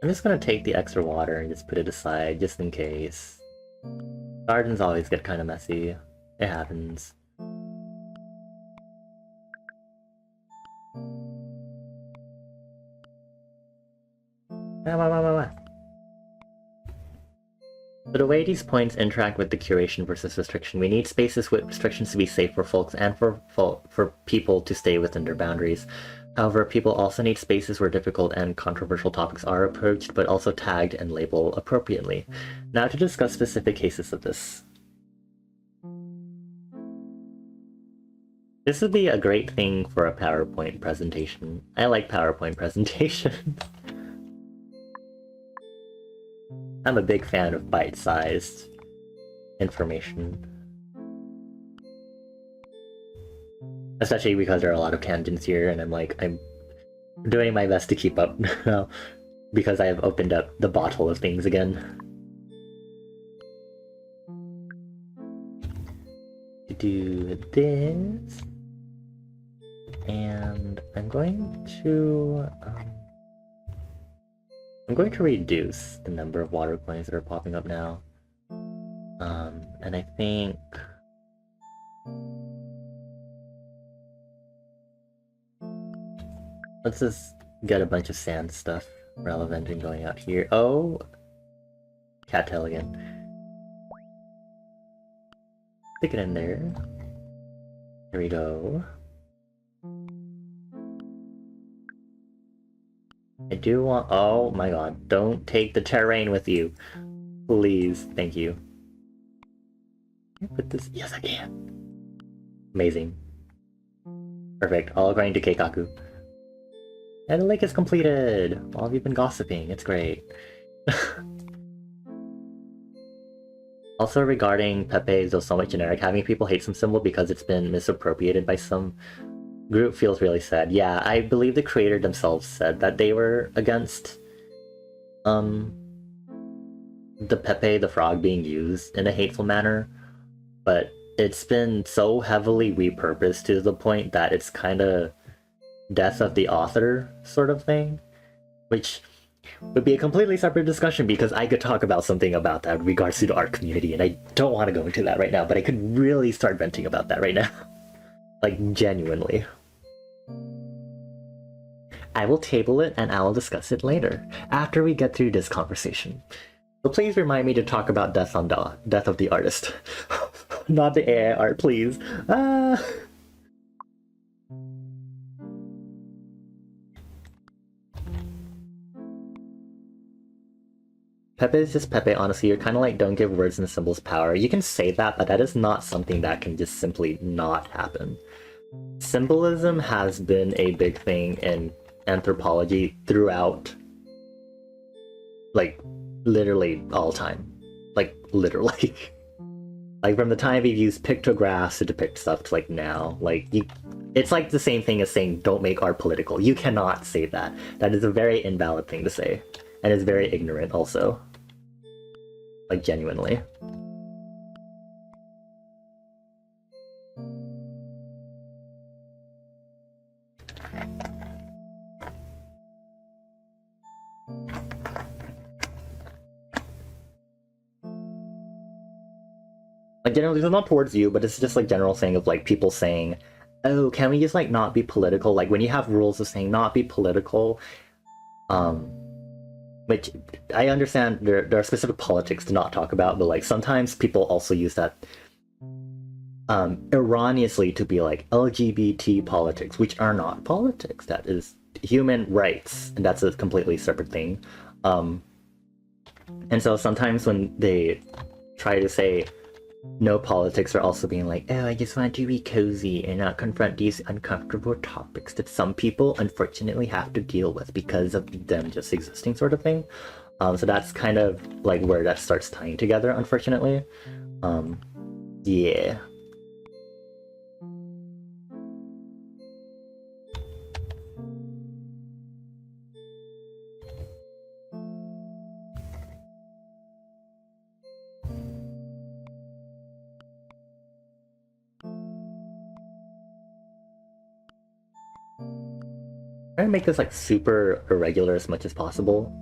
I'm just gonna take the extra water and just put it aside, just in case. Gardens always get kind of messy. It happens. So the way these points interact with the curation versus restriction, we need spaces with restrictions to be safe for folks and for people to stay within their boundaries. However, people also need spaces where difficult and controversial topics are approached, but also tagged and labeled appropriately. Now to discuss specific cases of this. This would be a great thing for a PowerPoint presentation. I like PowerPoint presentations. I'm a big fan of bite-sized information. Especially because there are a lot of tangents here, and I'm doing my best to keep up now because I have opened up the bottle of things again. To do this, and I'm going to reduce the number of water coins that are popping up now. And I think let's just get a bunch of sand stuff relevant and going out here. Oh, cattail again. Stick it in there. There we go. I do want... Oh my god, don't take the terrain with you. Please, thank you. Can I put this? Yes, I can. Amazing. Perfect, all going to Keikaku. And the lake is completed! All of you been gossiping, it's great. Also regarding Pepe, though somewhat generic, having people hate some symbol because it's been misappropriated by some group feels really sad. Yeah, I believe the creator themselves said that they were against the Pepe the Frog being used in a hateful manner, but it's been so heavily repurposed to the point that it's kind of death of the author sort of thing, which would be a completely separate discussion because I could talk about something about that in regards to the art community, and I don't want to go into that right now, but I could really start venting about that right now. Like, genuinely. I will table it and I will discuss it later, after we get through this conversation. So please remind me to talk about Death of the Artist. Not the AI art, please. Pepe is just Pepe, honestly. You're kind of like, don't give words and symbols power. You can say that, but that is not something that can just simply not happen. Symbolism has been a big thing in anthropology throughout, like, literally all time. Like, literally. Like, from the time we've used pictographs to depict stuff to, like, now. Like, it's like the same thing as saying, don't make art political. You cannot say that. That is a very invalid thing to say. And it's very ignorant, also. Like, genuinely. Like, generally, it's not towards you, but it's just like general thing of like people saying, oh, can we just like not be political? Like when you have rules of saying not be political, which I understand there are specific politics to not talk about, but like sometimes people also use that erroneously to be like LGBT politics, which are not politics. That is human rights, and that's a completely separate thing. And so sometimes when they try to say no politics, are also being like, oh, I just want to be cozy and not confront these uncomfortable topics that some people unfortunately have to deal with because of them just existing, sort of thing. So that's kind of like where that starts tying together, unfortunately. Yeah. Try to make this like super irregular as much as possible.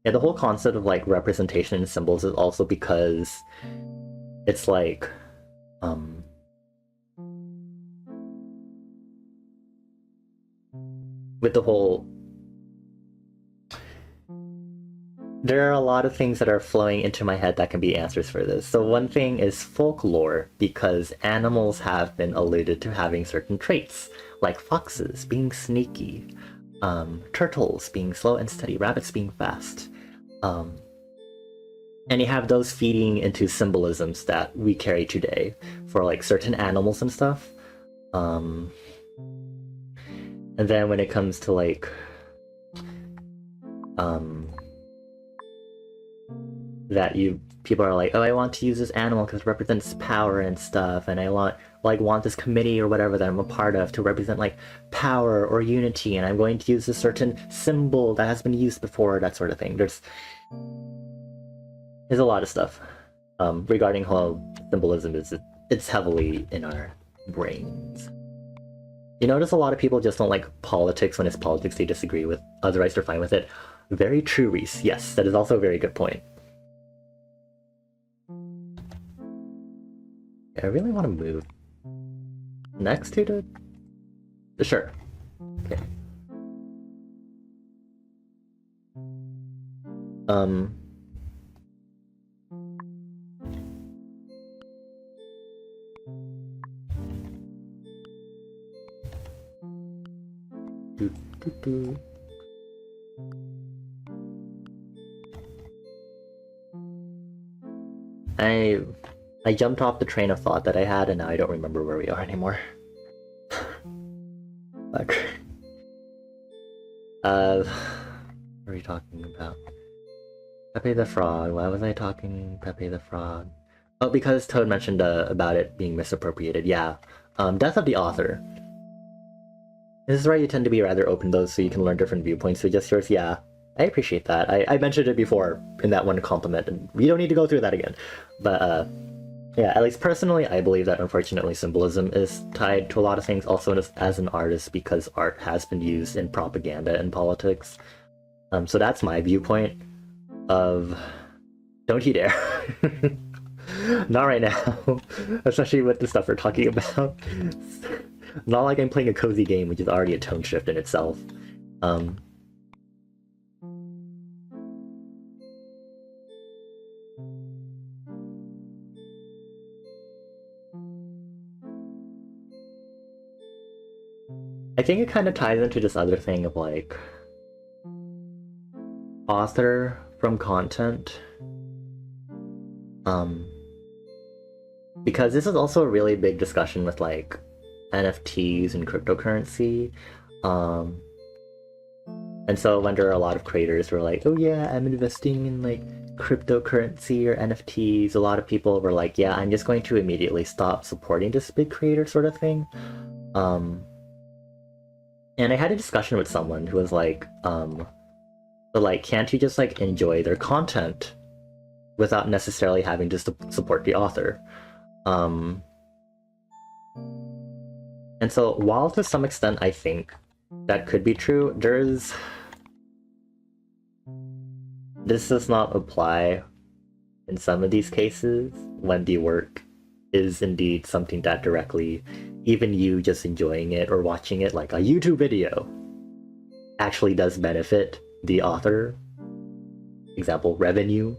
Yeah, the whole concept of like representation in symbols is also because it's like with the whole, there are a lot of things that are flowing into my head that can be answers for this. So one thing is folklore, because animals have been alluded to having certain traits, like foxes being sneaky, turtles being slow and steady, rabbits being fast. And you have those feeding into symbolisms that we carry today for like certain animals and stuff. And then when it comes to like that people are like, oh, I want to use this animal because it represents power and stuff, and I want this committee or whatever that I'm a part of to represent like power or unity, and I'm going to use a certain symbol that has been used before, that sort of thing. There's a lot of stuff regarding how symbolism is. It's heavily in our brains. You notice a lot of people just don't like politics when it's politics they disagree with, otherwise they're fine with it. Very true, Reese. Yes, that is also a very good point. I really want to move next to the... Sure. Okay. I jumped off the train of thought that I had, and now I don't remember where we are anymore. Fuck. What are we talking about? Pepe the Frog. Why was I talking Pepe the Frog? Oh, because Toad mentioned about it being misappropriated. Yeah. Death of the author. This is where you tend to be rather open, though, so you can learn different viewpoints. So just yours, yeah. I appreciate that. I mentioned it before in that one compliment, and we don't need to go through that again. But, Yeah, at least personally, I believe that unfortunately symbolism is tied to a lot of things, also as an artist, because art has been used in propaganda and politics. So that's my viewpoint of don't you dare. Not right now, especially with the stuff we're talking about. Not like I'm playing a cozy game, which is already a tone shift in itself. I think it kind of ties into this other thing of like author from content. Because this is also a really big discussion with like NFTs and cryptocurrency. And so when there are a lot of creators who are like, oh yeah, I'm investing in like cryptocurrency or NFTs, a lot of people were like, yeah, I'm just going to immediately stop supporting this big creator sort of thing. And I had a discussion with someone who was like, but like, can't you just like enjoy their content without necessarily having to support the author? And so while to some extent I think that could be true, this does not apply in some of these cases when the work is indeed something that directly, even you just enjoying it or watching it like a YouTube video, actually does benefit the author. Example, revenue.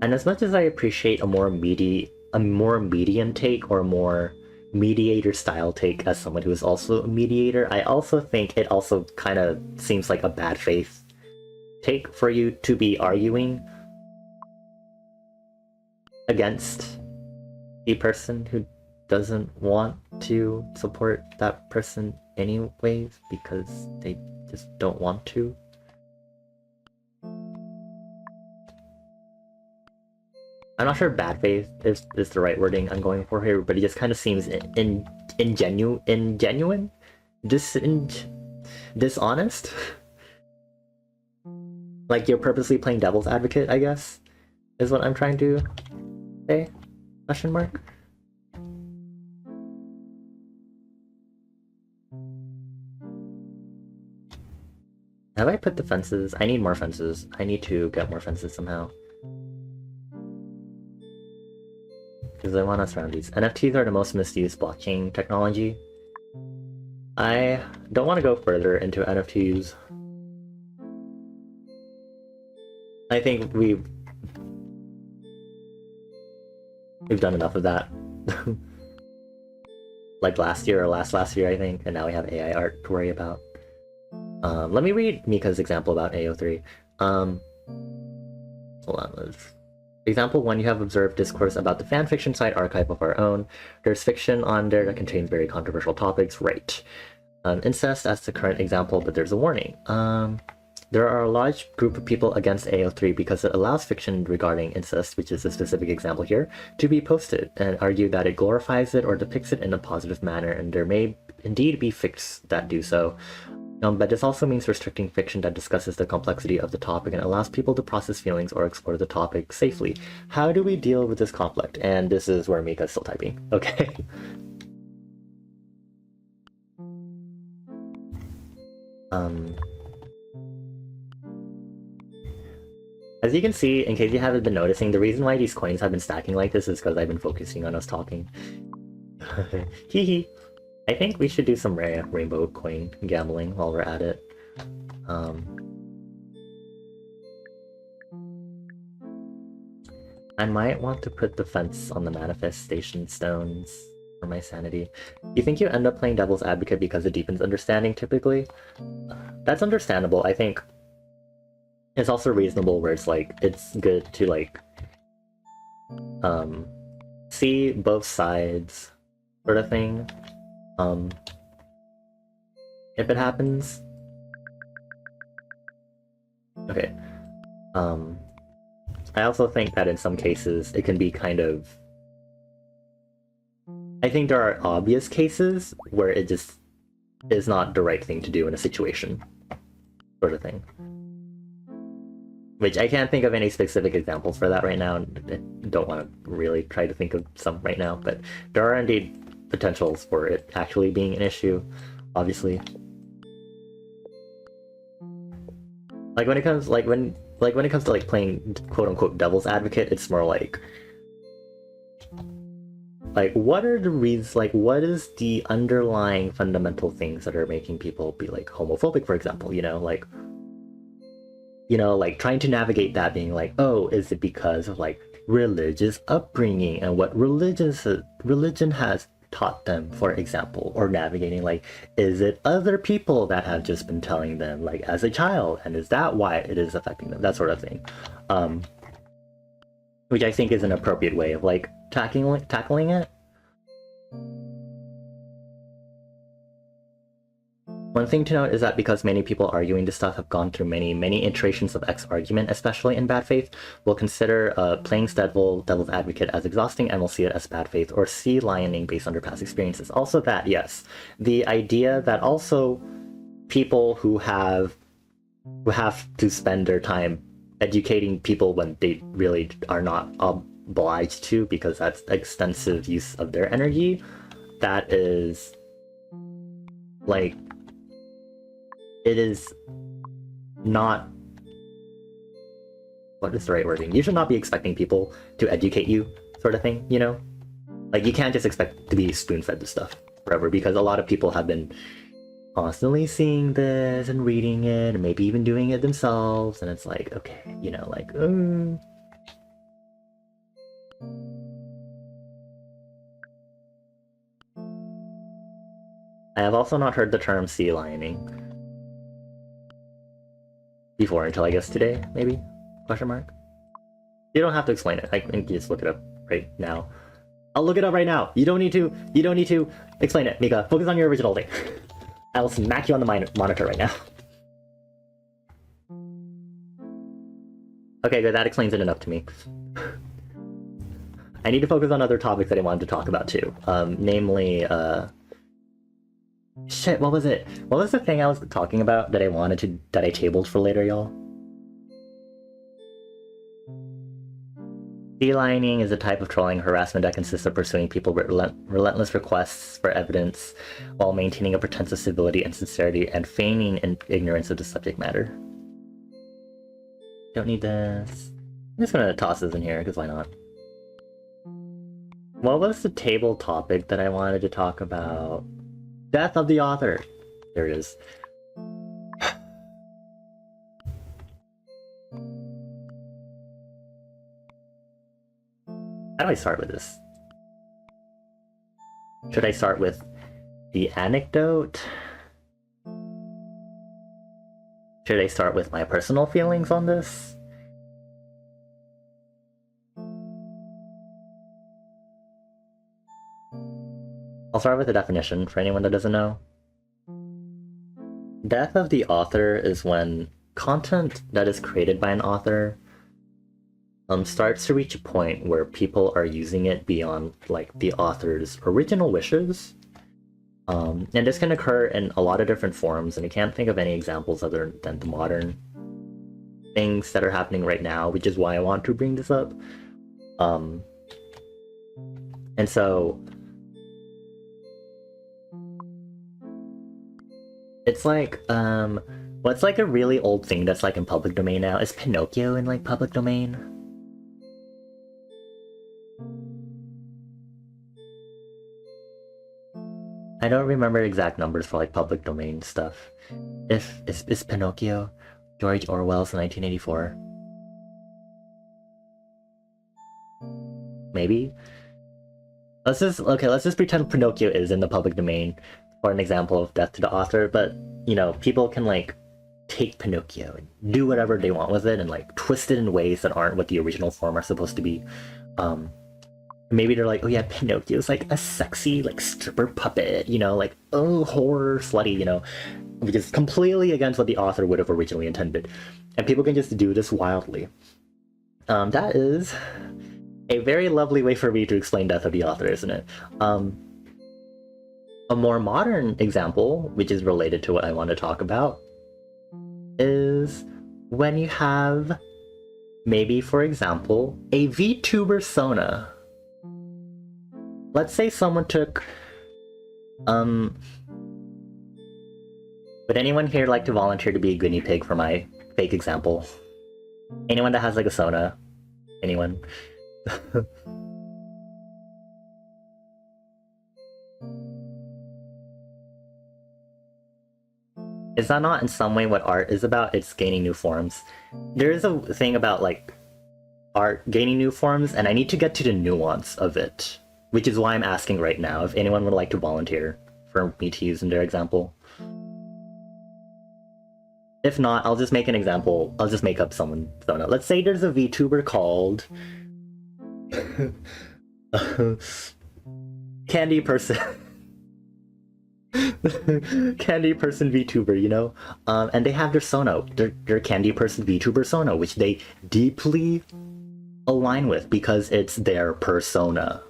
And as much as I appreciate a more median take or a more mediator style take as someone who is also a mediator, I also think it also kind of seems like a bad faith take for you to be arguing against the person who doesn't want to support that person anyways because they just don't want to. I'm not sure bad faith is the right wording I'm going for here, but it just kind of seems ingenuine, dishonest. Like you're purposely playing devil's advocate, I guess, is what I'm trying to say? Question mark? Have I put the fences? I need more fences. I need to get more fences somehow. Because I want to surround these. NFTs are the most misused blockchain technology. I don't want to go further into NFTs. I think we've done enough of that. Like last year or last year, I think, and now we have AI art to worry about. Let me read Mika's example about AO3. Hold on. Example 1, you have observed discourse about the fanfiction site Archive of Our Own. There's fiction on there that contains very controversial topics, right? Incest as the current example, but there's a warning. There are a large group of people against AO3 because it allows fiction regarding incest, which is a specific example here, to be posted, and argue that it glorifies it or depicts it in a positive manner, and there may indeed be fics that do so. But this also means restricting fiction that discusses the complexity of the topic and allows people to process feelings or explore the topic safely. How do we deal with this conflict? And this is where Mika's still typing. Okay. As you can see, in case you haven't been noticing, the reason why these coins have been stacking like this is because I've been focusing on us talking. Hee hee. I think we should do some rainbow coin gambling while we're at it. I might want to put the fence on the manifestation stones for my sanity. You think you end up playing devil's advocate because it deepens understanding typically? That's understandable. I think it's also reasonable where it's like, it's good to like, see both sides sort of thing. If it happens. Okay. I also think that in some cases it can be kind of... I think there are obvious cases where it just is not the right thing to do in a situation, sort of thing. Which I can't think of any specific examples for that right now, and I don't want to really try to think of some right now, but there are indeed potentials for it actually being an issue, obviously. Like when it comes to like playing quote unquote devil's advocate, it's more like what are the reasons, like what is the underlying fundamental things that are making people be like homophobic, for example, like trying to navigate that, being like, oh, is it because of like religious upbringing and what religion has taught them, for example, or navigating like, is it other people that have just been telling them like as a child, and is that why it is affecting them, that sort of thing, which I think is an appropriate way of like tackling it. One thing to note is that because many people arguing this stuff have gone through many iterations of X argument, especially in bad faith, we'll consider playing devil's advocate as exhausting, and we'll see it as bad faith or sea lioning based on their past experiences. Also that, yes, the idea that also people who have to spend their time educating people when they really are not obliged to, because that's extensive use of their energy, that is like, it is not, what is the right wording? You should not be expecting people to educate you, sort of thing, Like, you can't just expect to be spoon-fed this stuff forever, because a lot of people have been constantly seeing this and reading it, and maybe even doing it themselves, and it's like, okay, like, I have also not heard the term sea lioning before until I guess today, maybe? Question mark? You don't have to explain it. I can just look it up right now. I'll look it up right now. You don't need to explain it, Mika. Focus on your original thing. I will smack you on the monitor right now. Okay, good. That explains it enough to me. I need to focus on other topics that I wanted to talk about too. Namely, shit, what was it? What was the thing I was talking about that I tabled for later, y'all? Sea-lining is a type of trolling harassment that consists of pursuing people with relentless requests for evidence while maintaining a pretense of civility and sincerity and feigning ignorance of the subject matter. Don't need this. I'm just gonna toss this in here, because why not? What was the table topic that I wanted to talk about? Death of the author. There it is. How do I start with this? Should I start with the anecdote? Should I start with my personal feelings on this? I'll start with the definition for anyone that doesn't know. Death of the author is when content that is created by an author starts to reach a point where people are using it beyond like the author's original wishes. And this can occur in a lot of different forms, and I can't think of any examples other than the modern things that are happening right now, which is why I want to bring this up. And so it's like, what's like a really old thing that's like in public domain now? Is Pinocchio in like public domain? I don't remember exact numbers for like public domain stuff. Is Pinocchio George Orwell's 1984? Maybe? Let's just pretend Pinocchio is in the public domain for an example of death to the author, but people can like take Pinocchio and do whatever they want with it and like twist it in ways that aren't what the original form are supposed to be. Maybe they're like, oh yeah, Pinocchio's like a sexy like stripper puppet, like, oh, horror slutty, which is completely against what the author would have originally intended. And people can just do this wildly. That is a very lovely way for me to explain death of the author, isn't it? A more modern example, which is related to what I want to talk about, is when you have, maybe for example, a VTuber Sona. Let's say someone took, would anyone here like to volunteer to be a guinea pig for my fake example? Anyone that has like a Sona? Anyone? Is that not in some way what art is about? It's gaining new forms. There is a thing about like art gaining new forms, and I need to get to the nuance of it, which is why I'm asking right now if anyone would like to volunteer for me to use in their example. If not, I'll just make an example. I'll just make up someone. So no, let's say there's a VTuber called Candy Person. Candy Person VTuber, you know? And they have their Sona, their Candy Person VTuber Sona, which they deeply align with because it's their persona.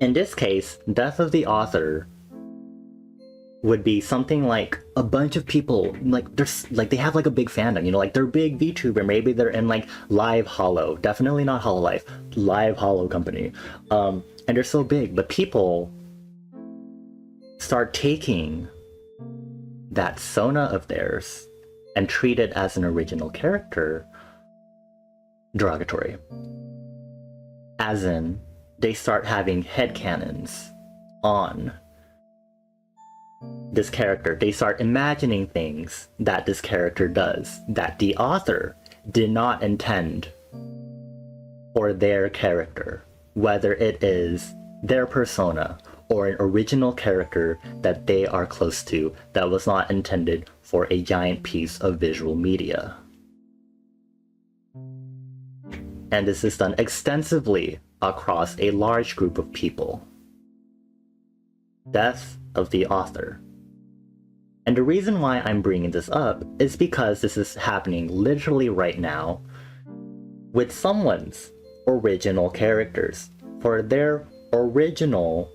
In this case, Death of the Author would be something like a bunch of people, like there's like they have like a big fandom, you know, like they're big VTuber, maybe they're in like Live Hollow, definitely not Hololive, Live Hollow company, and they're so big, but people start taking that Sona of theirs and treat it as an original character derogatory. As in, they start having headcanons on this character. They start imagining things that this character does that the author did not intend for their character, whether it is their persona or an original character that they are close to that was not intended for a giant piece of visual media. And this is done extensively across a large group of people. Death of the Author. And the reason why I'm bringing this up is because this is happening literally right now with someone's original characters for their original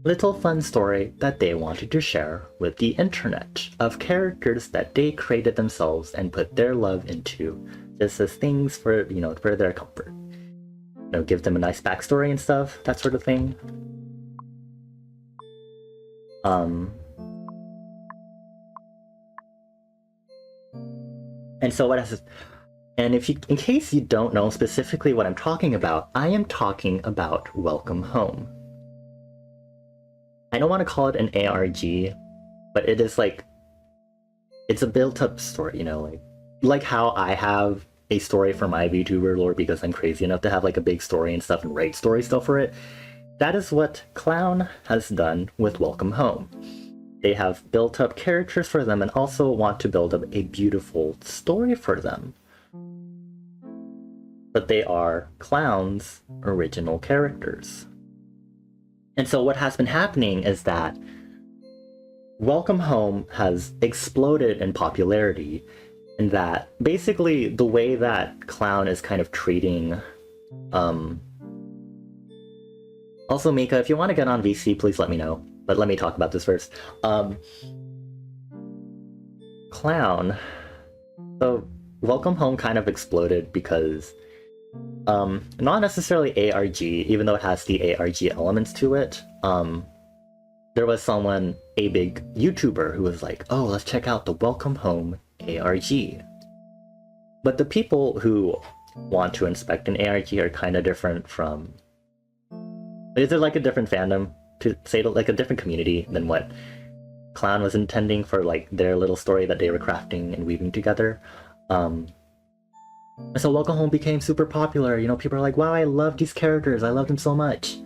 little fun story that they wanted to share with the internet of characters that they created themselves and put their love into just as things for, you know, for their comfort. You know, give them a nice backstory and stuff, that sort of thing. And so what has, and if you, in case you don't know specifically what I'm talking about, I am talking about Welcome Home. I don't want to call it an ARG, but it is like, it's a built-up story, you know, like how I have a story for my VTuber lore because I'm crazy enough to have like a big story and stuff and write story stuff for it. That is what Clown has done with Welcome Home. They have built up characters for them and also want to build up a beautiful story for them. But they are Clown's original characters. And so what has been happening is that Welcome Home has exploded in popularity, in that basically the way that Clown is kind of treating also, Mika, if you want to get on VC, please let me know. But let me talk about this first. Clown. So, Welcome Home kind of exploded because, not necessarily ARG, even though it has the ARG elements to it. There was someone, a big YouTuber, who was like, oh, let's check out the Welcome Home ARG. But the people who want to inspect an ARG are kind of different from... Is there like a different fandom, to say like a different community than what Clown was intending for like their little story that they were crafting and weaving together. And so Welcome Home became super popular. You know, people are like, wow, I love these characters. I love them so much.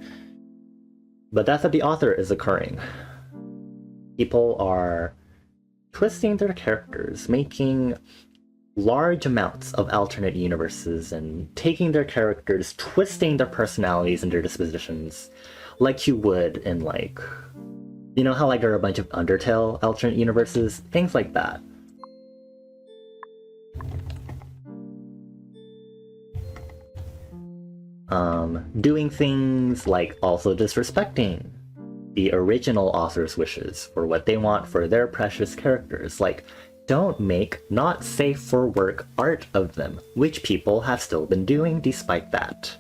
But Death of the Author is occurring. People are twisting their characters, making large amounts of alternate universes and taking their characters, twisting their personalities and their dispositions like you would in like, you know how like there are a bunch of Undertale alternate universes, things like that. doing things like also disrespecting the original author's wishes for what they want for their precious characters. Like, don't make not safe for work art of them, which people have still been doing despite that.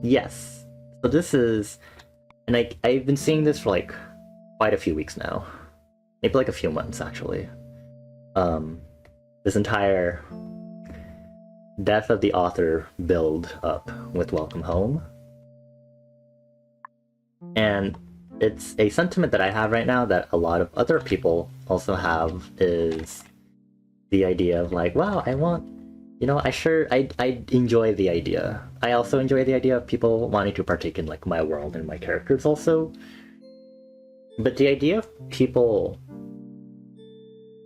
Yes. So this is, and I've been seeing this for like quite a few weeks now. Maybe like a few months actually. This entire death of the author build up with Welcome Home. And it's a sentiment that I have right now that a lot of other people also have, is the idea of like, wow, I want, you know, I enjoy the idea. I also enjoy the idea of people wanting to partake in like my world and my characters also. But the idea of people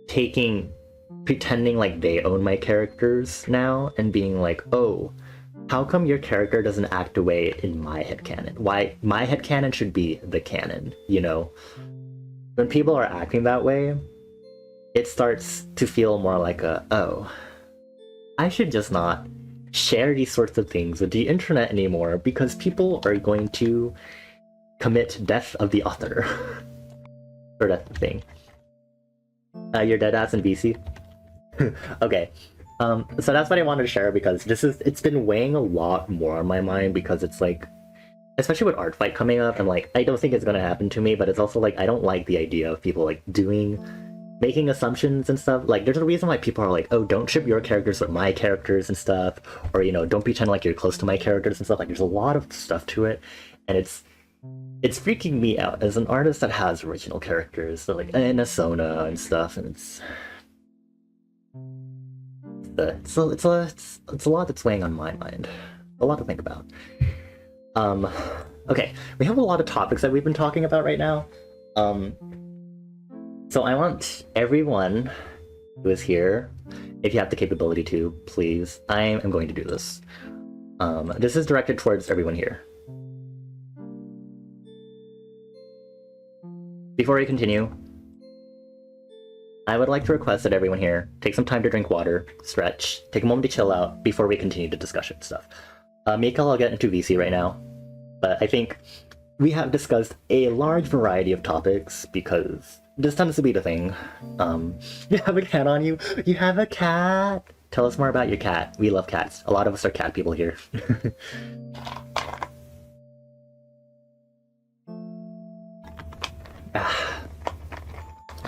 pretending like they own my characters now and being like, oh, how come your character doesn't act a way in my headcanon? Why my headcanon should be the canon, you know? When people are acting that way, it starts to feel more like oh, I should just not share these sorts of things with the internet anymore because people are going to commit death of the author. Or that thing. You're dead ass in VC? Okay. So that's what I wanted to share because it's been weighing a lot more on my mind because it's like, especially with Art Fight coming up, I'm like, I don't think it's gonna happen to me, but it's also like, I don't like the idea of people like making assumptions and stuff. Like, there's a reason why people are like, oh, don't ship your characters with my characters and stuff, or, you know, don't pretend like you're close to my characters and stuff. Like, there's a lot of stuff to it, and it's freaking me out as an artist that has original characters, so like, and Asona and stuff, and it's a lot that's weighing on my mind. A lot to think about. Okay, we have a lot of topics that we've been talking about right now. So I want everyone who is here, if you have the capability to, please, I am going to do this. This is directed towards everyone here. Before we continue, I would like to request that everyone here take some time to drink water, stretch, take a moment to chill out before we continue the discussion stuff. Mika, I'll get into VC right now, but I think we have discussed a large variety of topics because this tends to be the thing. You have a cat on you? You have a cat? Tell us more about your cat. We love cats. A lot of us are cat people here.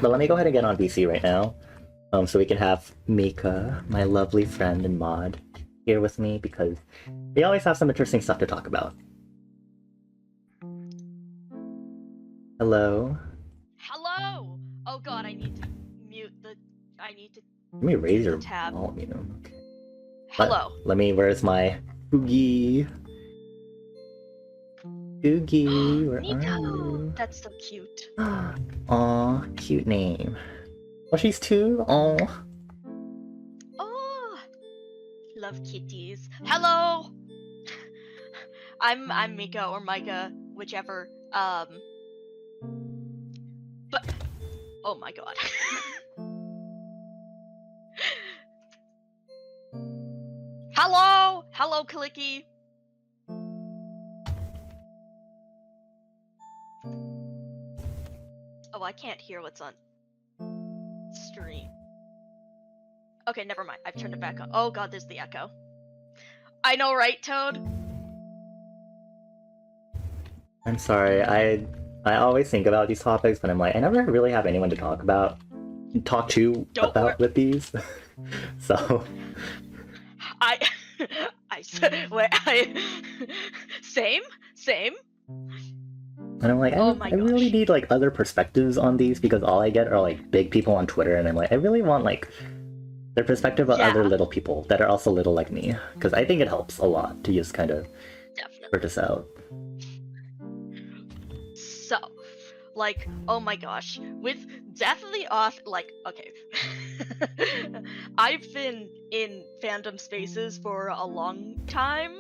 But let me go ahead and get on VC right now, so we can have Mika, my lovely friend and mod, here with me because we always have some interesting stuff to talk about. Hello? Hello! Oh god, I need to mute the... Let me raise your tab. volume. Okay. Hello. Let me, where's my Oogie? Oogie, where are you? That's so cute. Aw, cute name. Oh, she's 2? Aw. Oh, love kitties. Hello! I'm Mika or Micah, whichever. But... Oh my god. Hello! Hello, Kaliki! Oh, I can't hear what's on stream. Okay, never mind. I've turned it back on. Oh god, there's the echo. I know, right, Toad? I'm sorry, I always think about these topics, but I'm like, I never really have anyone to talk to with these. So... Same. And I'm like, I really need like other perspectives on these because all I get are like big people on Twitter, and I'm like, I really want like their perspective of other little people that are also little like me, because I think it helps a lot to just kind of sort this out. So, like, oh my gosh, with Death of the Author, like, okay, I've been in fandom spaces for a long time,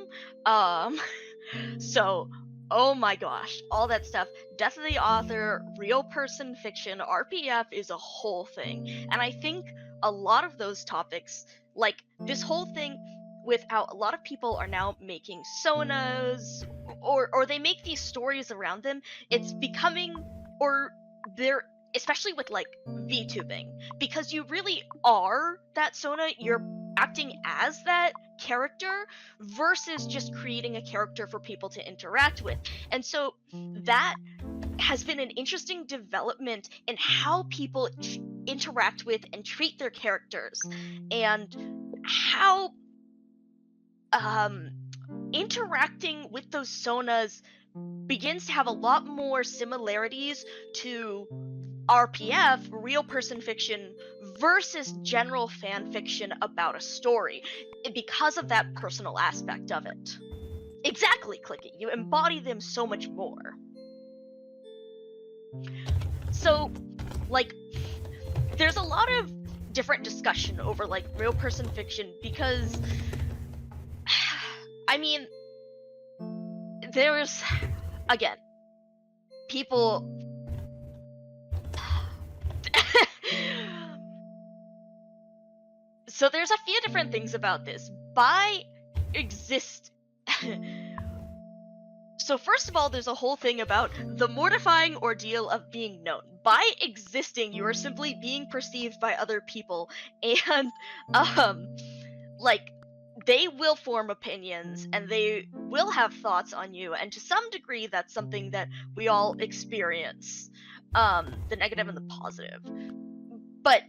so Oh my gosh, all that stuff. Death of the author, real person fiction, RPF is a whole thing. And I think a lot of those topics, like this whole thing with how a lot of people are now making sonas or they make these stories around them, it's becoming or they're especially with like VTubing, because you really are that sona, you're acting as that character versus just creating a character for people to interact with. And so that has been an interesting development in how people interact with and treat their characters, and how interacting with those sonas begins to have a lot more similarities to RPF, real person fiction, versus general fan fiction about a story, because of that personal aspect of it. Exactly, Clicky. You embody them so much more. So, like, there's a lot of different discussion over, like, real person fiction, because, I mean, there's, again, people... So there's a few different things about this. So first of all, there's a whole thing about the mortifying ordeal of being known. By existing, you are simply being perceived by other people, and like, they will form opinions and they will have thoughts on you, and to some degree that's something that we all experience, the negative and the positive. But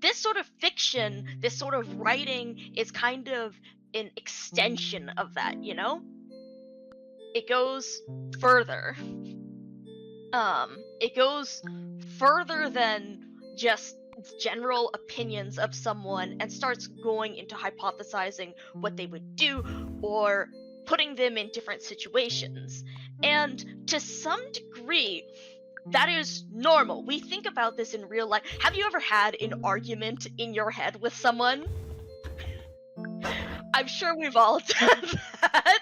this sort of fiction, this sort of writing, is kind of an extension of that, you know? It goes further. It goes further than just general opinions of someone, and starts going into hypothesizing what they would do or putting them in different situations. And to some degree, that is normal. We think about this in real life. Have you ever had an argument in your head with someone? I'm sure we've all done that.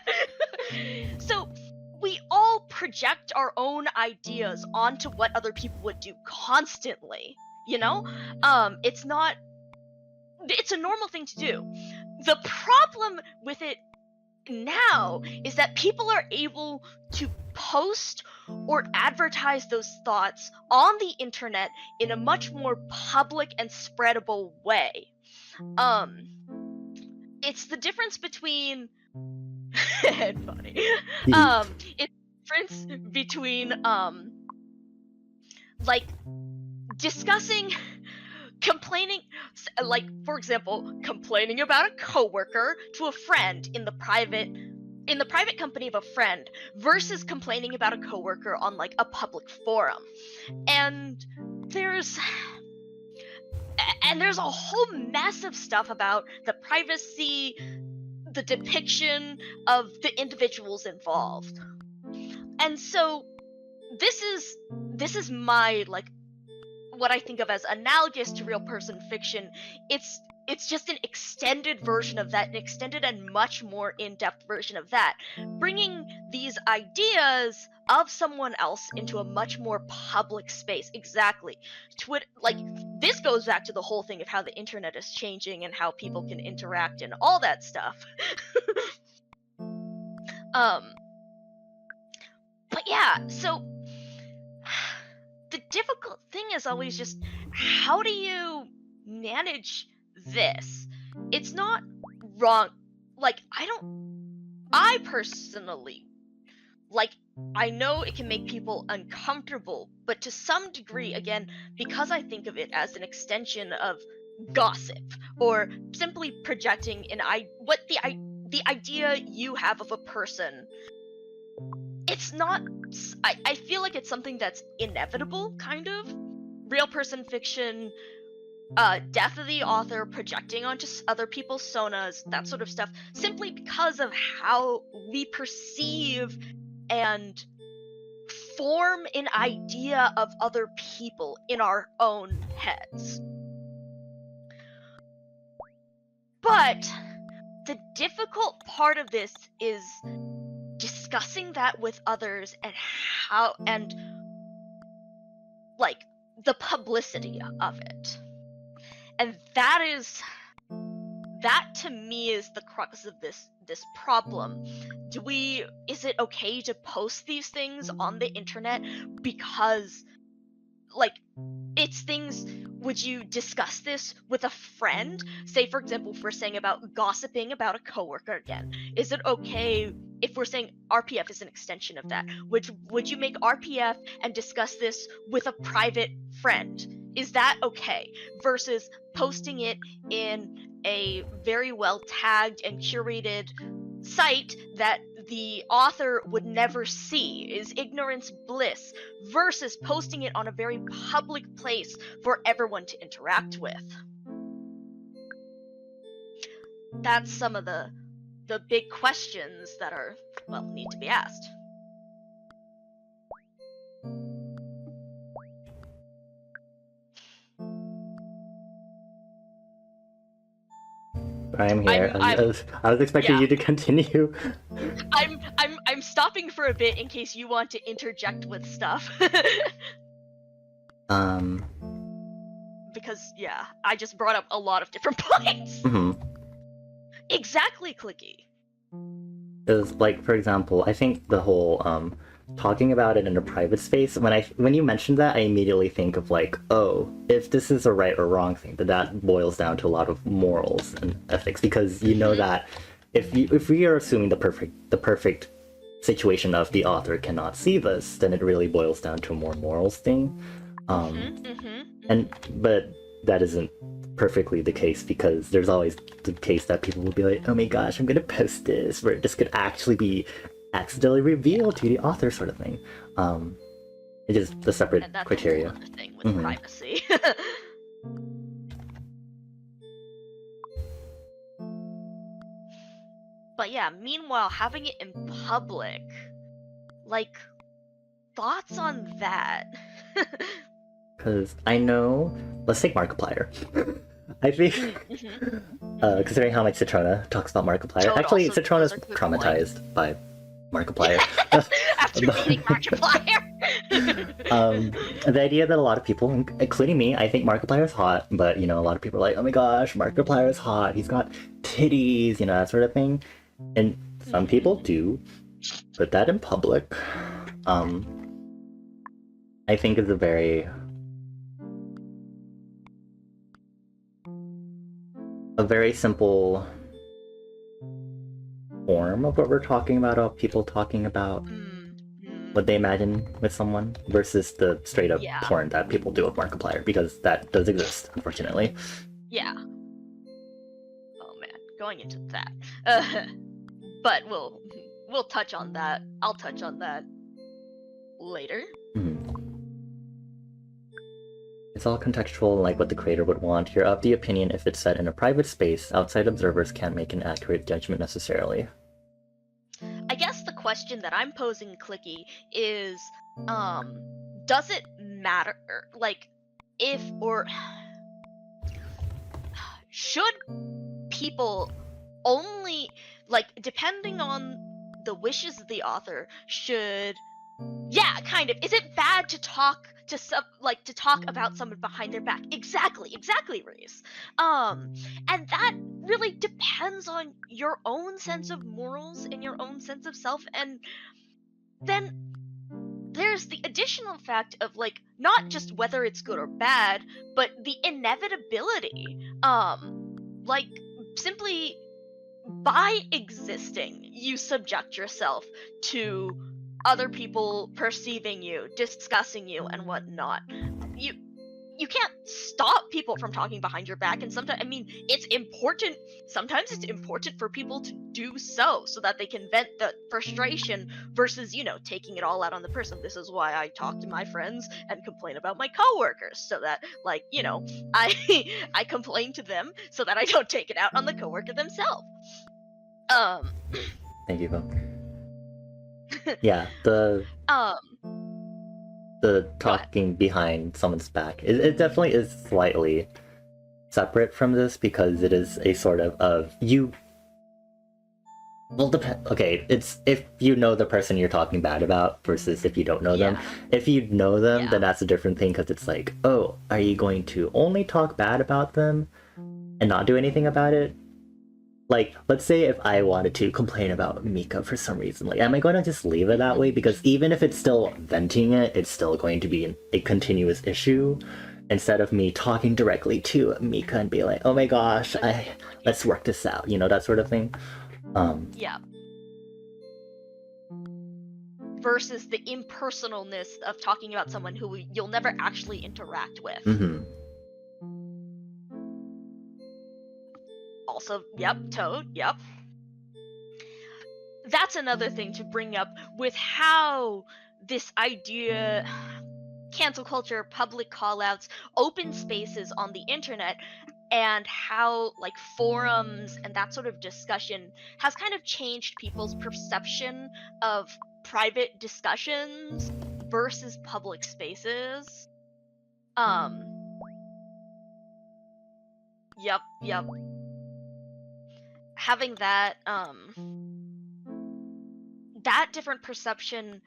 So we all project our own ideas onto what other people would do constantly, you know? It's a normal thing to do. The problem with it now is that people are able to post or advertise those thoughts on the internet in a much more public and spreadable way. It's the difference between funny. It's the difference between like discussing complaining, like, for example, complaining about a coworker to a friend in the private company of a friend, versus complaining about a coworker on like a public forum. And there's a whole mess of stuff about the privacy, the depiction of the individuals involved. And so this is my, like, what I think of as analogous to real person fiction. It's just an extended version of that, an extended and much more in-depth version of that, bringing these ideas of someone else into a much more public space. Exactly. Like, this goes back to the whole thing of how the internet is changing and how people can interact and all that stuff. But yeah, so the difficult thing is always just, how do you manage this? It's not wrong. Like, I personally, like, I know it can make people uncomfortable, but to some degree, again, because I think of it as an extension of gossip, or simply projecting the idea you have of a person, it's not, I feel like it's something that's inevitable, kind of. Real person fiction, death of the author projecting onto other people's sonas, that sort of stuff, simply because of how we perceive and form an idea of other people in our own heads. But the difficult part of this is discussing that with others and how, and like the publicity of it. And that to me is the crux of this problem. Is it okay to post these things on the internet because, like, it's things, would you discuss this with a friend? Say, for example, if we're saying about gossiping about a coworker again, is it okay if we're saying RPF is an extension of that? Would you make RPF and discuss this with a private friend? Is that okay? Versus posting it in a very well tagged and curated site that the author would never see. Is ignorance bliss? Versus posting it on a very public place for everyone to interact with. That's some of the big questions that are, well, need to be asked. I'm here. I was expecting you to continue. I'm stopping for a bit in case you want to interject with stuff. Because yeah, I just brought up a lot of different points. Mm-hmm. Exactly, Clicky. Is like, for example, I think the whole talking about it in a private space, when you mentioned that, I immediately think of like, oh, if this is a right or wrong thing, that boils down to a lot of morals and ethics, because you know that if we are assuming the perfect situation of the author cannot see this, then it really boils down to a more morals thing. But that isn't perfectly the case, because there's always the case that people will be like, oh my gosh, I'm gonna post this, where this could actually be accidentally revealed to the author, sort of thing. It is the separate and that's criteria. A whole other thing with privacy. But yeah, meanwhile, having it in public, like, thoughts on that? Because I know, let's take Markiplier. I think, considering how much Citrona talks about Markiplier, actually, Citrona's traumatized by Markiplier. After reading Markiplier. The idea that a lot of people, including me, I think Markiplier's hot, but a lot of people are like, oh my gosh, Markiplier's hot, he's got titties, that sort of thing. And some people do put that in public. I think is a very simple form of what we're talking about, of people talking about what they imagine with someone, versus the straight up porn that people do with Markiplier, because that does exist, unfortunately. Yeah. Oh man, going into that. But we'll touch on that. I'll touch on that later. It's all contextual, like what the creator would want. You're of the opinion if it's set in a private space, outside observers can't make an accurate judgment necessarily. I guess the question that I'm posing, Clicky, is, does it matter, like, if, or should people only, like, depending on the wishes of the author, should, is it bad to talk to talk about someone behind their back? Exactly, Reese. And that really depends on your own sense of morals and your own sense of self. And then there's the additional fact of, like, not just whether it's good or bad, but the inevitability. Like, simply by existing, you subject yourself to other people perceiving you, discussing you, and whatnot. You can't stop people from talking behind your back, and sometimes, it's important, sometimes it's important for people to do so that they can vent the frustration, versus, taking it all out on the person. This is why I talk to my friends and complain about my coworkers, so that, like, I complain to them so that I don't take it out on the coworker themselves. Thank you, Phil. Yeah, the talking behind someone's back, it definitely is slightly separate from this, because it is a sort of you Well, okay, it's if you know the person you're talking bad about versus if you don't know them. Yeah. If you know them, Yeah. then that's a different thing because it's like, oh, are you going to only talk bad about them and not do anything about it? Like, let's say if I wanted to complain about Mika for some reason, like, am I going to just leave it that way? Because even if it's still venting it, it's still going to be a continuous issue. Instead of me talking directly to Mika and be like, oh my gosh, let's work this out, you know, that sort of thing. Yeah. Versus the impersonalness of talking about someone who you'll never actually interact with. Mm-hmm. Also, yep, Toad, yep. That's another thing to bring up with how this idea, cancel culture, public callouts, open spaces on the internet, and how like forums and that sort of discussion has kind of changed people's perception of private discussions versus public spaces. Yep. Having that that different perception,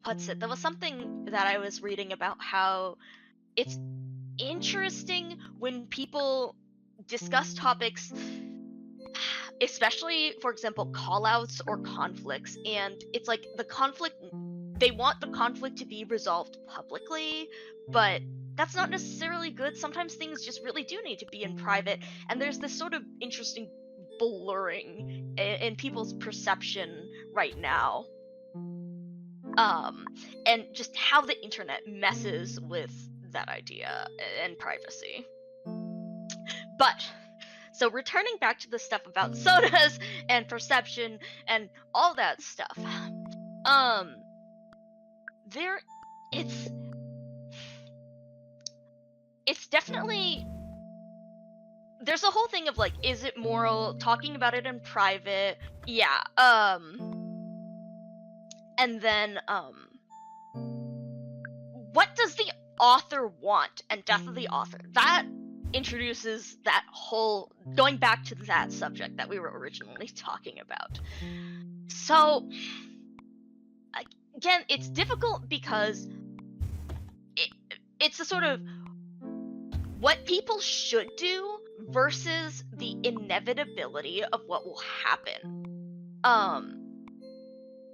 what's it? There was something that I was reading about how it's interesting when people discuss topics, especially, for example, callouts or conflicts, and it's like they want the conflict to be resolved publicly, but that's not necessarily good. Sometimes things just really do need to be in private, and there's this sort of interesting blurring in people's perception right now. And just how the internet messes with that idea and privacy. But so returning back to the stuff about sodas and perception and all that stuff. There it's definitely, there's a whole thing of like, is it moral talking about it in private? Yeah. And then what does the author want and death of the author? That introduces that whole, going back to that subject that we were originally talking about. So again, it's difficult because it's a sort of what people should do versus the inevitability of what will happen.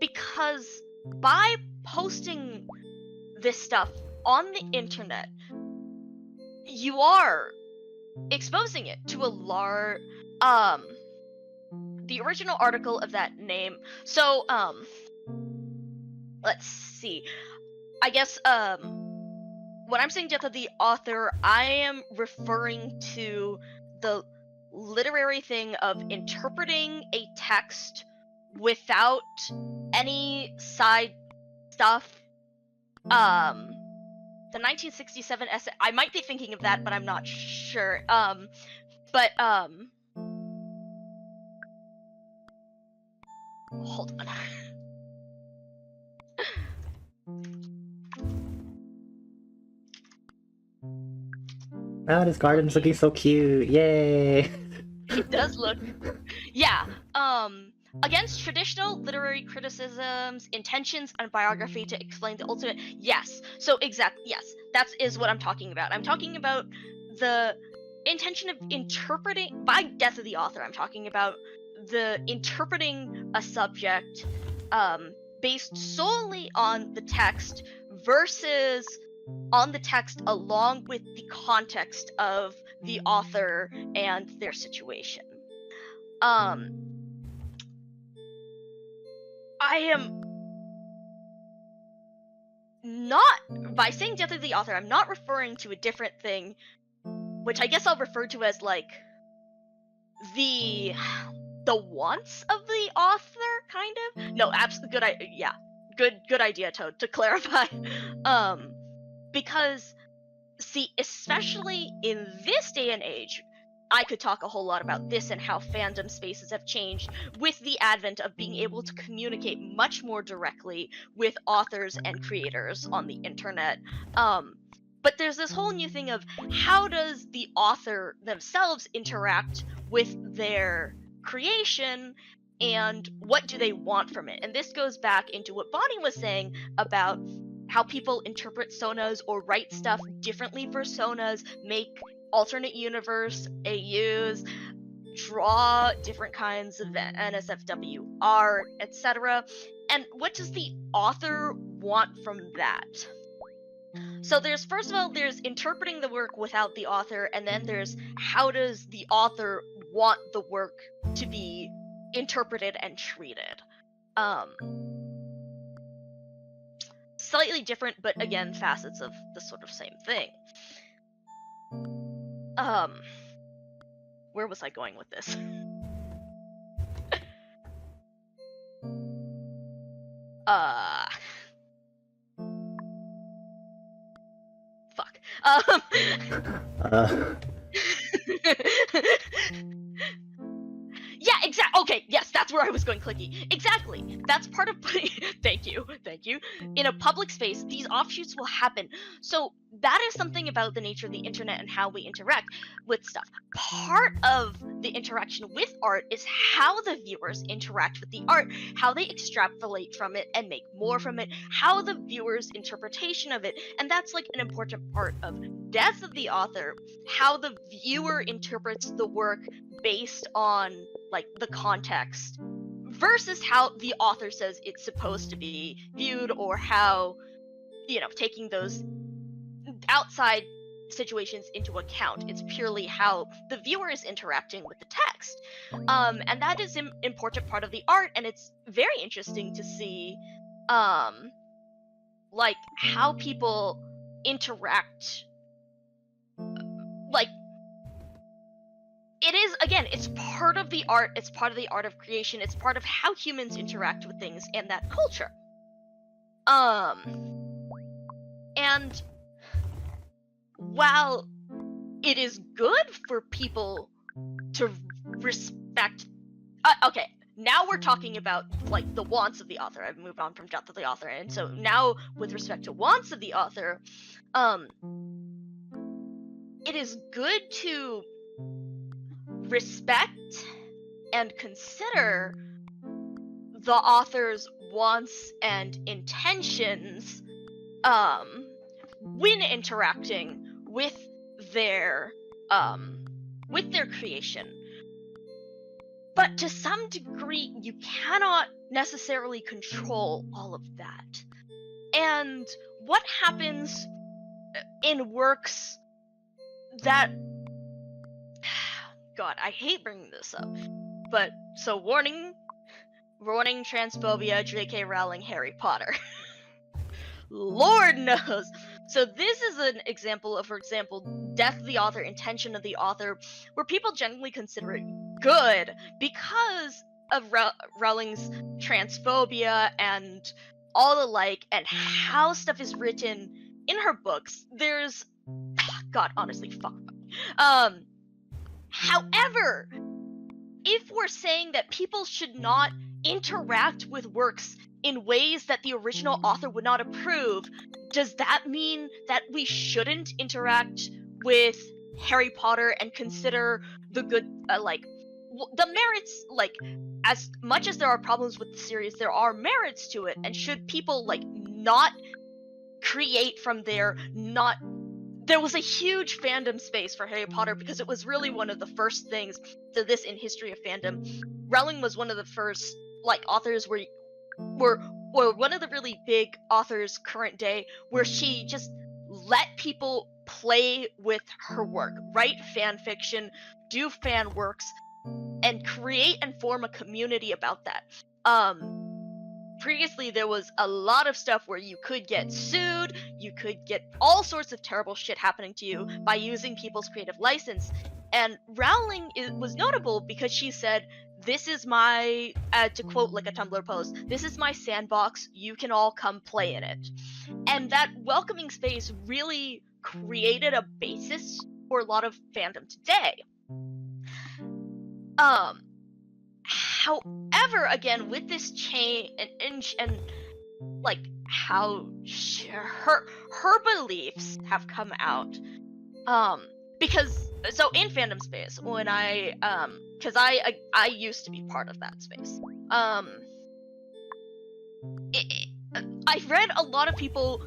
Because by posting this stuff on the internet, you are exposing it to a large, the original article of that name. So, let's see. I guess, when I'm saying death of the author, I am referring to the literary thing of interpreting a text without any side stuff. The 1967 essay, I might be thinking of that, but I'm not sure. Hold on. Oh, this garden's looking so cute! Yay! It does look, yeah. Against traditional literary criticisms, intentions, and biography to explain the ultimate. Yes. So exactly. Yes, that is what I'm talking about. I'm talking about the intention of interpreting by death of the author. I'm talking about the interpreting a subject based solely on the text versus on the text along with the context of the author and their situation. I am not, by saying death of the author, I'm not referring to a different thing, which I guess I'll refer to as like the wants of the author, kind of. No, absolutely good idea, Toad, to clarify. Because see, especially in this day and age, I could talk a whole lot about this and how fandom spaces have changed with the advent of being able to communicate much more directly with authors and creators on the internet. But there's this whole new thing of how does the author themselves interact with their creation and what do they want from it. And this goes back into what Bonnie was saying about how people interpret sonas or write stuff differently for sonas, make alternate universe AUs, draw different kinds of NSFW art, etc. And what does the author want from that? So there's, first of all, there's interpreting the work without the author, and then there's how does the author want the work to be interpreted and treated. Slightly different, but again, facets of the sort of same thing. Where was I going with this? Fuck. Yeah, exactly. Okay, yes, that's where I was going clicky. Exactly. That's part of putting. Thank you. In a public space, these offshoots will happen. So that is something about the nature of the internet and how we interact with stuff. Part of the interaction with art is how the viewers interact with the art, how they extrapolate from it and make more from it, how the viewer's interpretation of it. And that's like an important part of Death of the Author, how the viewer interprets the work based on like the context versus how the author says it's supposed to be viewed, or how, taking those outside situations into account. It's purely how the viewer is interacting with the text. And that is an important part of the art, and it's very interesting to see like how people interact. Like, it is, again, it's part of the art, it's part of the art of creation, it's part of how humans interact with things and that culture. And while it is good for people to respect, okay, now we're talking about like the wants of the author. I've moved on from Death of the Author, and so now with respect to wants of the author, it is good to respect and consider the author's wants and intentions when interacting with their creation. But to some degree, you cannot necessarily control all of that. And what happens in works that, God, I hate bringing this up, but so warning, transphobia, J.K. Rowling, Harry Potter. Lord knows. So this is an example of, for example, Death of the Author, Intention of the Author, where people generally consider it good because of Rowling's transphobia and all the like, and how stuff is written in her books. There's, God, honestly, fuck. However, if we're saying that people should not interact with works in ways that the original author would not approve, does that mean that we shouldn't interact with Harry Potter and consider the good, the merits, like, as much as there are problems with the series, there are merits to it, and should people, like, not create from there, not... There was a huge fandom space for Harry Potter because it was really one of the first things to this in history of fandom. Rowling was one of the first, like, authors were one of the really big authors current day where she just let people play with her work, write fan fiction, do fan works, and create and form a community about that. Previously, there was a lot of stuff where you could get sued, you could get all sorts of terrible shit happening to you by using people's creative license. And Rowling was notable because she said, this is my, to quote like a Tumblr post, this is my sandbox, you can all come play in it. And that welcoming space really created a basis for a lot of fandom today. However, again, with this change and like how her beliefs have come out, because so in fandom space, when because I used to be part of that space. I read a lot of people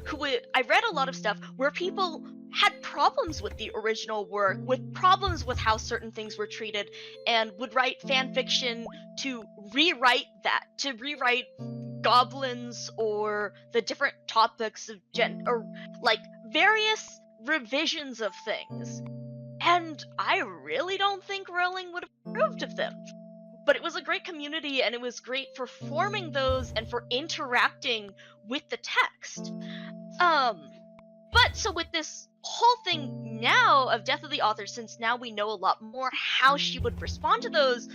I read a lot of stuff where people had problems with the original work, with problems with how certain things were treated, and would write fan fiction to rewrite goblins or the different topics of or like various revisions of things. And I really don't think Rowling would have approved of them. But it was a great community, and it was great for forming those and for interacting with the text. But so with this whole thing now of Death of the Author, since now we know a lot more how she would respond to those,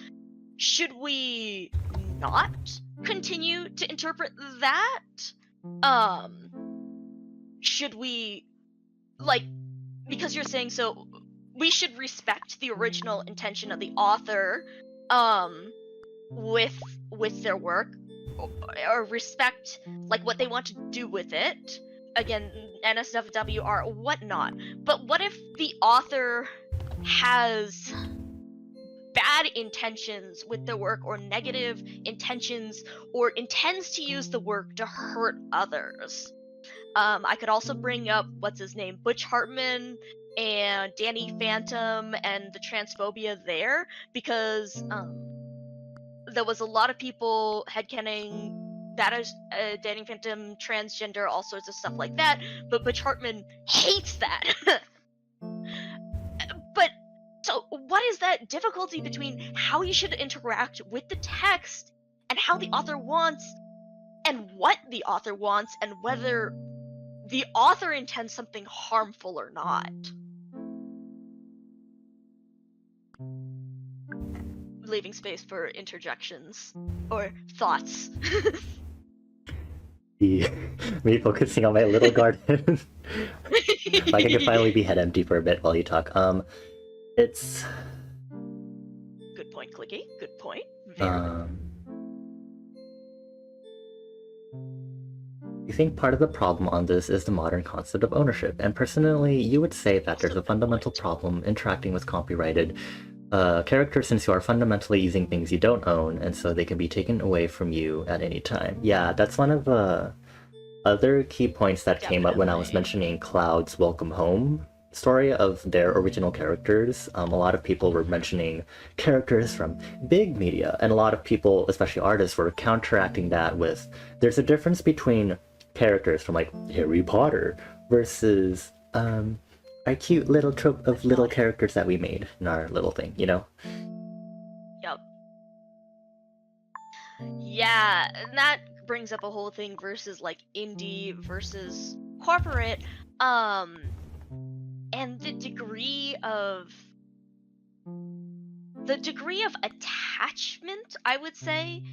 should we not continue to interpret that? Should we, like, because you're saying so we should respect the original intention of the author with their work, or respect like what they want to do with it, again, NSFW or whatnot. But what if the author has bad intentions with their work, or negative intentions, or intends to use the work to hurt others? I could also bring up what's his name, Butch Hartman and Danny Phantom and the transphobia there, because there was a lot of people headcanon that is Danny Phantom, transgender, all sorts of stuff like that, but Butch Hartman hates that. But so what is that difficulty between how you should interact with the text and how the author wants, and what the author wants, and whether the author intends something harmful or not? Leaving space for interjections or thoughts. Me focusing on my little garden. Like I could finally be head empty for a bit while you talk. It's Good point, Clicky. Good point. Very I think part of the problem on this is the modern concept of ownership, and personally, you would say that there's a fundamental problem interacting with copyrighted characters, since you are fundamentally using things you don't own, and so they can be taken away from you at any time. Yeah, that's one of the other key points that came up when I was mentioning Cloud's Welcome Home story of their original characters. A lot of people were mentioning characters from big media, and a lot of people, especially artists, were counteracting that with there's a difference between characters from like Harry Potter versus our cute little trope of little characters that we made in our little thing, you know? Yep. Yeah, and that brings up a whole thing versus like indie versus corporate, and the degree of attachment, I would say.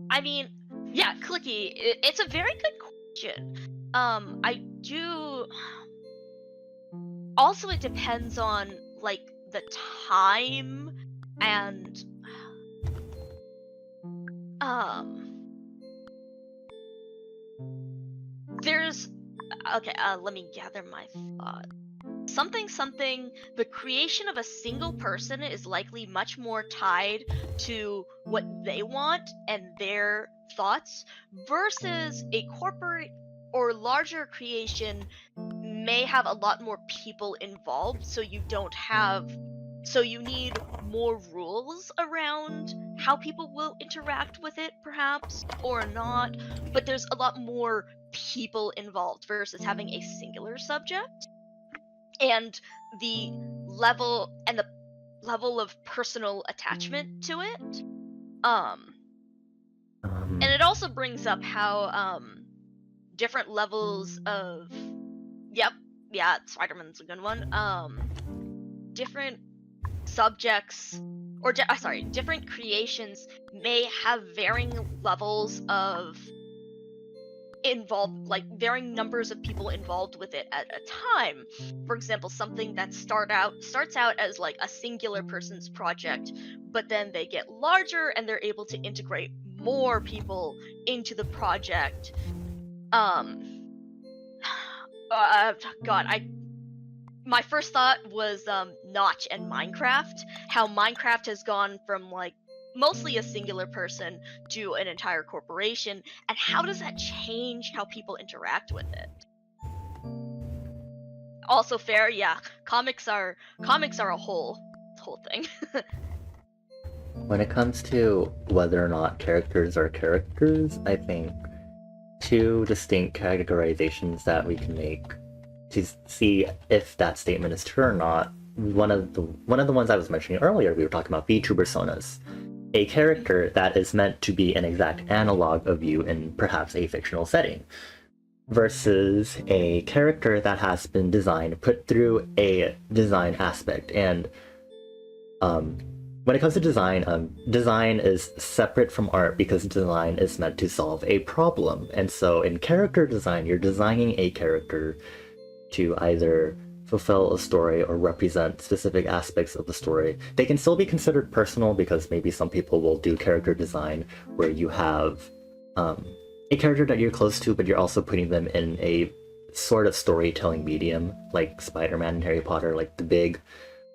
I mean, yeah, Clicky, it's a very good question. I do. Also, it depends on like the time and there's okay. Let me gather my thought. Something, the creation of a single person is likely much more tied to what they want and their thoughts, versus a corporate or larger creation may have a lot more people involved, so you need more rules around how people will interact with it, perhaps, or not, but there's a lot more people involved versus having a singular subject. And the level of personal attachment to it. And it also brings up how different levels of Spider-Man's a good one. Different subjects or different creations may have varying levels of involved, like varying numbers of people involved with it at a time. For example, something that starts out as like a singular person's project, but then they get larger and they're able to integrate more people into the project. God, my first thought was Notch and Minecraft. How Minecraft has gone from like mostly a singular person to an entire corporation, and how does that change how people interact with it? Also fair, yeah. Comics are a whole thing. When it comes to whether or not characters are characters, I think two distinct categorizations that we can make to see if that statement is true or not. One of the ones I was mentioning earlier, we were talking about VTuber personas. A character that is meant to be an exact analog of you in perhaps a fictional setting, versus a character that has been designed, put through a design aspect. And when it comes to design, design is separate from art because design is meant to solve a problem. And so in character design, you're designing a character to either fulfill a story or represent specific aspects of the story. They can still be considered personal because maybe some people will do character design where you have a character that you're close to, but you're also putting them in a sort of storytelling medium, like Spider-Man and Harry Potter, like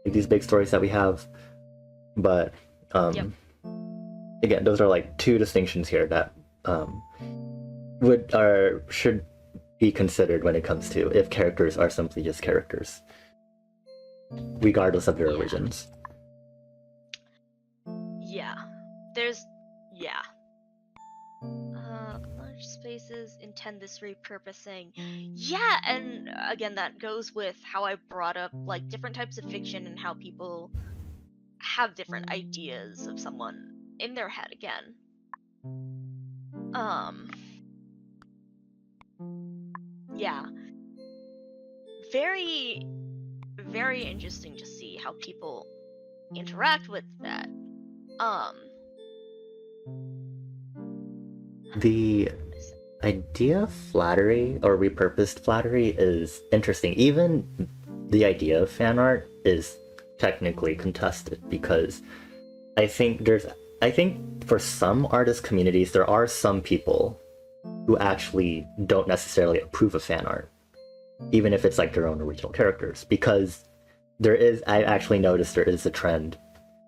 these big stories that we have. But Yep. again, those are like two distinctions here that should be considered when it comes to if characters are simply just characters, regardless of their origins. Yeah. Yeah. Large spaces intend this repurposing. Yeah, and again, that goes with how I brought up like different types of fiction and how people have different ideas of someone in their head again. Yeah. Very, very interesting to see how people interact with that. The idea of flattery or repurposed flattery is interesting. Even the idea of fan art is technically contested because I think for some artist communities there are some people who actually don't necessarily approve of fan art, even if it's like their own original characters, because I actually noticed there is a trend,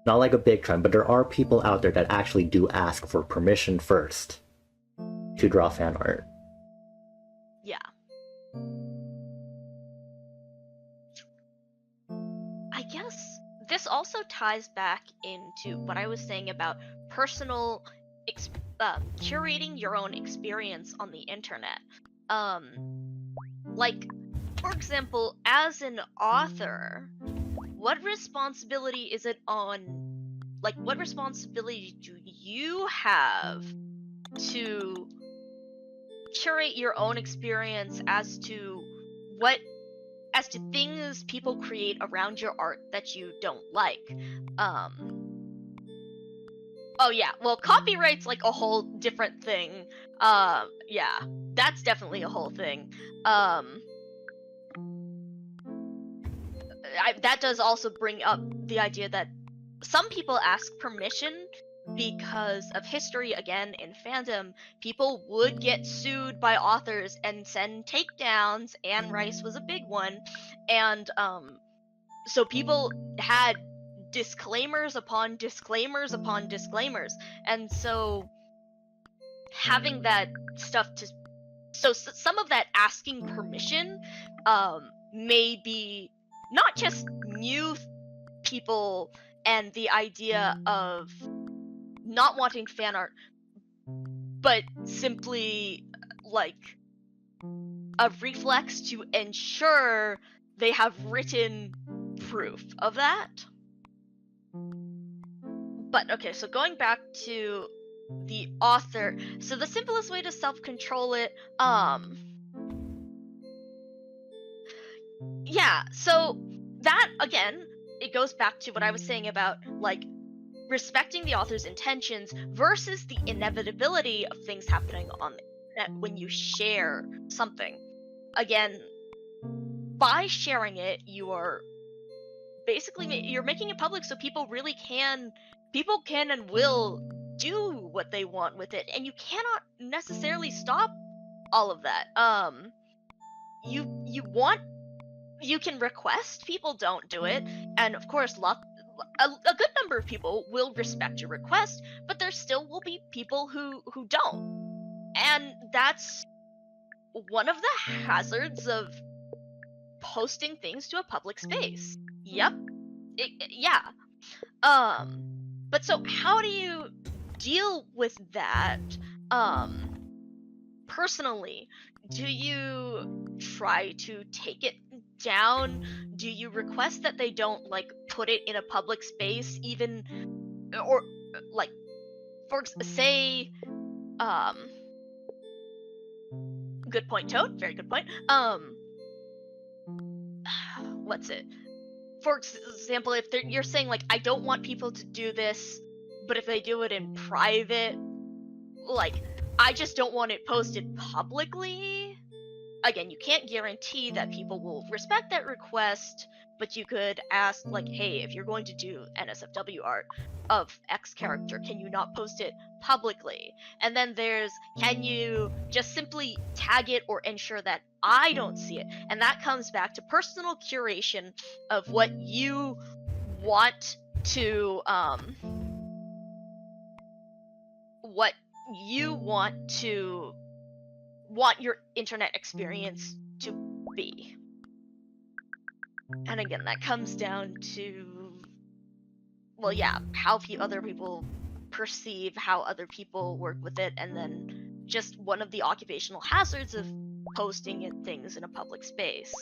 not like a big trend, but there are people out there that actually do ask for permission first to draw fan art. Yeah. I guess this also ties back into what I was saying about personal curating your own experience on the internet. Like, for example, as an author, what responsibility is it on, like, what responsibility do you have to curate your own experience as to things people create around your art that you don't like? Oh yeah, well, copyright's like a whole different thing. Yeah, that's definitely a whole thing. That does also bring up the idea that some people ask permission because of history. Again, in fandom, people would get sued by authors and send takedowns. Anne Rice was a big one, and so people had disclaimers upon disclaimers upon disclaimers, and so having that stuff to so some of that asking permission may be not just new people and the idea of not wanting fan art, but simply like a reflex to ensure they have written proof of that. But okay, so going back to the author, so the simplest way to self-control it, yeah, so that again, it goes back to what I was saying about like respecting the author's intentions versus the inevitability of things happening on the internet when you share something. Again, by sharing it, you are basically you're making it public, so people can and will do what they want with it, and you cannot necessarily stop all of that. You want you can request, people don't do it, and of course a good number of people will respect your request, but there still will be people who don't. And that's one of the hazards of posting things to a public space. Yep. Yeah. But so how do you deal with that personally? Do you try to take it down? Do you request that they don't like put it in a public space even, or like say good point, Toad, very good point. What's it, for example, if you're saying like, I don't want people to do this, but if they do it in private, like, I just don't want it posted publicly. Again, you can't guarantee that people will respect that request, but you could ask like, hey, if you're going to do NSFW art of X character, can you not post it publicly? And then there's, can you just simply tag it or ensure that I don't see it? And that comes back to personal curation of what you want to want your internet experience to be. And again, that comes down to, well, yeah, how other people perceive how other people work with it, and then just one of the occupational hazards of posting things in a public space.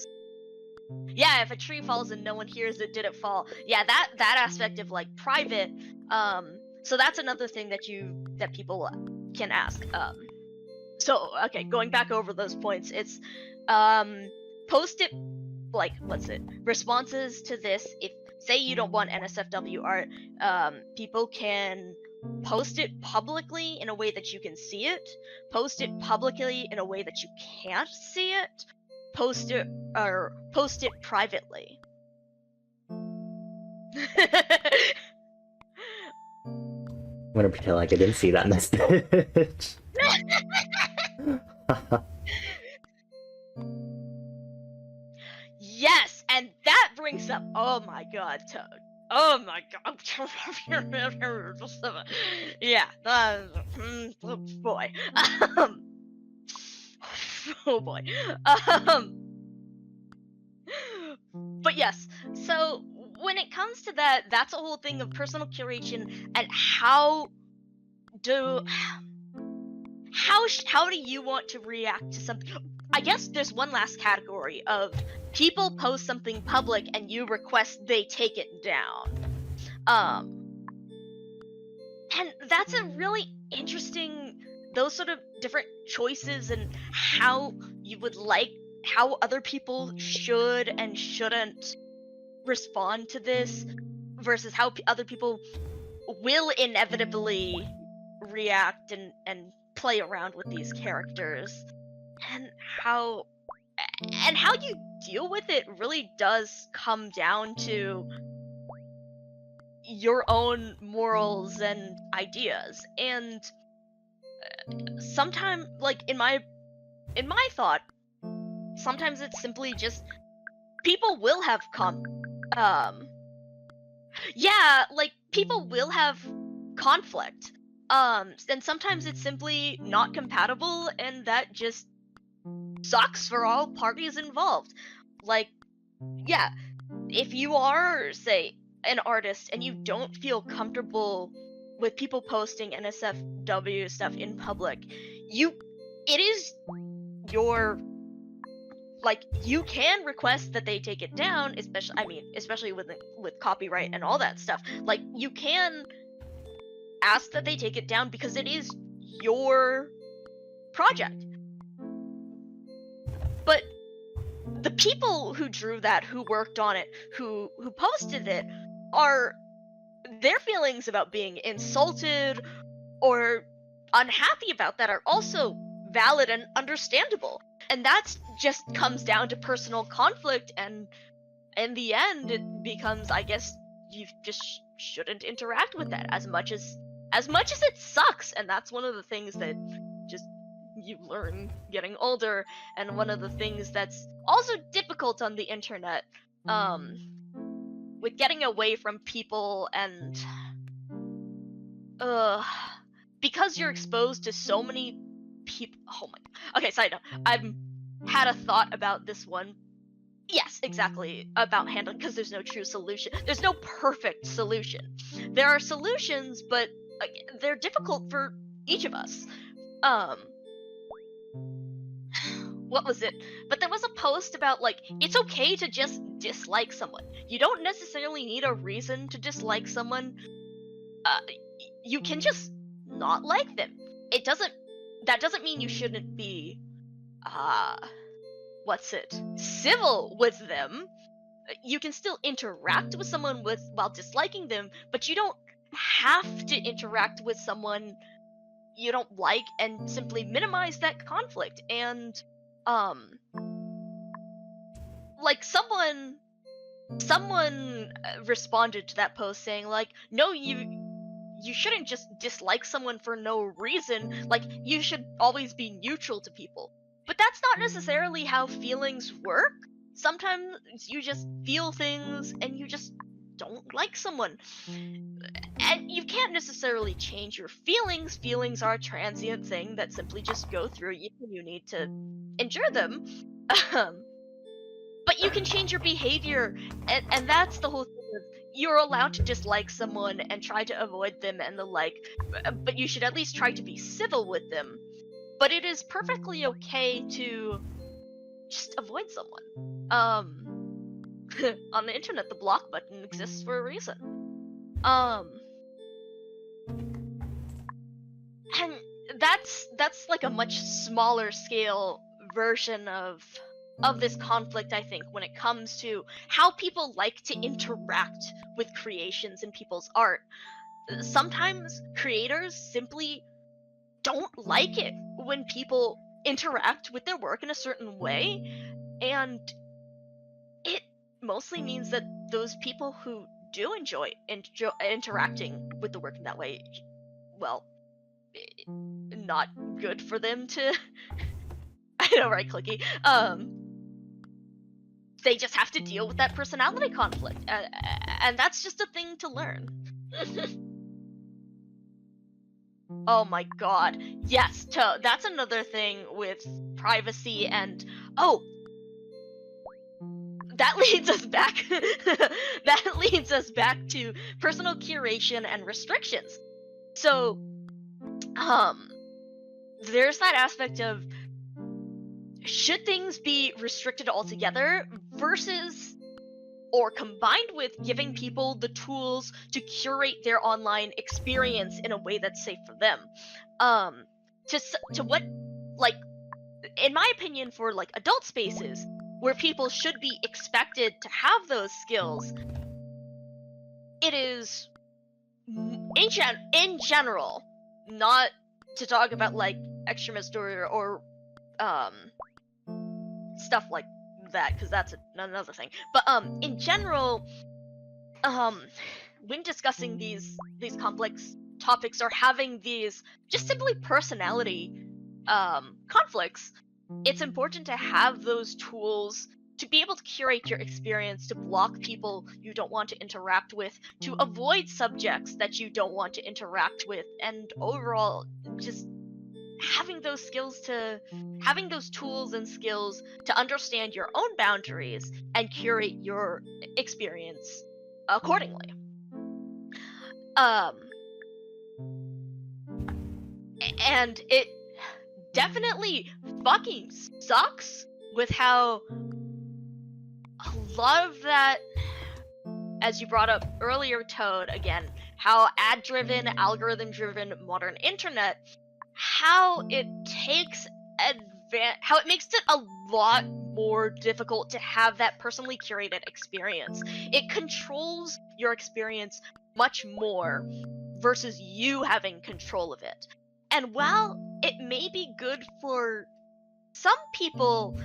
Yeah, if a tree falls and no one hears it, did it fall? Yeah, that aspect of like private. So that's another thing that people can ask. So okay, going back over those points, it's post it, like, what's it, responses to this. If say you don't want NSFW art, people can post it publicly in a way that you can see it, post it publicly in a way that you can't see it, post it privately. I'm gonna pretend like I didn't see that message. Yes, and that brings up, oh my god, Toad. Oh my god. Yeah. Oh boy. Oh boy. But yes, so when it comes to that, that's a whole thing of personal curation and how do you want to react to something. I guess there's one last category of people post something public and you request they take it down. And that's a really interesting, those sort of different choices and how you would like, how other people should and shouldn't respond to this versus how other people will inevitably react and play around with these characters, and how you deal with it really does come down to your own morals and ideas. And sometimes, like in my thought, sometimes it's simply just people will have people will have conflict. And sometimes it's simply not compatible, and that just sucks for all parties involved. Like, yeah, if you are, say, an artist and you don't feel comfortable with people posting NSFW stuff in public, it is your, like, you can request that they take it down, especially with copyright and all that stuff. Like, you can ask that they take it down because it is your project. But the people who drew that, who worked on it, who posted it, their feelings about being insulted or unhappy about that are also valid and understandable. And that just comes down to personal conflict, and in the end it becomes, I guess, you just shouldn't interact with that as much as it sucks. And that's one of the things that just you learn getting older, and one of the things that's also difficult on the internet, with getting away from people and uh because you're exposed to so many people. Oh my. Okay, side note. I've had a thought about this one. Yes, exactly, about handling, because there's no true solution. There's no perfect solution. There are solutions, but they're difficult for each of us. Um, what was it? But there was a post about, like, it's okay to just dislike someone. You don't necessarily need a reason to dislike someone. You can just not like them. That doesn't mean you shouldn't be, civil with them. You can still interact with someone while disliking them, but you don't have to interact with someone you don't like and simply minimize that conflict. And like someone responded to that post saying, like, no, you shouldn't just dislike someone for no reason. Like, you should always be neutral to people. But that's not necessarily how feelings work. Sometimes you just feel things and you just don't like someone. And you can't necessarily change your feelings. Feelings are a transient thing that simply just go through you, and you need to endure them. But you can change your behavior, and that's the whole thing. You're allowed to dislike someone and try to avoid them and the like, but you should at least try to be civil with them. But it is perfectly okay to just avoid someone. On the internet, the block button exists for a reason. And that's like a much smaller scale version of this conflict, I think, when it comes to how people like to interact with creations in people's art. Sometimes creators simply don't like it when people interact with their work in a certain way, and it mostly means that those people who do enjoy interacting with the work in that way, well, not good for them to I know, right, Clicky? They just have to deal with that personality conflict, and that's just a thing to learn. Oh my god, yes, that's another thing with privacy, and oh, that leads us back that leads us back to personal curation and restrictions. So there's that aspect of, should things be restricted altogether versus or combined with giving people the tools to curate their online experience in a way that's safe for them. To what, like, in my opinion, for like adult spaces where people should be expected to have those skills, it is in general, not to talk about like extremist or stuff like that, because that's another thing. But in general, when discussing these complex topics or having these just simply personality conflicts, it's important to have those tools to be able to curate your experience, to block people you don't want to interact with, to avoid subjects that you don't want to interact with, and overall just having those tools and skills to understand your own boundaries and curate your experience accordingly. And it definitely fucking sucks with how a lot of that, as you brought up earlier, Toad, again, how ad-driven, algorithm-driven modern internet, how it makes it a lot more difficult to have that personally curated experience. It controls your experience much more versus you having control of it. And while it may be good for some people,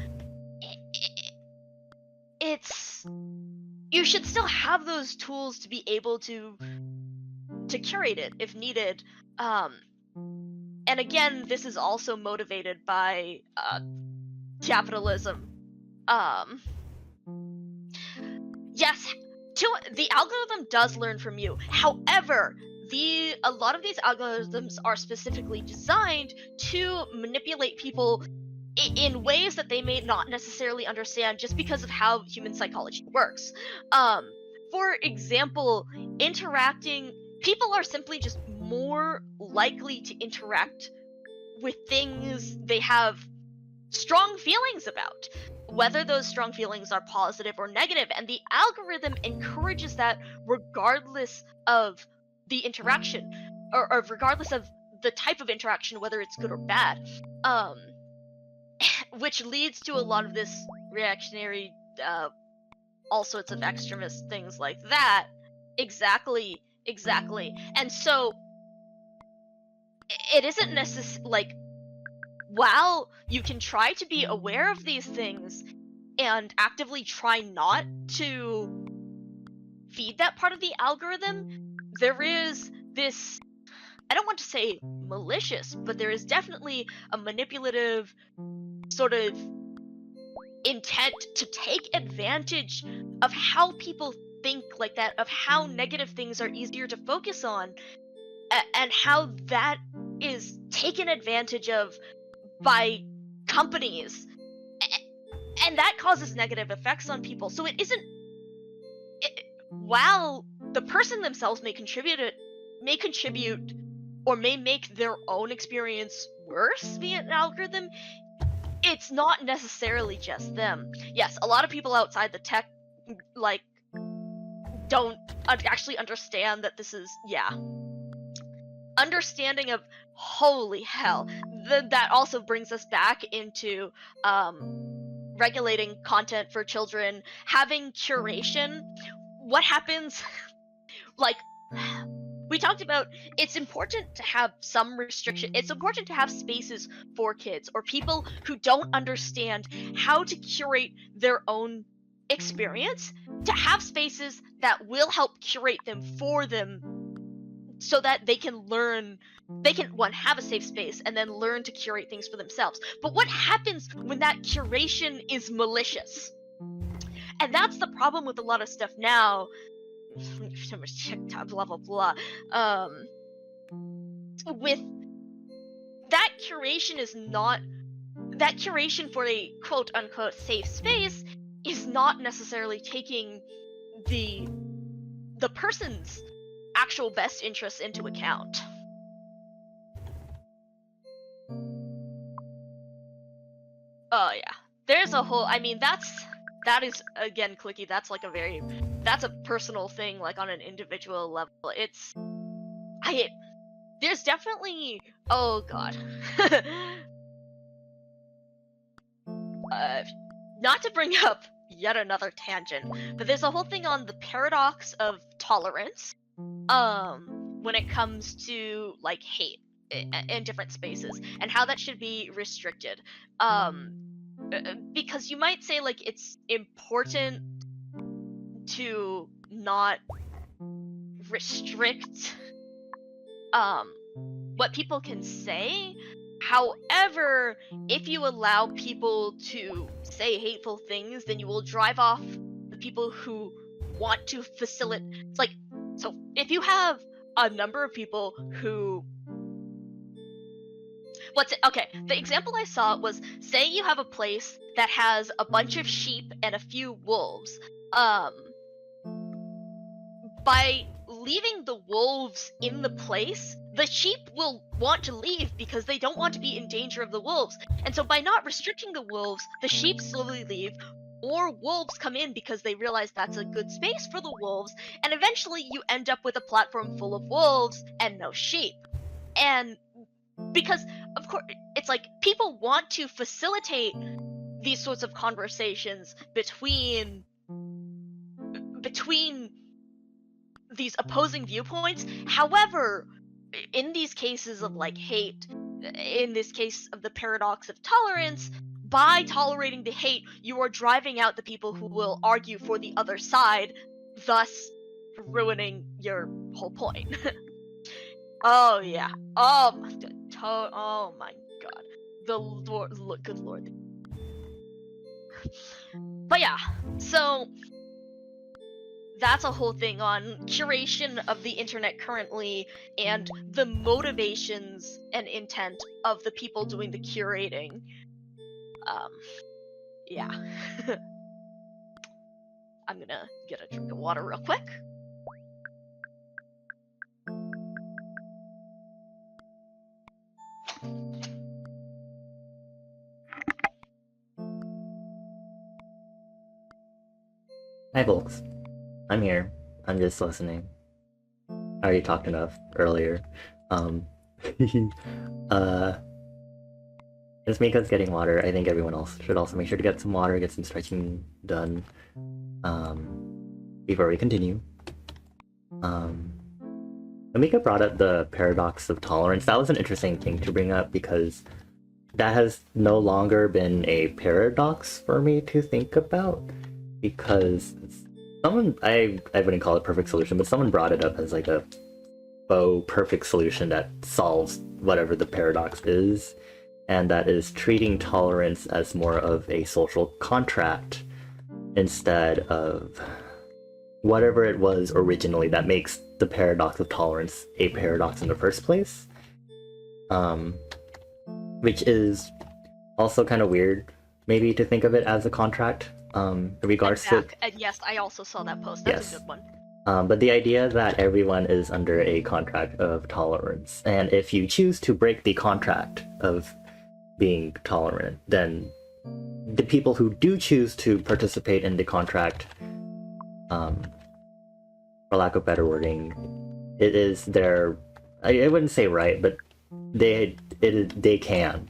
you should still have those tools to be able to curate it if needed. And And again, this is also motivated by capitalism. Um, yes, the algorithm does learn from you. However, a lot of these algorithms are specifically designed to manipulate people in ways that they may not necessarily understand just because of how human psychology works. For example, people are simply just more likely to interact with things they have strong feelings about, whether those strong feelings are positive or negative, and the algorithm encourages that regardless of the interaction, or regardless of the type of interaction, whether it's good or bad. Which leads to a lot of this reactionary, all sorts of extremist things like that. Exactly. And so it isn't necessarily like, while you can try to be aware of these things and actively try not to feed that part of the algorithm, there is this, I don't want to say malicious, but there is definitely a manipulative sort of intent to take advantage of how people think like that, of how negative things are easier to focus on, and how that is taken advantage of by companies, and that causes negative effects on people. So while the person themselves may contribute or may make their own experience worse via an algorithm, it's not necessarily just them. Yes, a lot of people outside the tech, like, don't actually understand that this is, understanding of, holy hell. That also brings us back into regulating content for children, having curation. What happens, like, we talked about, it's important to have some restriction. It's important to have spaces for kids or people who don't understand how to curate their own experience, to have spaces that will help curate them for them, so that they can learn, have a safe space and then learn to curate things for themselves. But what happens when that curation is malicious? And that's the problem with a lot of stuff now. So much TikTok, blah blah blah. With that curation for a quote unquote safe space is not necessarily taking the person's actual best interests into account. Oh yeah, there's a whole, I mean, that is, again, Clicky, that's a personal thing, like on an individual level. There's definitely, oh god. Not to bring up yet another tangent, but there's a whole thing on the paradox of tolerance, when it comes to, like, hate in different spaces, and how that should be restricted. Because you might say, like, it's important to not restrict what people can say. However, if you allow people to say hateful things, then you will drive off the people who want to facilitate. It's like, so if you have a number of people who, okay, the example I saw was, say you have a place that has a bunch of sheep and a few wolves. By leaving the wolves in the place, the sheep will want to leave because they don't want to be in danger of the wolves. And so by not restricting the wolves, the sheep slowly leave. More wolves come in because they realize that's a good space for the wolves, and eventually you end up with a platform full of wolves and no sheep. And because, of course, it's like, people want to facilitate these sorts of conversations between these opposing viewpoints. However, in these cases of, like, hate, in this case of the paradox of tolerance, by tolerating the hate, you are driving out the people who will argue for the other side, thus ruining your whole point. Oh yeah. Oh my god. The Lord, look, good lord. But yeah, so that's a whole thing on curation of the internet currently and the motivations and intent of the people doing the curating. Yeah. I'm gonna get a drink of water real quick. Hi, folks. I'm here. I'm just listening. I already talked enough earlier. uh, It's Mika's getting water. I think everyone else should also make sure to get some water, get some stretching done. Before we continue. Mika brought up the paradox of tolerance. That was an interesting thing to bring up because that has no longer been a paradox for me to think about, because someone, I wouldn't call it perfect solution, but someone brought it up as like a faux perfect solution that solves whatever the paradox is, and that is treating tolerance as more of a social contract instead of whatever it was originally that makes the paradox of tolerance a paradox in the first place. Which is also kind of weird, maybe, to think of it as a contract. In regards to, And yes, I also saw that post. That's yes. a good one. But the idea that everyone is under a contract of tolerance, and if you choose to break the contract of being tolerant, then the people who do choose to participate in the contract, for lack of better wording, it is their, I wouldn't say right, but they can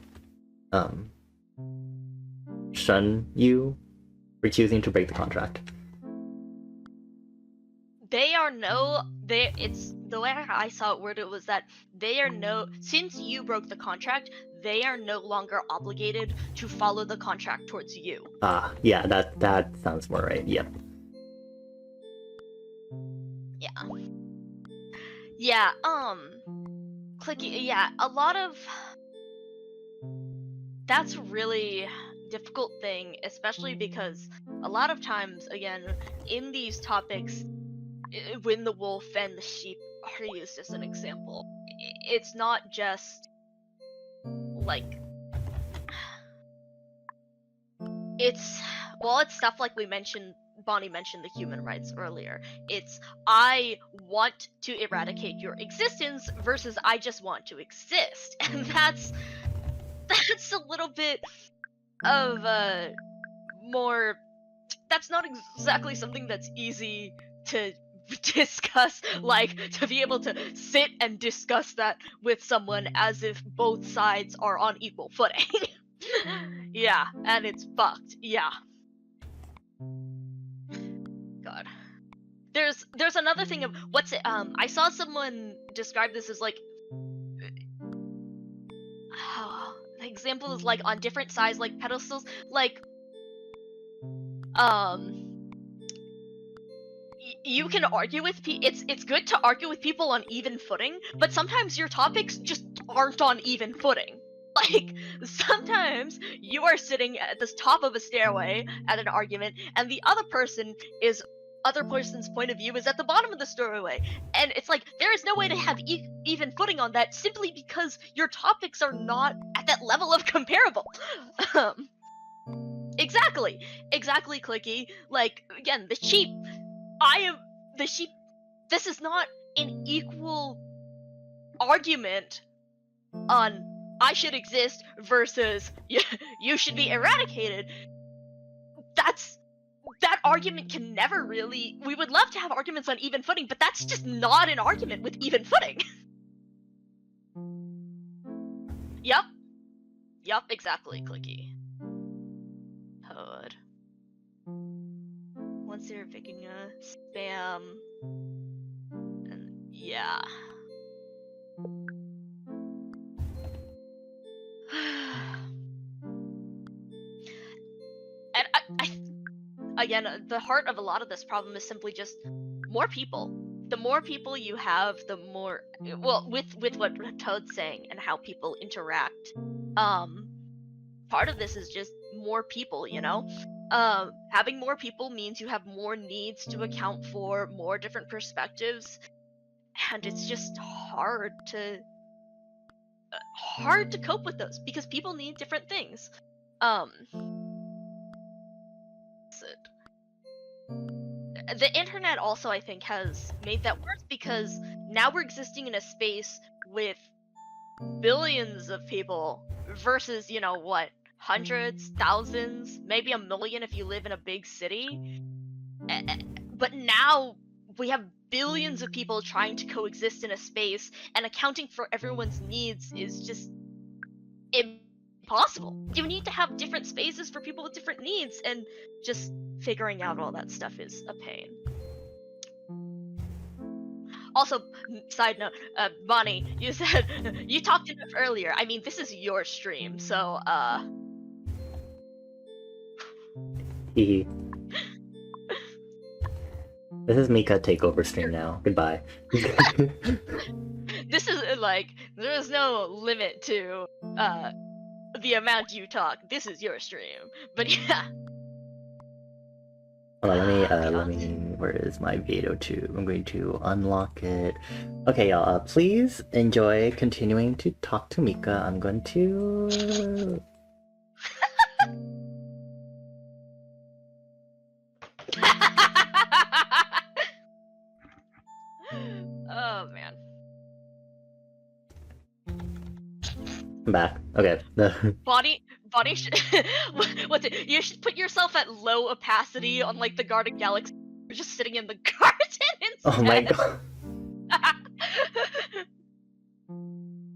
shun you for choosing to break the contract. It's the way I saw it worded was that since you broke the contract, they are no longer obligated to follow the contract towards you. Yeah, that sounds more right. Yep. Yeah, Clicky, yeah, a lot of that's a really difficult thing, especially because a lot of times, again, in these topics, when the wolf and the sheep are used as an example, it's not just like it's stuff like Bonnie mentioned the human rights earlier. It's I want to eradicate your existence versus I just want to exist. And that's a little bit of more, that's not exactly something that's easy to discuss, like to be able to sit and discuss that with someone as if both sides are on equal footing. Yeah, and it's fucked. Yeah. God. There's another thing of I saw someone describe this as like the example is like on different size like pedestals, like you can argue with it's good to argue with people on even footing, but sometimes your topics just aren't on even footing. Like, sometimes you are sitting at the top of a stairway at an argument, and the other person's point of view is at the bottom of the stairway, and it's like there is no way to have even footing on that simply because your topics are not at that level of comparable. Exactly, Clicky. Like, again, the sheep. This is not an equal argument on I should exist versus you should be eradicated. That argument can never really. We would love to have arguments on even footing, but that's just not an argument with even footing. Yup, exactly, Clicky. Toad. Once you're picking a spam. And yeah. And again, the heart of a lot of this problem is simply just more people. the more people you have, the more, well, with what Toad's saying and how people interact, part of this is just more people, you know? Having more people means you have more needs to account for, more different perspectives, and it's just hard to cope with those because people need different things. So the internet also, I think, has made that worse because now we're existing in a space with billions of people versus, you know, what, hundreds, thousands, maybe a million if you live in a big city. But now we have billions of people trying to coexist in a space, and accounting for everyone's needs is just impossible. You need to have different spaces for people with different needs, and just figuring out all that stuff is a pain. Also, side note, Bonnie, you said you talked enough earlier. I mean, this is your stream, so Hehe. This is Mika takeover stream now. Goodbye. this is like there is no limit to the amount you talk. This is your stream, but yeah. Hold on, let me, where is my Vado 2? I'm going to unlock it. Okay, y'all, please enjoy continuing to talk to Mika. I'm going to... Oh, man. I'm back. Okay. Bonnie what's it? You should put yourself at low opacity on, like, the Garden Galaxy. You're just sitting in the garden instead. Oh my god.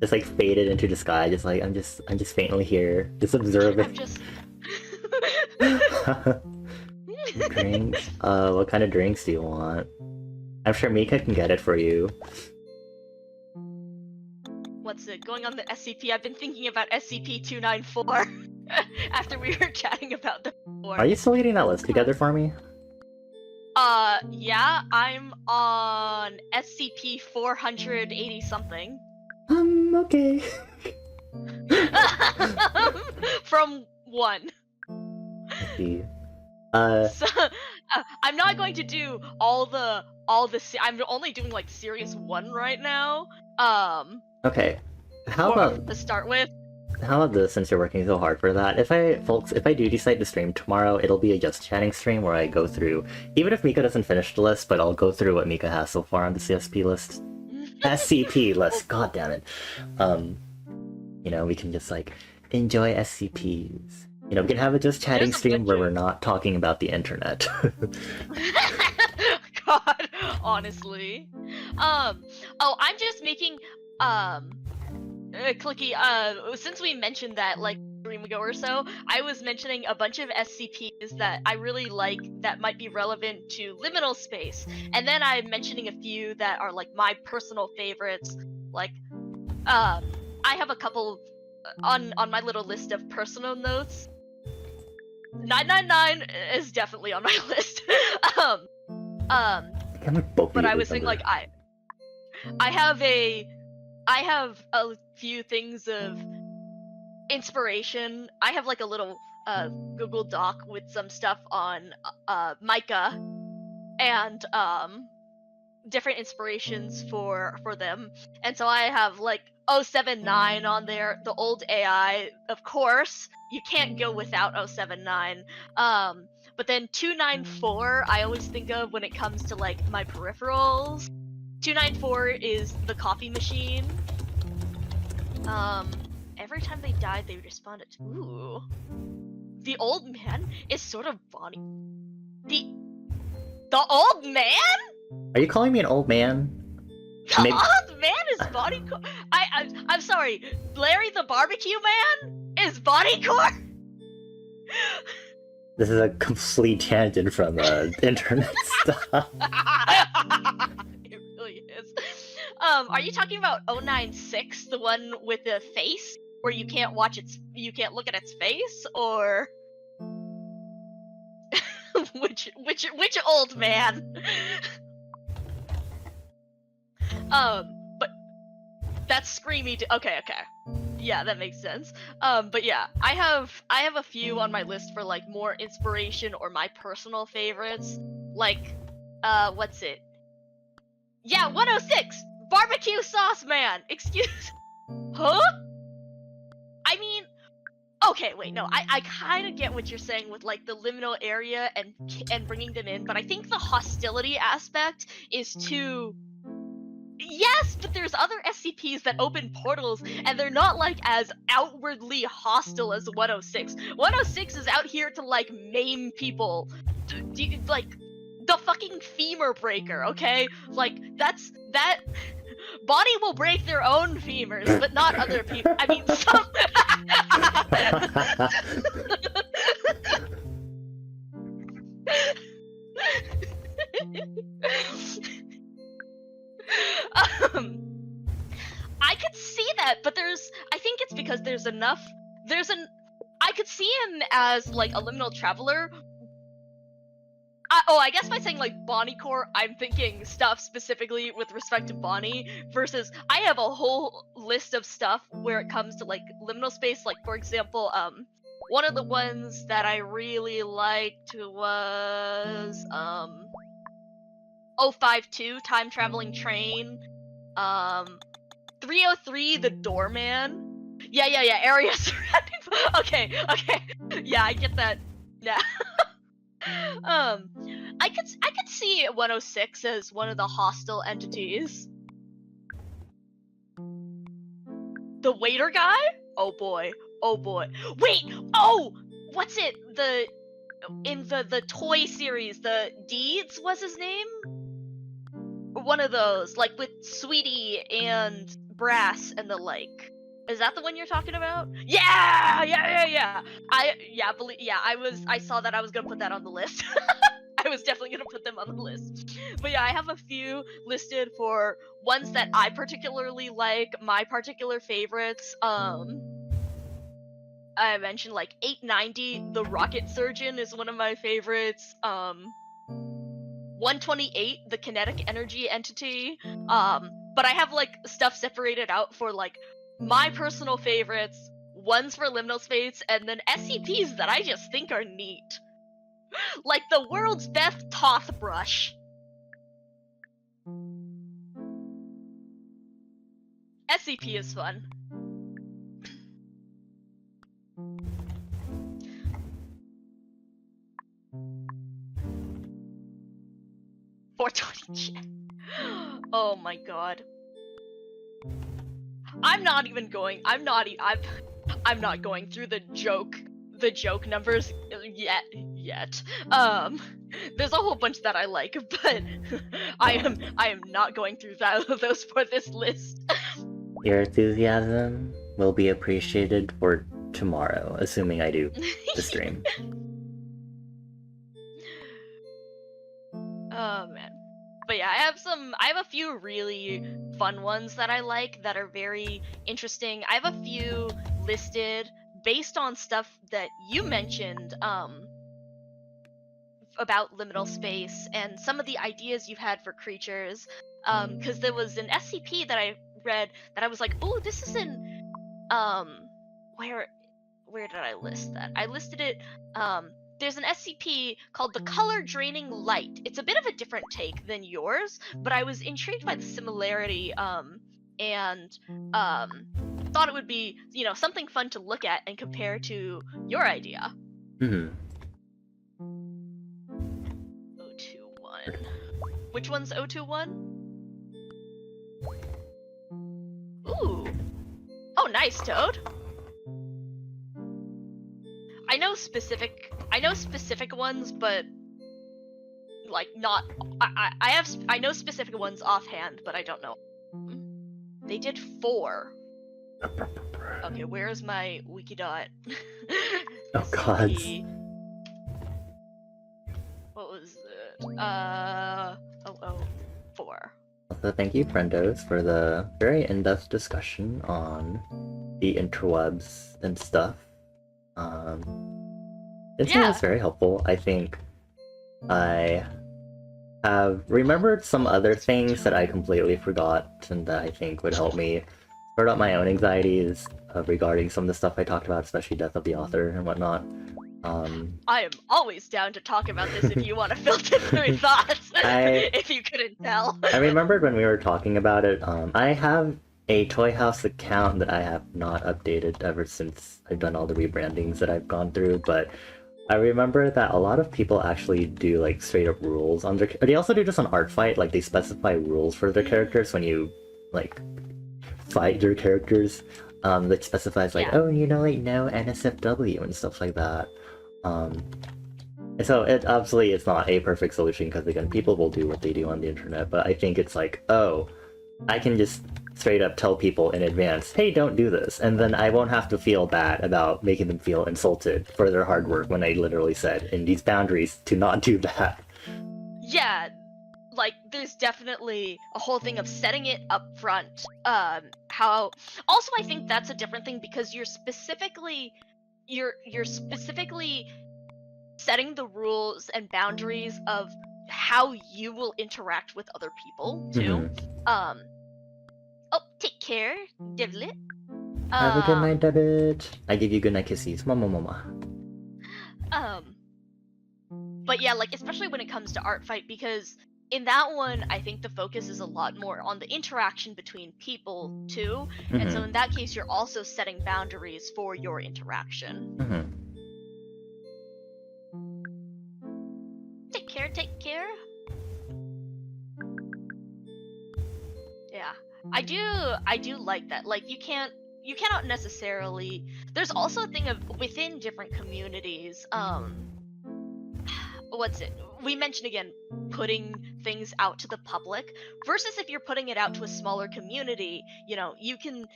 Just like faded into the sky, just like I'm just faintly here, just observing. I'm just... Drinks? What kind of drinks do you want? I'm sure Mika can get it for you. What's it? Going on the SCP, I've been thinking about SCP-294 after we were chatting about the before. Are you still getting that list together for me? Yeah, I'm on SCP-480 something. Okay. From 1. Let's see. So, I'm not going to do all the I'm only doing like Series 1 right now. Okay. How about to start with? How about this, since you're working so hard for that? If I do decide to stream tomorrow, it'll be a just chatting stream where I go through, even if Mika doesn't finish the list, but I'll go through what Mika has so far on the CSP list. SCP list, god damn it. You know, we can just like enjoy SCPs. You know, we can have a just chatting stream where we're not talking about the internet. God, honestly. Oh, I'm just making Clicky, since we mentioned that like a stream ago or so, I was mentioning a bunch of SCPs that I really like that might be relevant to liminal space, and then I'm mentioning a few that are like my personal favorites. Like, I have a couple on my little list of personal notes. 999 is definitely on my list. But I was saying like I have a few things of inspiration. I have like a little Google Doc with some stuff on Micah and different inspirations for them. And so I have like 079 on there, the old AI, of course. You can't go without 079. But then 294 I always think of when it comes to like my peripherals. 294 is the coffee machine. Every time they died, they responded to, ooh. The old man is sort of Bonnie. The old man? Are you calling me an old man? The old man is Bonnie Core. I'm sorry. Larry the barbecue man is Bonnie Core? This is a complete tangent from internet stuff. It really is. Are you talking about 096, the one with the face where you can't look at its face, or which old man? But that's screamy. Okay. Yeah, that makes sense. But yeah, I have a few on my list for like more inspiration or my personal favorites. Like, what's it? Yeah, 106! Barbecue Sauce Man! Excuse... Huh? I mean... Okay, wait, no, I kind of get what you're saying with, like, the liminal area and bringing them in, but I think the hostility aspect is too... Yes, but there's other SCPs that open portals, and they're not, like, as outwardly hostile as 106. 106 is out here to, like, maim people. Like... the fucking femur breaker, okay? Like, that body will break their own femurs, but not other people. I mean, some... I could see that, but I think it's because I could see him as, like, a liminal traveler. I guess by saying, like, Bonnie Core, I'm thinking stuff specifically with respect to Bonnie, versus I have a whole list of stuff where it comes to, like, liminal space. Like, for example, one of the ones that I really liked was, 052, Time Traveling Train, 303, The Doorman. Yeah, area surrounding... Okay, yeah, I get that now. I could see 106 as one of the hostile entities. The waiter guy? Oh boy. Wait! Oh! What's it? In the toy series, the Deeds was his name? One of those, like with Sweetie and Brass and the like. Is that the one you're talking about? Yeah! I saw that. I was gonna put that on the list. I was definitely gonna put them on the list. But yeah, I have a few listed for ones that I particularly like, my particular favorites. I mentioned like 890, the Rocket Surgeon is one of my favorites. 128, the Kinetic Energy Entity. But I have like stuff separated out for like my personal favorites, ones for liminal space, and then SCPs that I just think are neat. Like the world's best Toth Brush. SCP is fun. Oh my god. I'm not going through the joke numbers yet. There's a whole bunch that I like, but I am not going through those for this list. Your enthusiasm will be appreciated for tomorrow, assuming I do the stream. Oh man. But yeah, I have a few really fun ones that I like that are very interesting. I have a few listed based on stuff that you mentioned about liminal space and some of the ideas you've had for creatures. Because there was an SCP that I read that I was like, oh, this is in where did I list that? I listed it there's an SCP called the Color Draining Light. It's a bit of a different take than yours, but I was intrigued by the similarity, and thought it would be, something fun to look at and compare to your idea. 021. Which one's 021? Ooh. Oh, nice, Toad. I know specific ones, but like not. I know specific ones offhand, but I don't know. They did 4. Okay, where's my Wikidot? Oh god. What was it? 004. Also, thank you, friendos, for the very in-depth discussion on the interwebs and stuff. It's very helpful. I think I have remembered some other things that I completely forgot and that I think would help me sort out my own anxieties regarding some of the stuff I talked about, especially death of the author and whatnot. I am always down to talk about this if you want to filter through thoughts. I If you couldn't tell. I remembered when we were talking about it. I have a Toy House account that I have not updated ever since I've done all the rebrandings that I've gone through, but I remember that a lot of people actually do like straight up rules on their. They also do this on Art Fight, like they specify rules for their characters when you like fight your characters. That specifies like, Yeah. oh, like no NSFW and stuff like that. Um, so it obviously it's not a perfect solution because again, people will do what they do on the internet. But I think it's like, oh, I can just straight up tell people in advance, hey, don't do this, and then I won't have to feel bad about making them feel insulted for their hard work when I literally said in these boundaries to not do that. Yeah, like there's definitely a whole thing of setting it up front. How also I think that's a different thing because you're specifically setting the rules and boundaries of how you will interact with other people too. Um oh, take care, Devlet. Have a good night, David. I give you good night kisses. Mama, mama. But yeah, like especially when it comes to Art Fight, because in that one I think the focus is a lot more on the interaction between people too. And so in that case you're also setting boundaries for your interaction. Take care, take care. Yeah. I do like that. Like you cannot necessarily, there's also a thing of within different communities, what's it, we mentioned again putting things out to the public versus if you're putting it out to a smaller community, you can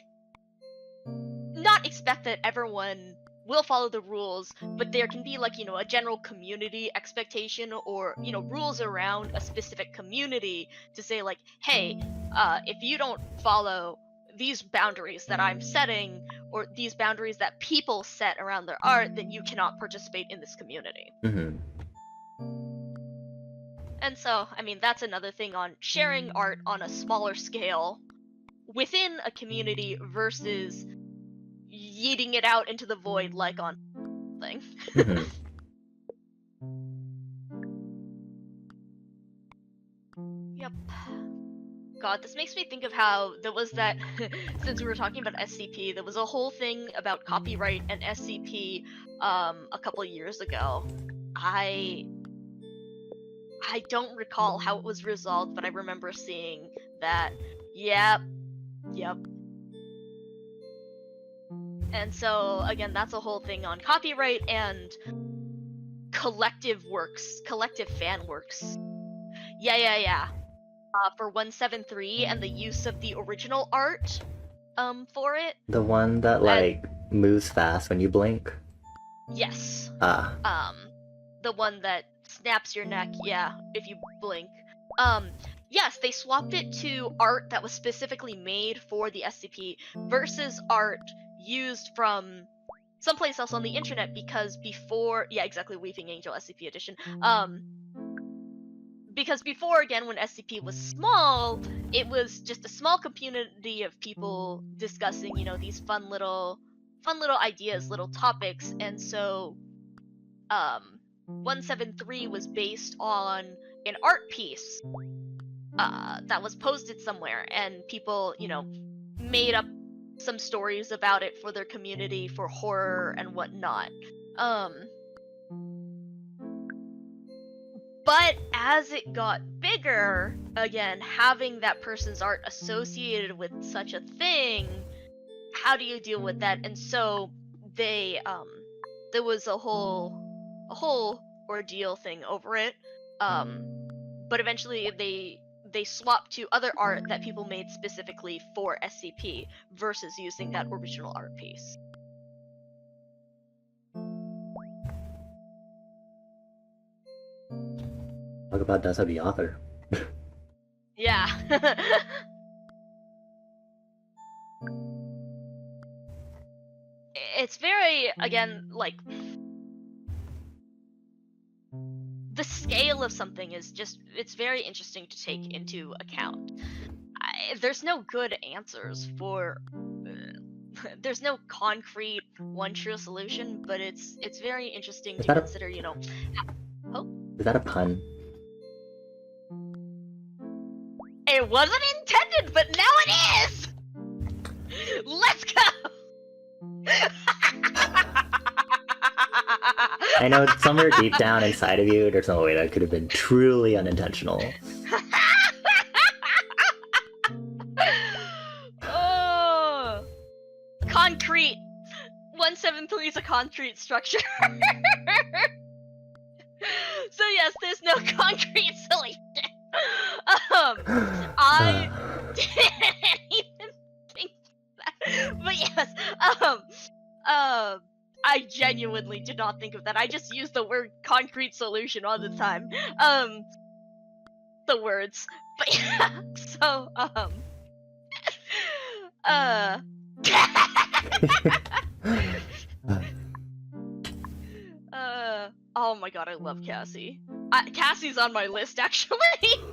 not expect that everyone will follow the rules, but there can be like, a general community expectation or, rules around a specific community to say like, hey, if you don't follow these boundaries that I'm setting or these boundaries that people set around their art, then you cannot participate in this community. And so, I mean, that's another thing on sharing art on a smaller scale within a community versus yeeting it out into the void like on thing. Yep. God, this makes me think of how there was that, since we were talking about SCP, there was a whole thing about copyright and SCP a couple years ago. I don't recall how it was resolved, but I remember seeing that. Yep. And so, again, that's a whole thing on copyright and collective fan works. Yeah. For 173 and the use of the original art for it. The one that like moves fast when you blink? Yes. Ah. The one that snaps your neck, yeah, if you blink. Yes, they swapped it to art that was specifically made for the SCP versus art used from someplace else on the internet because before, yeah, exactly, Weeping Angel SCP edition. Because before, again, when SCP was small, it was just a small community of people discussing, these fun little ideas, little topics, and so 173 was based on an art piece that was posted somewhere, and people, made up some stories about it for their community for horror and whatnot. But as it got bigger, again, having that person's art associated with such a thing, how do you deal with that? And so they there was a whole ordeal thing over it. But eventually they swapped to other art that people made specifically for SCP versus using that original art piece. Talk about Death of the Author. Yeah. It's very, again, like, the scale of something is it's very interesting to take into account. There's no good answers for there's no concrete one true solution, but it's very interesting Is to that consider, is that a pun? it wasn't intended, but now it is. Let's go. I know somewhere deep down inside of you, there's no way that could have been truly unintentional. Oh, concrete. 173 is a concrete structure. So yes, there's no concrete solution. I didn't even think that, but yes, I genuinely did not think of that. I just use the word concrete solution all the time. The words, but yeah. So oh my god, I love Cassie. Cassie's on my list, actually.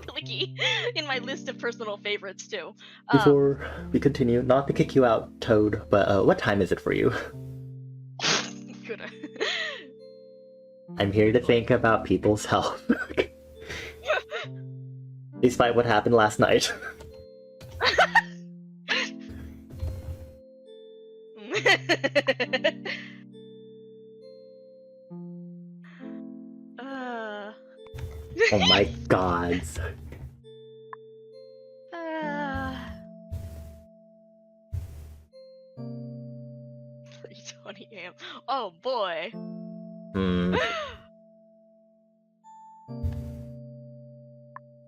Clicky. In my list of personal favorites, too. Before we continue, not to kick you out, Toad, but what time is it for you? Good. I'm here to think about people's health. Despite what happened last night. Oh my god. 3:20 a.m. Oh boy.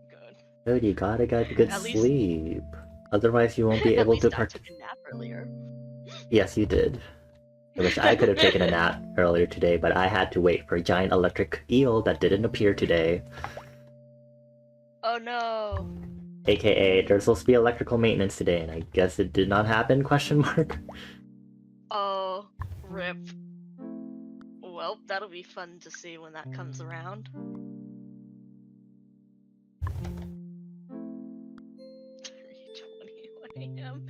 Good. Dude, you gotta get good sleep. Otherwise you won't be able to I took a nap earlier. Yes, you did. I wish I could have taken a nap earlier today, but I had to wait for a giant electric eel that didn't appear today. Oh no. AKA, there's supposed to be electrical maintenance today, and I guess it did not happen, question mark? Oh, rip. Well, that'll be fun to see when that comes around. 3:21 a.m.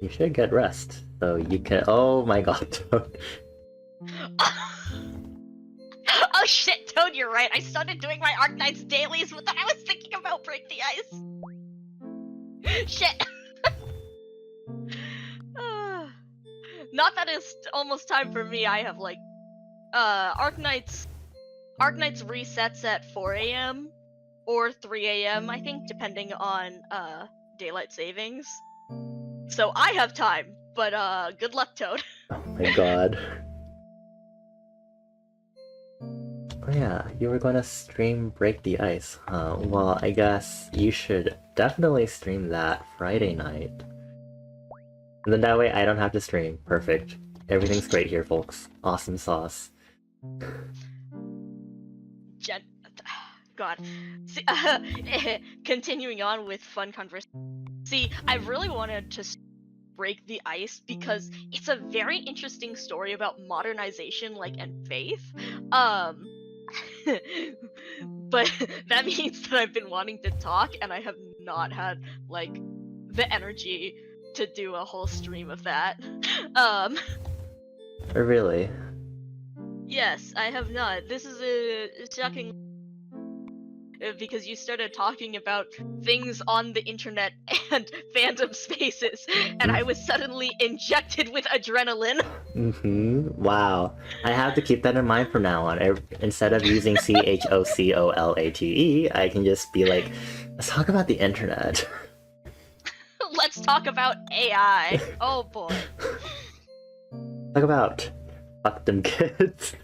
You should get rest, so you can- oh my god. Oh shit, Toad, you're right. I started doing my Arknights dailies, but then I was thinking about Break the Ice. Shit. Not that it's almost time for me. I have like Arknights resets at 4 a.m. or 3 a.m. I think, depending on daylight savings. So I have time, but good luck, Toad. Oh my god. Oh yeah, you were gonna stream Break the Ice. Well, I guess you should definitely stream that Friday night. And then that way I don't have to stream. Perfect. Everything's great here, folks. Awesome sauce. God. See, continuing on with fun conversation. See, I really wanted to Break the Ice because it's a very interesting story about modernization, like, and faith. But that means that I've been wanting to talk, and I have not had like the energy to do a whole stream of that. Really? Yes, I have not. This is a shocking because you started talking about things on the internet and fandom spaces, and I was suddenly injected with adrenaline. Wow. I have to keep that in mind from now on. Instead of using CHOCOLATE, I can just be like, let's talk about the internet. Let's talk about AI. Oh boy. Talk about fuck them kids.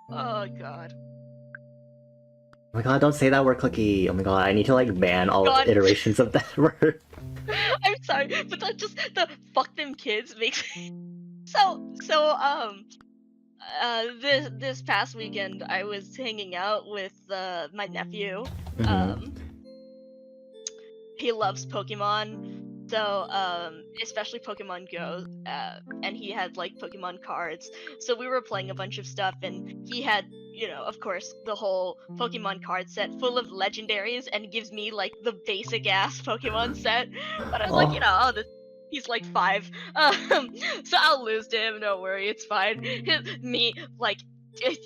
Oh god. Oh my god, don't say that word, Clicky. Oh my god, I need to like ban all iterations of that word. I'm sorry, but that just the fuck them kids makes this past weekend I was hanging out with my nephew. He loves Pokemon. So, especially Pokemon Go, and he had like Pokemon cards. So we were playing a bunch of stuff, and he had, of course, the whole Pokemon card set full of legendaries, and gives me like the basic ass Pokemon set. But I was like, Oh, he's like 5, so I'll lose to him. Don't worry, it's fine. Me, like,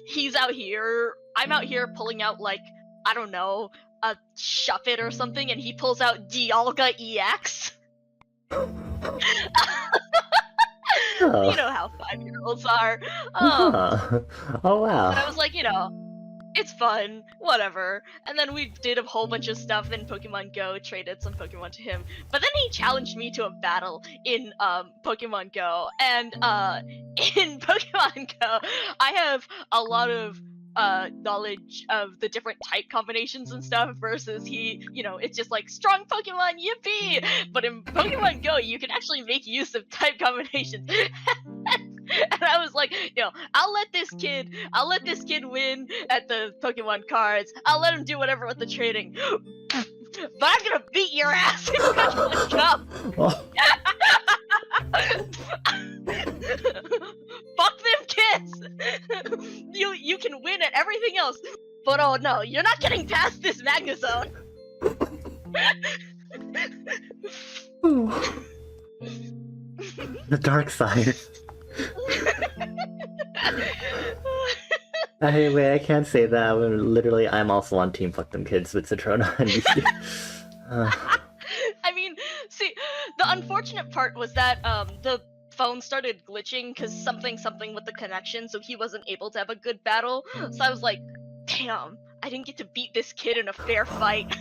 he's out here. I'm out here pulling out like, I don't know, a Shuppet or something, and he pulls out Dialga EX. oh. You know how 5-year-olds are. Huh. Oh But I wow. was like, it's fun, whatever. And then we did a whole bunch of stuff in Pokemon Go, traded some Pokemon to him. But then he challenged me to a battle in Pokemon Go. And in Pokemon Go, I have a lot of knowledge of the different type combinations and stuff versus he, it's just like strong Pokemon, yippee! But in Pokemon Go, you can actually make use of type combinations. And I was like, I'll let this kid win at the Pokemon cards. I'll let him do whatever with the trading. But I'm gonna beat your ass in Pokemon Go. Oh, Fuck them kids. You can win at everything else, but oh no, you're not getting past this Magnezone. the dark side. Wait, I can't say that. Literally, I'm also on Team Fuck Them Kids with Citrona and Misty. I mean, see, the unfortunate part was that the phone started glitching because something with the connection, so he wasn't able to have a good battle. So I was like, damn, I didn't get to beat this kid in a fair fight.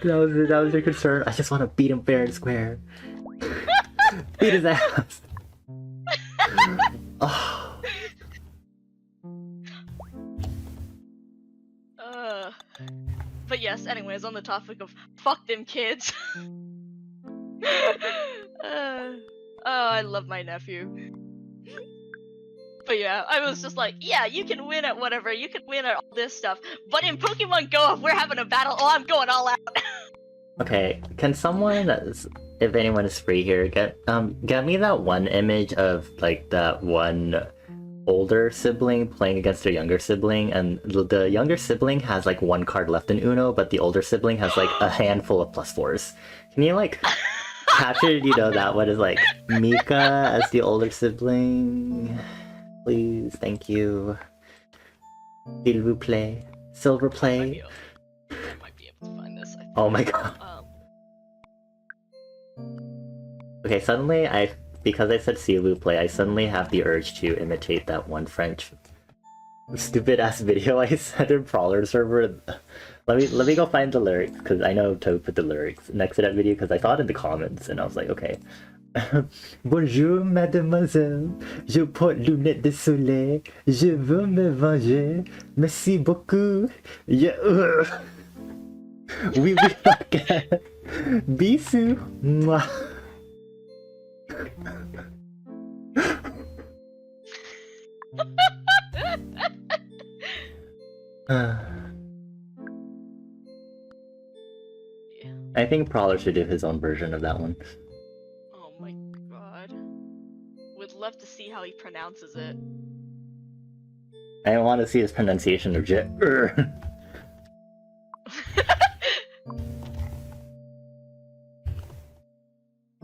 that was your concern. I just want to beat him fair and square. Beat his ass. Oh. But yes, anyways, on the topic of fuck them kids. Oh, I love my nephew. But yeah, I was just like, yeah, you can win at whatever, you can win at all this stuff, but in Pokemon Go, if we're having a battle, I'm going all out. Okay, can someone, if anyone is free here, get me that one image of like that one older sibling playing against their younger sibling, and the younger sibling has like one card left in Uno, but the older sibling has like a handful of +4s. Can you like capture, that one is like Mika as the older sibling? Please, thank you. S'il vous plaît. Silver play. I might be able to find this. I think. Oh my god. Okay, suddenly because I said s'il vous plaît, I suddenly have the urge to imitate that one French stupid ass video I sent in Brawler server. Let me go find the lyrics, because I know Toad put the lyrics next to that video because I saw it in the comments and I was like, okay. Bonjour mademoiselle, je porte lunettes de soleil, je veux me venger, merci beaucoup. Yeah. Oui, okay. Bisous. Mwah. I think Prowler should do his own version of that one. Oh my god. Would love to see how he pronounces it. I want to see his pronunciation of jet.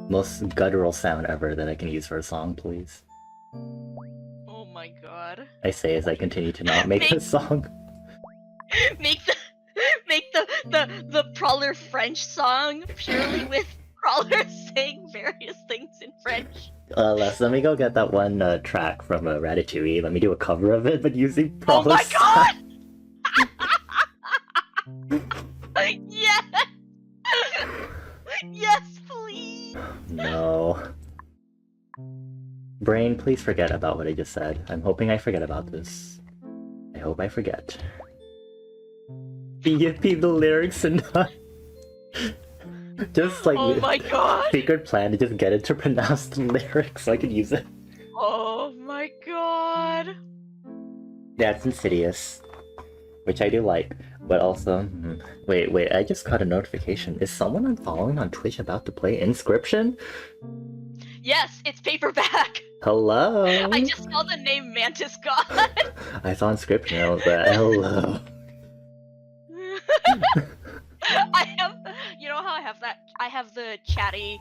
Most guttural sound ever that I can use for a song, please. Oh my god. I say as I continue to not make this song. Make the Prowler French song purely with Prowler saying various things in French. Let me go get that one track from Ratatouille. Let me do a cover of it, but using Prowler. Oh my god! Yes! Yes, please! No. Brain, please forget about what I just said. I'm hoping I forget about this. I hope I forget. Be the lyrics and not... Just like... Oh my god! Secret plan to just get it to pronounce the lyrics so I could use it. Oh my god! That's insidious. Which I do like. But also, wait, I just got a notification. Is someone I'm following on Twitch about to play Inscription? Yes, it's paperback. Hello? I just saw the name Mantis God. I saw Inscription and I was like, hello. I have, you know how I have that? I have the chatty,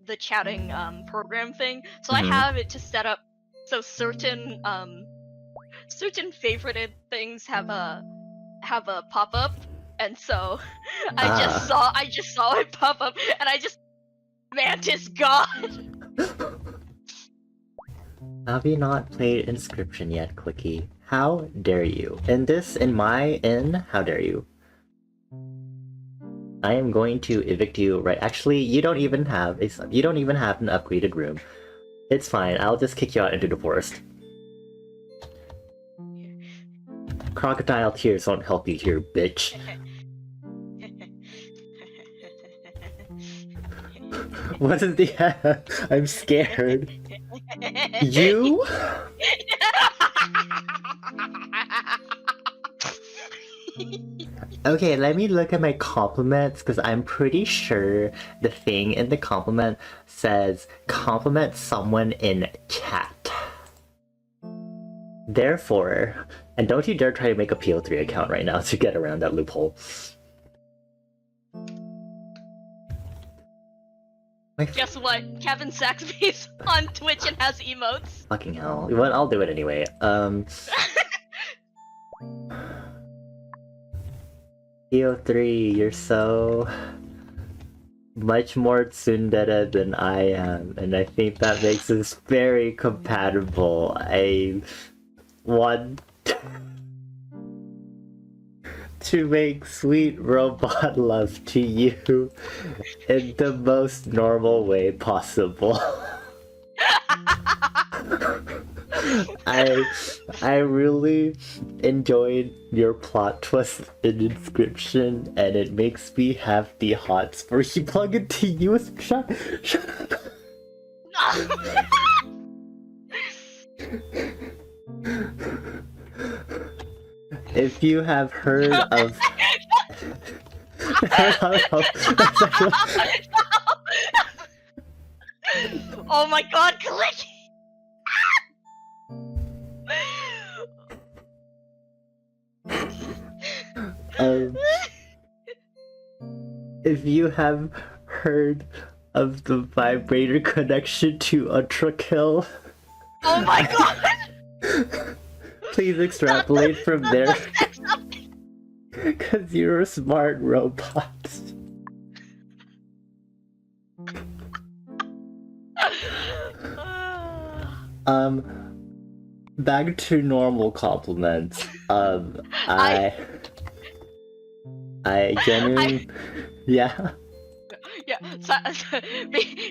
the chatting program thing. So I Mhm. have it to set up so certain favorited things have a pop up, and so I just saw it pop up, and I just Mantis God. Have you not played Inscription yet, Clicky? How dare you? How dare you? I am going to evict you right. Actually, you don't even have an upgraded room. It's fine. I'll just kick you out into the forest. Crocodile tears won't help you here, bitch. What is the? I'm scared. You? Okay, let me look at my compliments because I'm pretty sure the thing in the compliment says compliment someone in chat. Therefore, and don't you dare try to make a PO3 account right now to get around that loophole. Guess what? Kevin Saxby's on Twitch and has emotes. Fucking hell. Well, I'll do it anyway. PO3, you're so much more tsundere than I am, and I think that makes us very compatible. I want to make sweet robot love to you in the most normal way possible. I really enjoyed your plot twist in Inscription, and it makes me have the hots for you plug into you. Shut up. If you have heard of Oh my god, click! If you have heard of the vibrator connection to Ultrakill, Oh my god! please extrapolate from there. Because you're a smart robot. Back to normal compliments. I genuinely... Yeah? Yeah, so,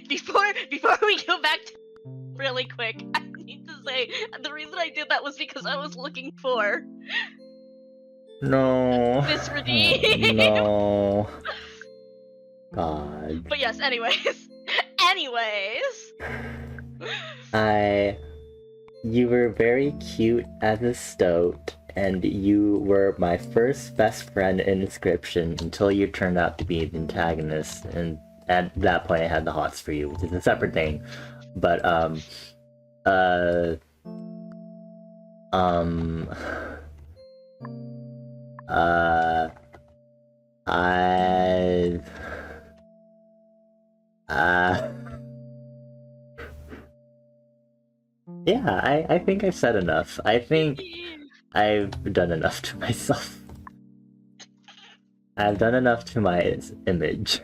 before we go back to really quick, I need to say, the reason I did that was because I was looking for No. this redeem. No. God. But yes, anyways. You were very cute as a stoat, and you were my first best friend in Inscription until you turned out to be the antagonist, and at that point I had the hots for you, which is a separate thing. But, yeah, I think I've said enough. I think I've done enough to myself. I've done enough to my image.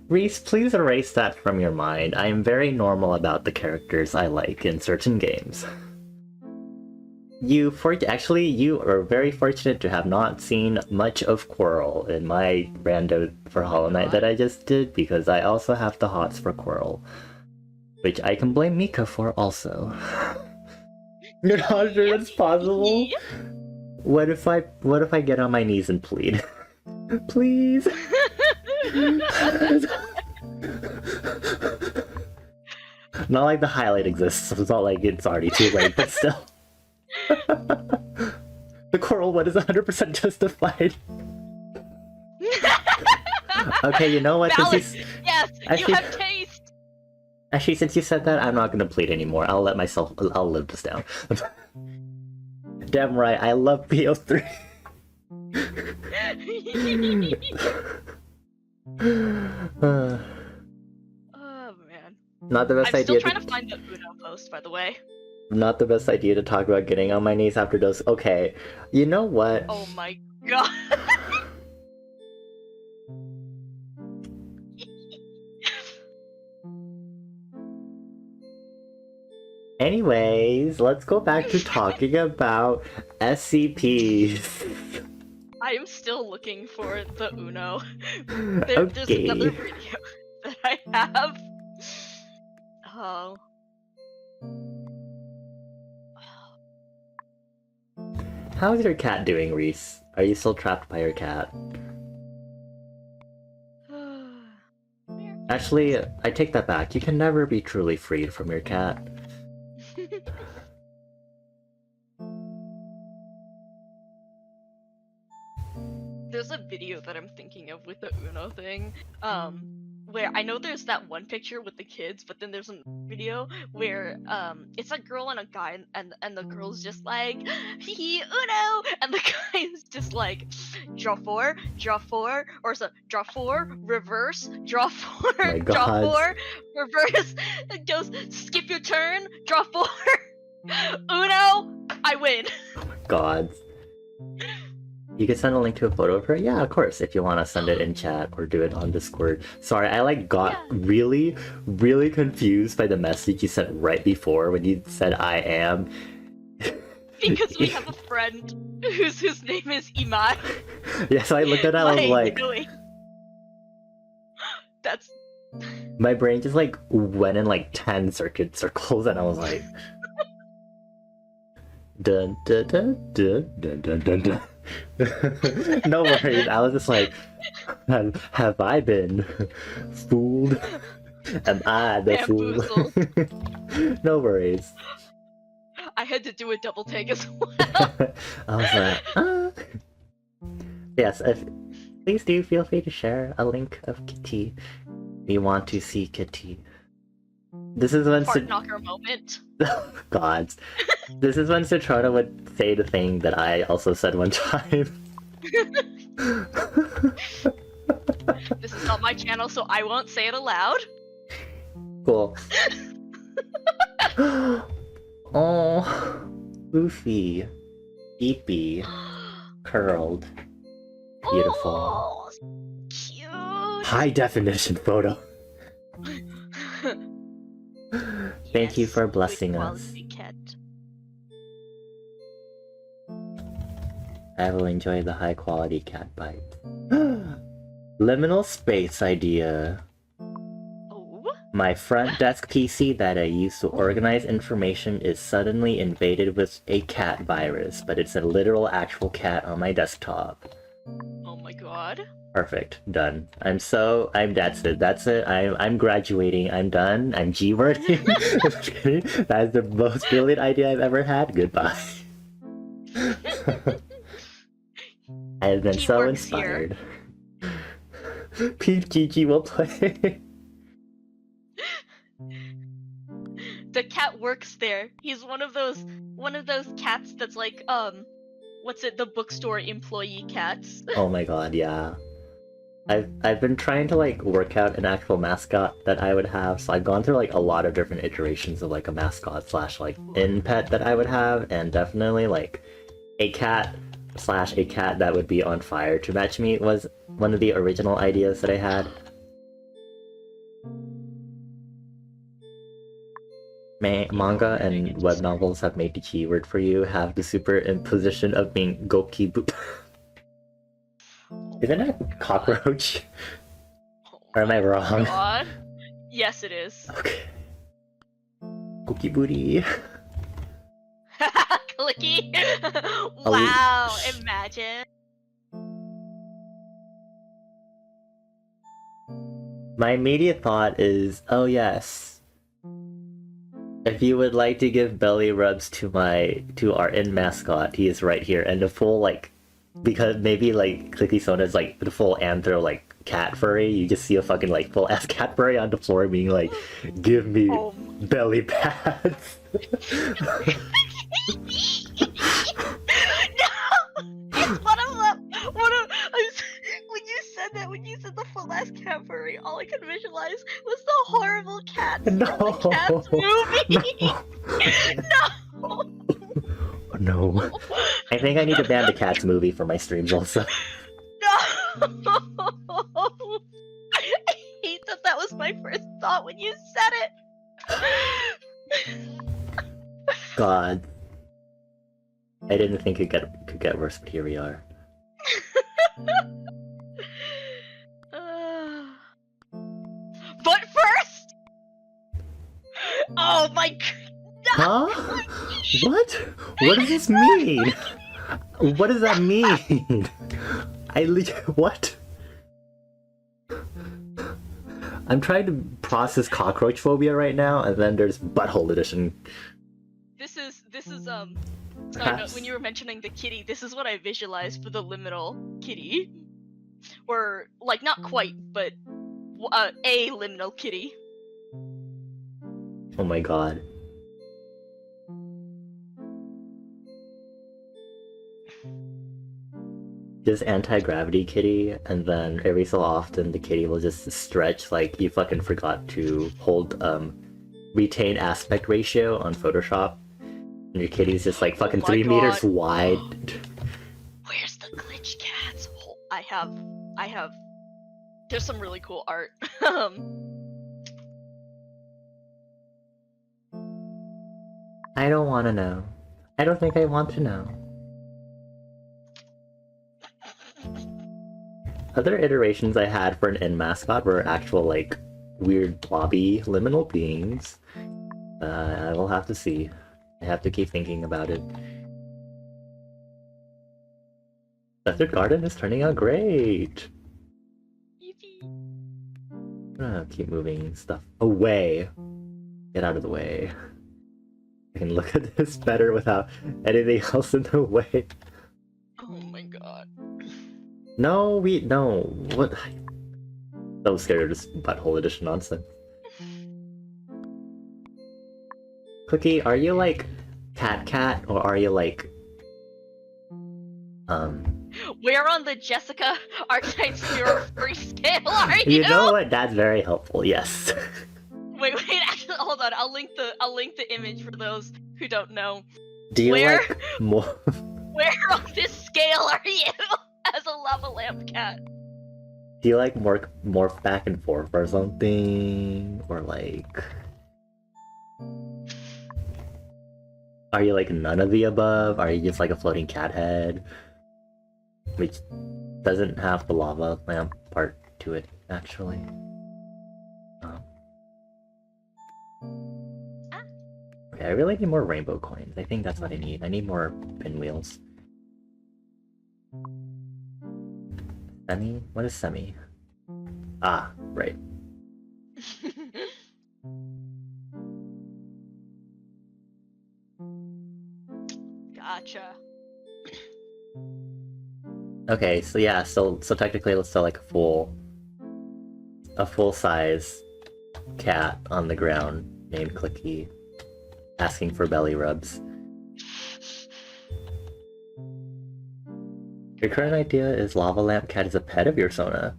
Reese, please erase that from your mind. I am very normal about the characters I like in certain games. You are very fortunate to have not seen much of Quirrell in my rando for Hollow Knight that I just did, because I also have the hots for Quirrell. Which I can blame Mika for also. You're not sure that's possible? What if I get on my knees and plead? Please. Not like the highlight exists, so it's not like it's already too late, but still. The coral one is 100% justified. Okay, you know what? Valid. Since Yes, actually, you have taste. Actually, since you said that, I'm not gonna plead anymore. I'll live this down. Damn right, I love PO3. Oh man. Not the best I'm idea. still trying to find the Uno post, by the way. Not the best idea to talk about getting on my knees after those. Okay, you know what? Oh my god. Anyways, let's go back to talking about SCPs. I am still looking for the Uno. There's Okay. another video that I have. Oh. How's your cat doing, Reese? Are you still trapped by your cat? Actually, I take that back. You can never be truly freed from your cat. There's a video that I'm thinking of with the Uno thing, where I know there's that one picture with the kids, but then there's a video where it's a girl and a guy, and the girl's just like, hee Uno, and the guy is just like, draw four, or so draw four, reverse, draw four, My draw God. four, reverse, it goes, skip your turn, draw four, Uno, I win. Oh my god. You can send a link to a photo of her? Yeah, of course, if you want to send it in chat or do it on Discord. Sorry, I got really, really confused by the message you sent right before when you said I am. Because we have a friend whose name is Imai. Yeah, so I looked at it, I was like... Really? That's... My brain just like went in like 10 circles and I was like... Dun dun dun dun dun dun dun dun. No worries, I was just like, have I been fooled? Am I the fool? No worries. I had to do a double take as well. I was like, Yes, please do feel free to share a link of Kitty if you want to see Kitty. This is when Fart knocker moment. Gods. This is when Citrona would say the thing that I also said one time. This is not my channel, so I won't say it aloud. Cool. Oh, Luffy, deepy, curled, beautiful, Oh, cute. high definition photo. Thank you for blessing us. Cat. I will enjoy the high quality cat bite. Liminal space idea. Oh. My front desk PC that I use to organize information is suddenly invaded with a cat virus, but it's a literal actual cat on my desktop. Oh my god. Perfect. Done. That's it. I'm graduating. I'm done. I'm G-wording. That is the most brilliant idea I've ever had. Goodbye. I have been so inspired. Pete Gigi will play. The cat works there. He's one of those cats that's like what's it, the bookstore employee cats. Oh my god, yeah. I've been trying to like work out an actual mascot that I would have, so I've gone through like a lot of different iterations of like a mascot slash like in pet that I would have, and definitely like a cat slash a cat that would be on fire to match me was one of the original ideas that I had. Manga and web novels have made the keyword for you have the superimposition of being Gokibu. Isn't that a cockroach? Or am I wrong? God. Yes, it is. Okay. Cookie booty. Clicky. Wow, imagine. My immediate thought is, oh yes, if you would like to give belly rubs to our in mascot, he is right here, and the full like, because maybe like Clicky Sona's like the full anthro like cat furry, you just see a fucking like full ass cat furry on the floor being like, give me belly pads. It's one of the when you said that, when you said the full ass cat furry, all I could visualize was the horrible cats from the Cats movie. No. No. I think I need to ban the Cats movie for my streams also. No. I hate that that was my first thought when you said it. God. I didn't think it could get worse, but here we are. But first! Oh my god! Huh? What? What does this mean? What does that mean? What? I'm trying to process cockroach phobia right now, and then there's butthole edition. This is sorry, no, when you were mentioning the kitty, this is what I visualized for the liminal kitty. Or, like, not quite, but a liminal kitty. Oh my god. Just anti-gravity kitty, and then every so often the kitty will just stretch like you fucking forgot to hold retain aspect ratio on Photoshop. And your kitty's just like fucking 3 meters wide. Where's the glitch cats? Oh, I have. There's some really cool art. I don't want to know. I don't think I want to know. Other iterations I had for an in mascot were actual like weird blobby liminal beings. I will have to see. I have to keep thinking about it. Desert Garden is turning out great! I'm gonna keep moving stuff away. Get out of the way. I can look at this better without anything else in the way. Oh my god. No, no. What? So scared of this butthole edition nonsense. Cookie, are you like cat or are you like Where on the Jessica archetype zero free scale are you? You know what? That's very helpful. Yes. Wait, actually, hold on. I'll link the image for those who don't know. Do you like more? Where on this scale are you as a lava lamp cat? Do you like morph back and forth or something, or like? Are you like none of the above? Are you just like a floating cat head? Which doesn't have the lava lamp part to it, actually. Okay, I really need more rainbow coins. I think that's what I need. I need more pinwheels. Semi? What is semi? Ah, right. Gotcha. Okay, so yeah, so technically let's sell like a full size cat on the ground named Clicky, asking for belly rubs. Your current idea is Lava Lamp Cat is a pet of your Sona.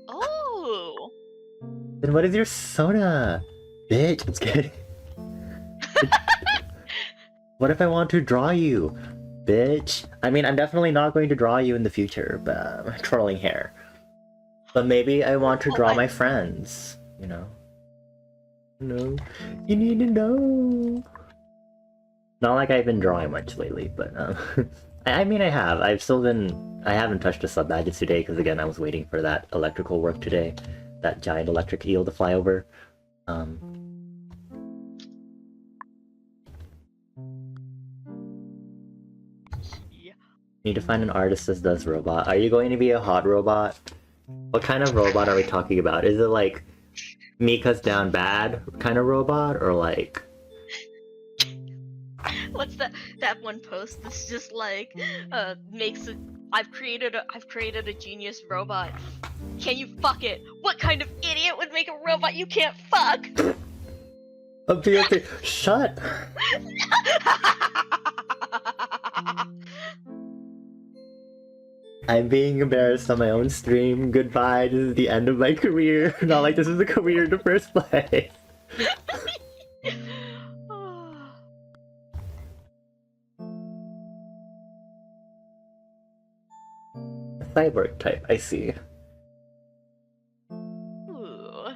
Oh. Then what is your Sona? Bitch, I'm kidding. What if I want to draw you? Bitch. I mean, I'm definitely not going to draw you in the future, but I'm trolling hair. But maybe I want to draw my friends, you know? No. You need to know. Not like I've been drawing much lately, but I mean I have. I haven't touched a sub badges today because again I was waiting for that electrical work today. That giant electric eel to fly over. Need to find an artist that does robot. Are you going to be a hot robot? What kind of robot are we talking about? Is it like Mika's down bad kind of robot, or like What's that one post that's just like makes it I've created a genius robot. Can you fuck it? What kind of idiot would make a robot you can't fuck? a BFA? Shut. I'm being embarrassed on my own stream. Goodbye. This is the end of my career. Not like this is a career in the first place. Cyborg type, I see. Ooh.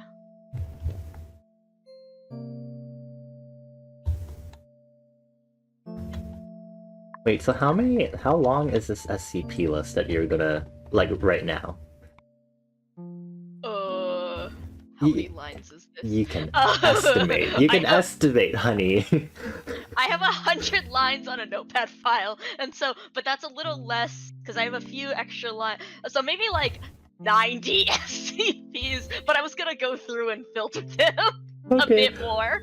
Wait, so how long is this SCP list that you're gonna, like, right now? How many lines is this? You can estimate. You can estimate, honey. I have 100 lines on a notepad file, and so, but that's a little less, because I have a few extra lines, so maybe like 90 SCPs, but I was gonna go through and filter them a bit more.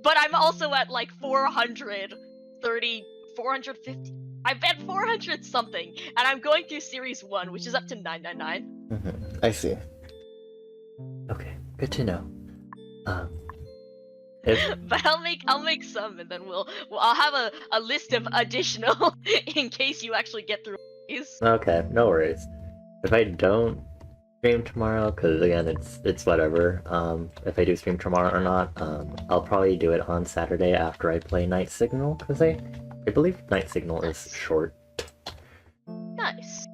But I'm also at like 430, 450, I've been 400 something, and I'm going through series 1, which is up to 999. I see. Okay, good to know. But I'll make some, and then I'll have a list of additional in case you actually get through these. Okay, no worries. If I don't stream tomorrow, because again it's whatever. If I do stream tomorrow or not, I'll probably do it on Saturday after I play Night Signal, because I believe Night Signal is short. Nice.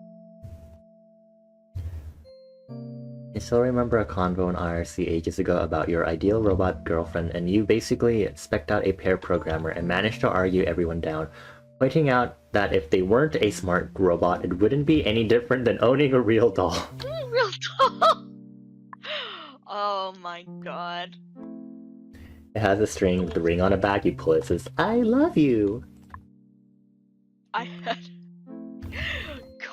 I still remember a convo in IRC ages ago about your ideal robot girlfriend, and you basically spec'd out a pair programmer and managed to argue everyone down, pointing out that if they weren't a smart robot, it wouldn't be any different than owning a real doll. Real doll. Oh my god. It has a string with the ring on the back. You pull it, it says, "I love you." I had.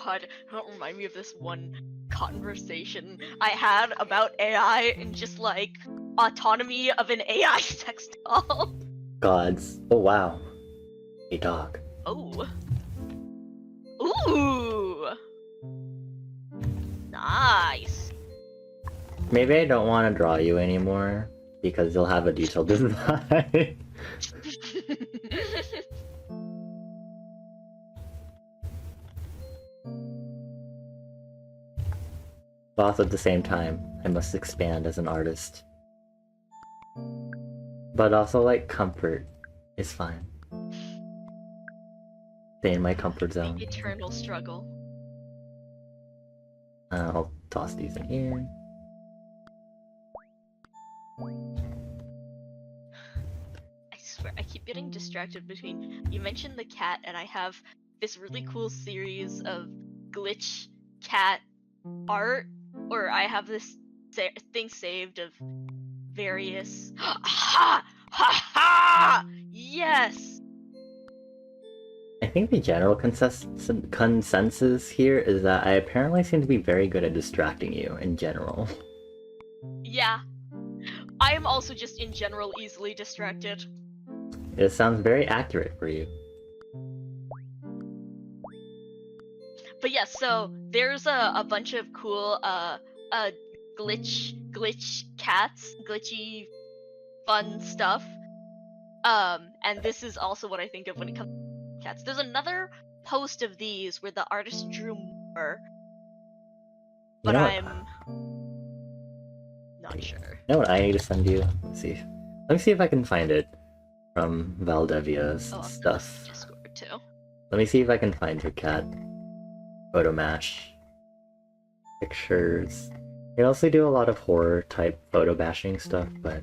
God, don't remind me of this one conversation I had about AI and just like autonomy of an AI sex doll. Gods. Oh wow. A dog. Oh. Ooh. Nice. Maybe I don't want to draw you anymore because you'll have a detailed design. But also at the same time, I must expand as an artist. But also, like, comfort is fine. Stay in my comfort zone. The eternal struggle. I'll toss these in here. I swear, I keep getting distracted between... You mentioned the cat, and I have this really cool series of glitch cat art, or I have this thing saved of various... Ha! Ha ha! Yes! I think the general consensus here is that I apparently seem to be very good at distracting you in general. Yeah. I am also just in general easily distracted. It sounds very accurate for you. But yeah, so there's a bunch of cool glitch cats, glitchy fun stuff. And this is also what I think of when it comes to cats. There's another post of these where the artist drew more, but I'm not sure. You know what I need to send you? Let's see. Let me see if I can find it from Valdevia's stuff. Discord too. Let me see if I can find your cat. Photo mash. Pictures. They also do a lot of horror type photo bashing stuff, but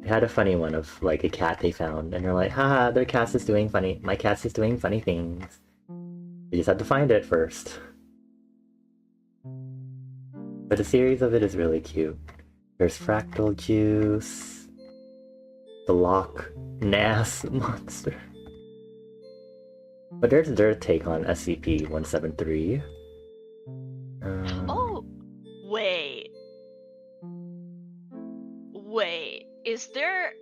they had a funny one of like a cat they found, and they're like, haha, their cat is doing funny. My cat is doing funny things. You just have to find it first. But the series of it is really cute. There's Fractal Juice, the Loch Nass monster. But there's their take on SCP-173. Oh, wait. Wait, is there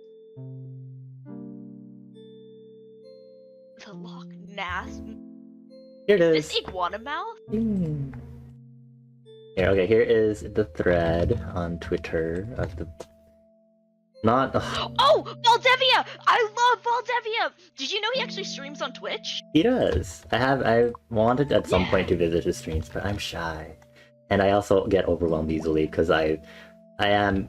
the Loch Ness? Here it Is is. this iguana mouth? Here, okay, here is the thread on Twitter of the... Not... Oh, Valdevia! I love Valdevia! Did you know he actually streams on Twitch? He does. I wanted at some Yeah. point to visit his streams, but I'm shy. And I also get overwhelmed easily because I am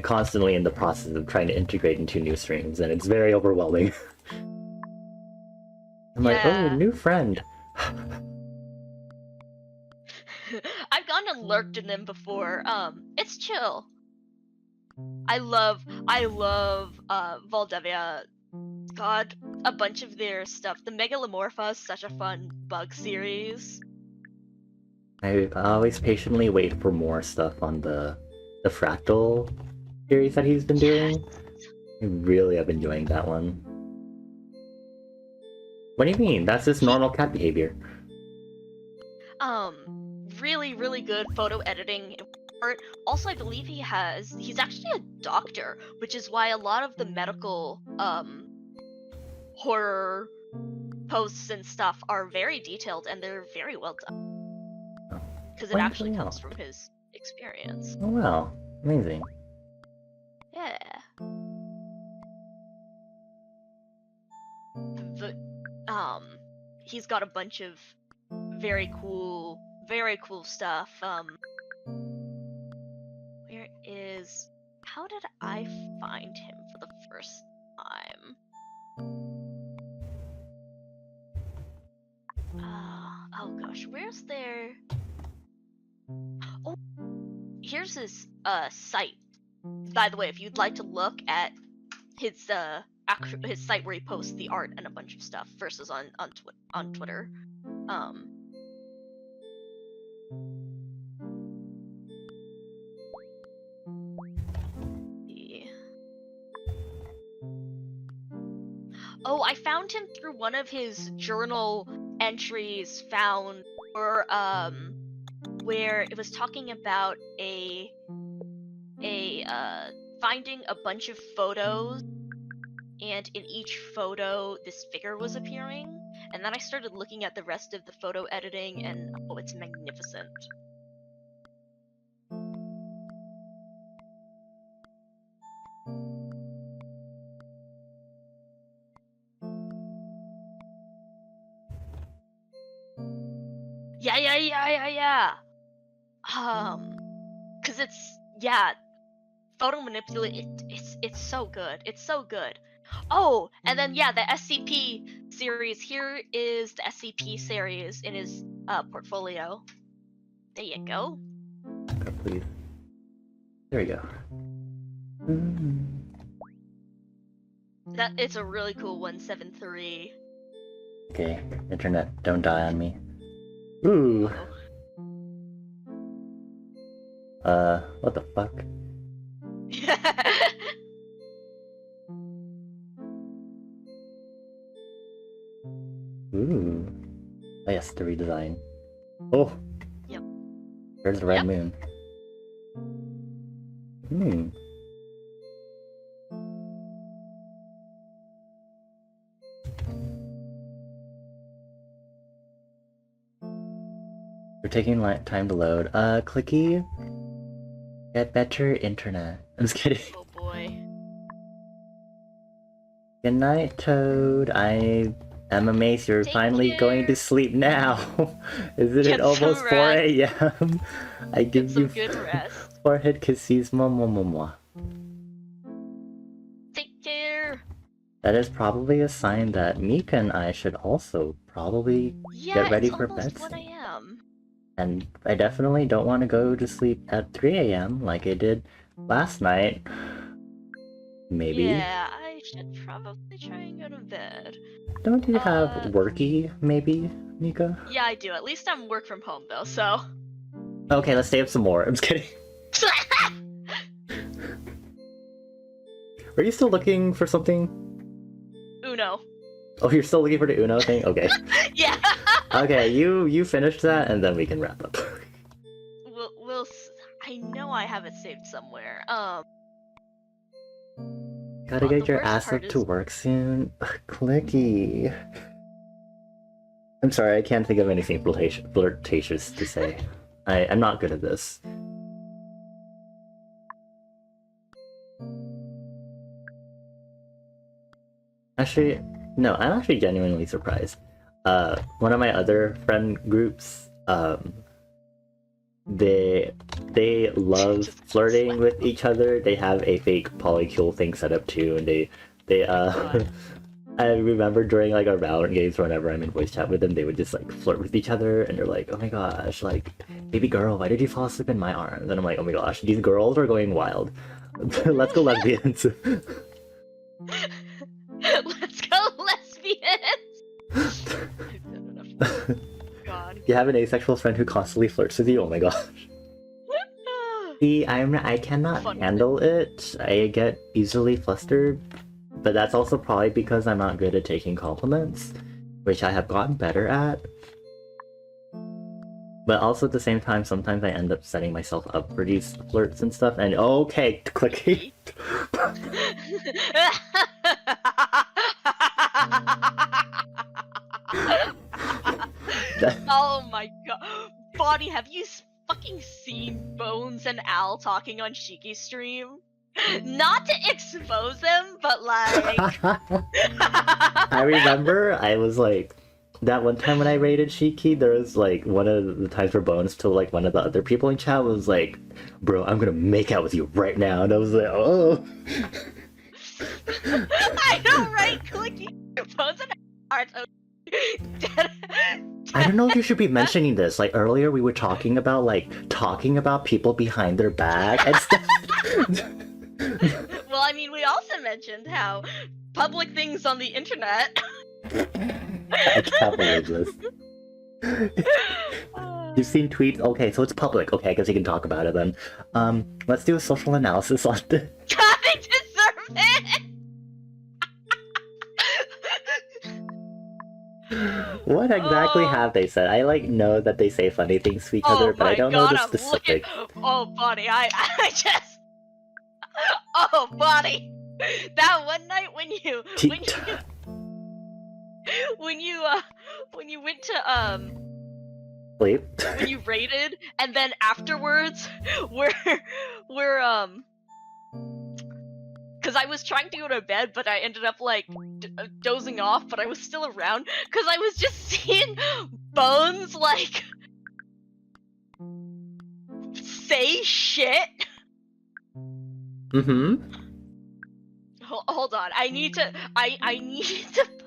constantly in the process of trying to integrate into new streams, and it's very overwhelming. I'm like, oh, Yeah. new friend. I've gone and lurked in them before. It's chill. I love Valdevia. God, a bunch of their stuff. The Megalomorpha is such a fun bug series. I always patiently wait for more stuff on the Fractal series that he's been doing. I really am enjoying that one. What do you mean? That's just normal cat behavior. Really, really good photo editing art. Also, I believe he's actually a doctor, which is why a lot of the medical, horror posts and stuff are very detailed and they're very well done. Because it Well, actually yeah. comes from his experience. Oh wow, amazing. Yeah. He's got a bunch of very cool stuff. How did I find him for the first time? Oh gosh, where's their... Oh, here's his site. By the way, if you'd like to look at his his site where he posts the art and a bunch of stuff versus on Twitter. Oh, I found him through one of his journal entries found where it was talking about finding a bunch of photos, and in each photo this figure was appearing, and then I started looking at the rest of the photo editing, and oh, it's magnificent. Yeah. Cause photo manipulate. It's so good. It's so good. Oh, and then yeah, the SCP series. Here is the SCP series in his portfolio. There you go. Oh, please. There we go. That it's a really cool 173. Okay, internet, don't die on me. Ooh. What the fuck? Ooh. Oh yes, the redesign. Oh! Yep. There's the red moon. Hmm. We're taking time to load. Clicky. Get better internet. I'm just kidding. Oh boy. Good night, Toad. I am amazed you're Take finally care. going to sleep now. Isn't Get it almost some 4 rest. a.m.? I Get give some you good rest. forehead kisses, mwah. Take care. That is probably a sign that Mika and I should also probably get ready it's for almost bed. 1 a.m. And I definitely don't want to go to sleep at 3 a.m. like I did last night. Maybe. Yeah, I should probably try and go to bed. Don't you have worky, maybe, Mika? Yeah, I do. At least I'm work from home though, so. Okay, let's stay up some more. I'm just kidding. Are you still looking for something? Uno. Oh, you're still looking for the Uno thing? Okay. Okay, you finish that, and then we can wrap up. I know I have it saved somewhere. Gotta But get the your worst ass part up to is- work soon. Clicky. I'm sorry, I can't think of anything flirtatious to say. I'm not good at this. Actually, no, I'm actually genuinely surprised. One of my other friend groups, they love Just flirting slap. with each other. They have a fake polycule thing set up too, and they God. I remember during like our Valorant games, whenever I'm in voice chat with them, they would just like flirt with each other, and they're like, "Oh my gosh, like, baby girl, why did you fall asleep in my arms?" And I'm like, "Oh my gosh, these girls are going wild. Let's go lesbians." Let's go lesbians! I've done enough. God. You have an asexual friend who constantly flirts with you. Oh my gosh. See, I cannot Fun. handle it. I get easily flustered, but that's also probably because I'm not good at taking compliments, which I have gotten better at. But also at the same time, sometimes I end up setting myself up for these flirts and stuff. And okay, clicking. Oh my god. Bonnie, have you fucking seen Bones and Al talking on Shiki's stream? Not to expose them, but like... I remember I was like, that one time when I raided Shiki, there was like one of the times for Bones to like one of the other people in chat was like, "Bro, I'm gonna make out with you right now," and I was like, "Oh." I know, right? Clicking Bones and Al are so... I don't know if you should be mentioning this. Like earlier, we were talking about people behind their back and stuff. Well, I mean, we also mentioned how public things on the internet. I can't believe this. You've seen tweets? Okay, so it's public. Okay, I guess you can talk about it then. Let's do a social analysis on this. God, they deserve it! What exactly have they said? I like know that they say funny things to each other, but I don't know the specific. Oh, buddy, I just... Oh, buddy! That one night when you went to, Sleep? when you raided, and then afterwards, because I was trying to go to bed, but I ended up, like, dozing off, but I was still around, because I was just seeing Bones, like, say shit. Mm-hmm. Hold on, I need to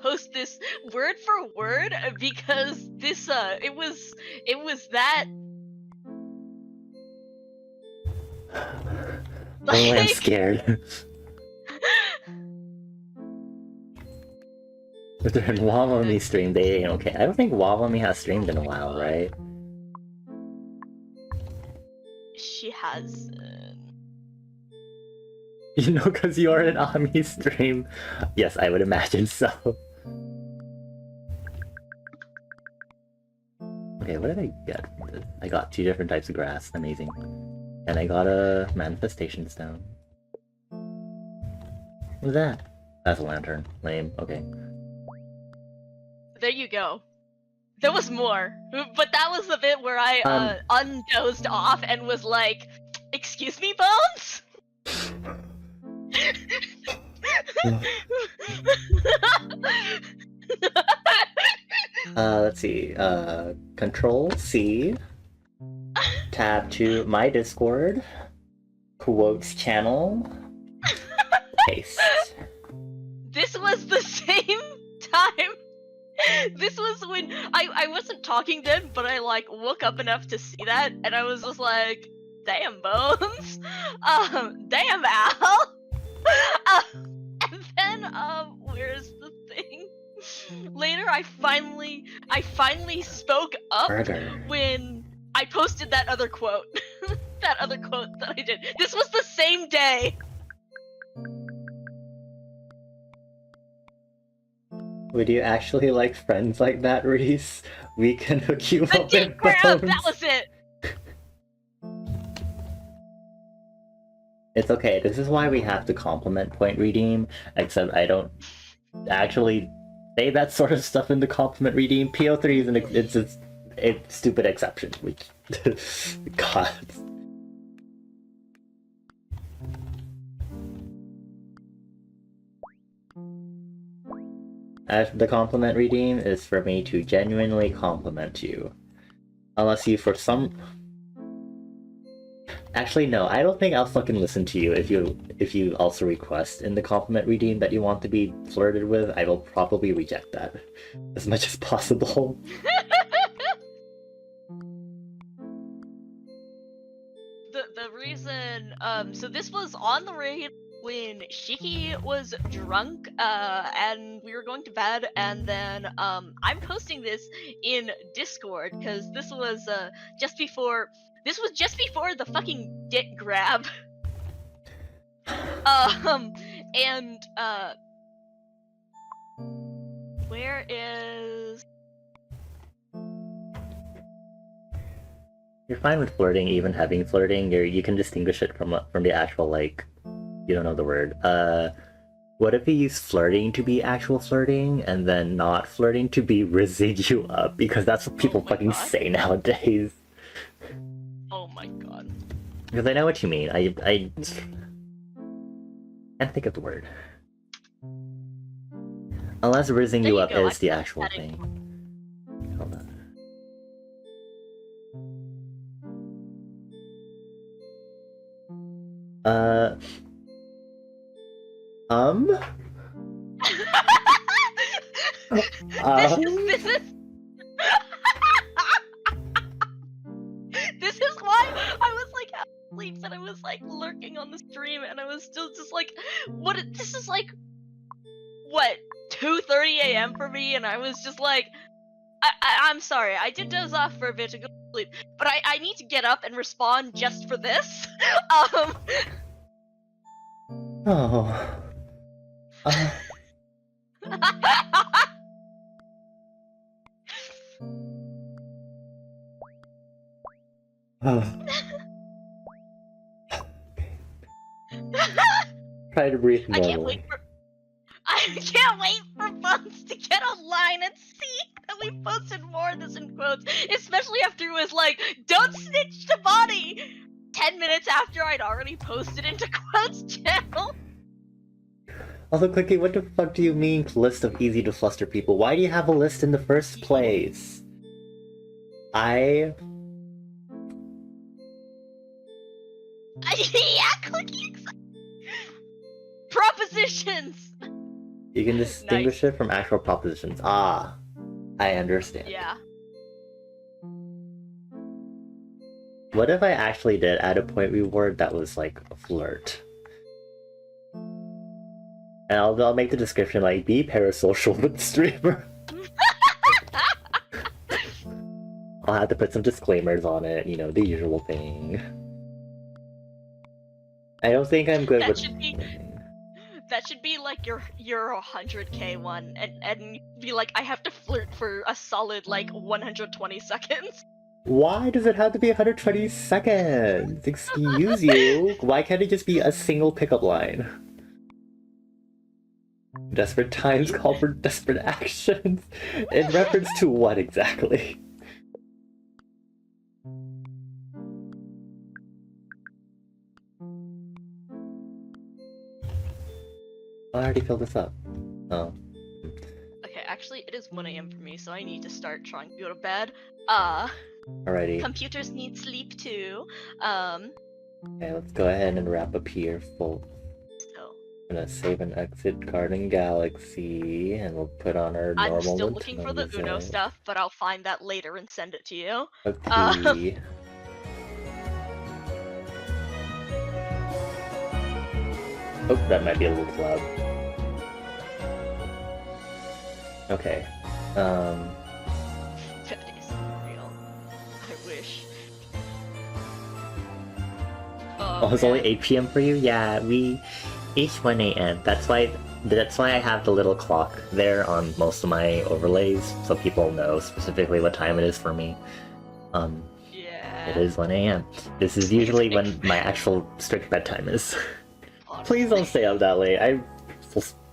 post this word for word, because this, it was that... Oh, I'm scared. If they're in Wawami stream, they ain't okay. I don't think Wawami has streamed in a while, right? She has... You know, because you are in Ami stream. Yes, I would imagine so. Okay, what did I get from this? I got 2 different types of grass. Amazing. And I got a manifestation stone. What's that? That's a lantern. Lame. Okay. There you go. There was more, but that was the bit where I undozed off and was like, "Excuse me, Bones." Let's see. Control C. Tab to my Discord. Quotes channel. Paste. This was the same time. This was when I wasn't talking then, but I like woke up enough to see that, and I was just like, "Damn, Bones, damn, Al." And then where's the thing? Later, I finally spoke up Burger. when I posted that other quote. That other quote that I did. This was the same day. Would you actually like friends like that, Reese? We can hook you The up deep with grab, phones. that was it. It's okay. This is why we have to compliment point redeem. Except I don't actually say that sort of stuff in the compliment redeem. PO3 is it's a stupid exception. We God. The compliment redeem is for me to genuinely compliment you. Unless you for some... Actually, no, I don't think I'll fucking listen to you if you also request in the compliment redeem that you want to be flirted with. I will probably reject that as much as possible. The reason so this was on the raid when Shiki was drunk and we were going to bed, and then I'm posting this in Discord because this was just before the fucking dick grab. And where is... You're fine with flirting, even having flirting. You can distinguish it from the actual, like, you don't know the word. What if you use flirting to be actual flirting, and then not flirting to be rizzing you up? Because that's what people fucking say nowadays. Oh my god. Because I know what you mean. I can't think of the word. Unless rizzing you up is the actual thing. Hold on. This is why I was like asleep and I was like lurking on the stream and I was still just like, this is like, what, 2:30 a.m. for me, and I was just like, I'm sorry, I did doze off for a bit to go to sleep, but I need to get up and respond just for this. Oh. Try to breathe normally. I can't wait for Buns to get online and see that we posted more of this in quotes, especially after it was like, don't snitch to body 10 minutes after I'd already posted into quotes channel. Also, Clicky, what the fuck do you mean list of easy to fluster people? Why do you have a list in the first place? Yeah, Clicky. Propositions! You can distinguish it from actual propositions. Ah, I understand. Yeah. What if I actually did add a point reward that was like a flirt? And I'll make the description like, be parasocial with the streamer. I'll have to put some disclaimers on it, you know, the usual thing. I don't think I'm good with... That should be like your 100k one, and be like, I have to flirt for a solid like 120 seconds. Why does it have to be 120 seconds? Excuse you? Why can't it just be a single pickup line? Desperate times call for desperate actions. In reference to what exactly? I already filled this up. Oh. Okay, actually, it is 1 a.m. for me, so I need to start trying to go to bed. Alrighty. Computers need sleep too. Okay, let's go ahead and wrap up here. So, I'm gonna save and exit Garden Galaxy, and we'll put on our normal. I'm still looking for the Uno stuff, but I'll find that later and send it to you. Okay. Oh, that might be a little loud. Okay. 50's real. I wish. Oh, it's only 8 p.m. for you? Yeah, it's 1 a.m. That's why that's why I have the little clock there on most of my overlays, so people know specifically what time it is for me. Yeah. It is 1 a.m. This is usually when my actual strict bedtime is. Please don't stay up that late.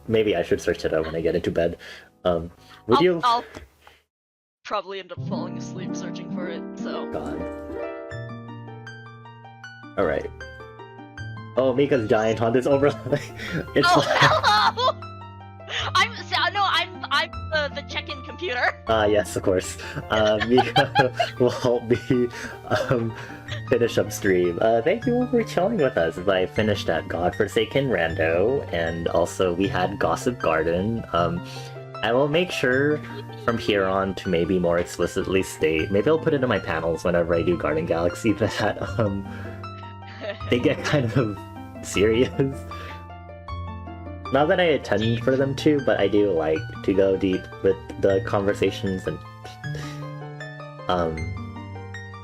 Maybe I should search it out when I get into bed. I'll probably end up falling asleep searching for it, so... God. Alright. Oh, Mika's giant on this overlay. It's hello! I'm the check-in computer. Yes, of course. Mika will help me finish up stream. Thank you all for chilling with us. I finished at Godforsaken Rando, and also we had Gossip Garden. I will make sure from here on to maybe more explicitly state, maybe I'll put it in my panels whenever I do Garden Galaxy, that they get kind of serious. Not that I attend for them to, but I do like to go deep with the conversations and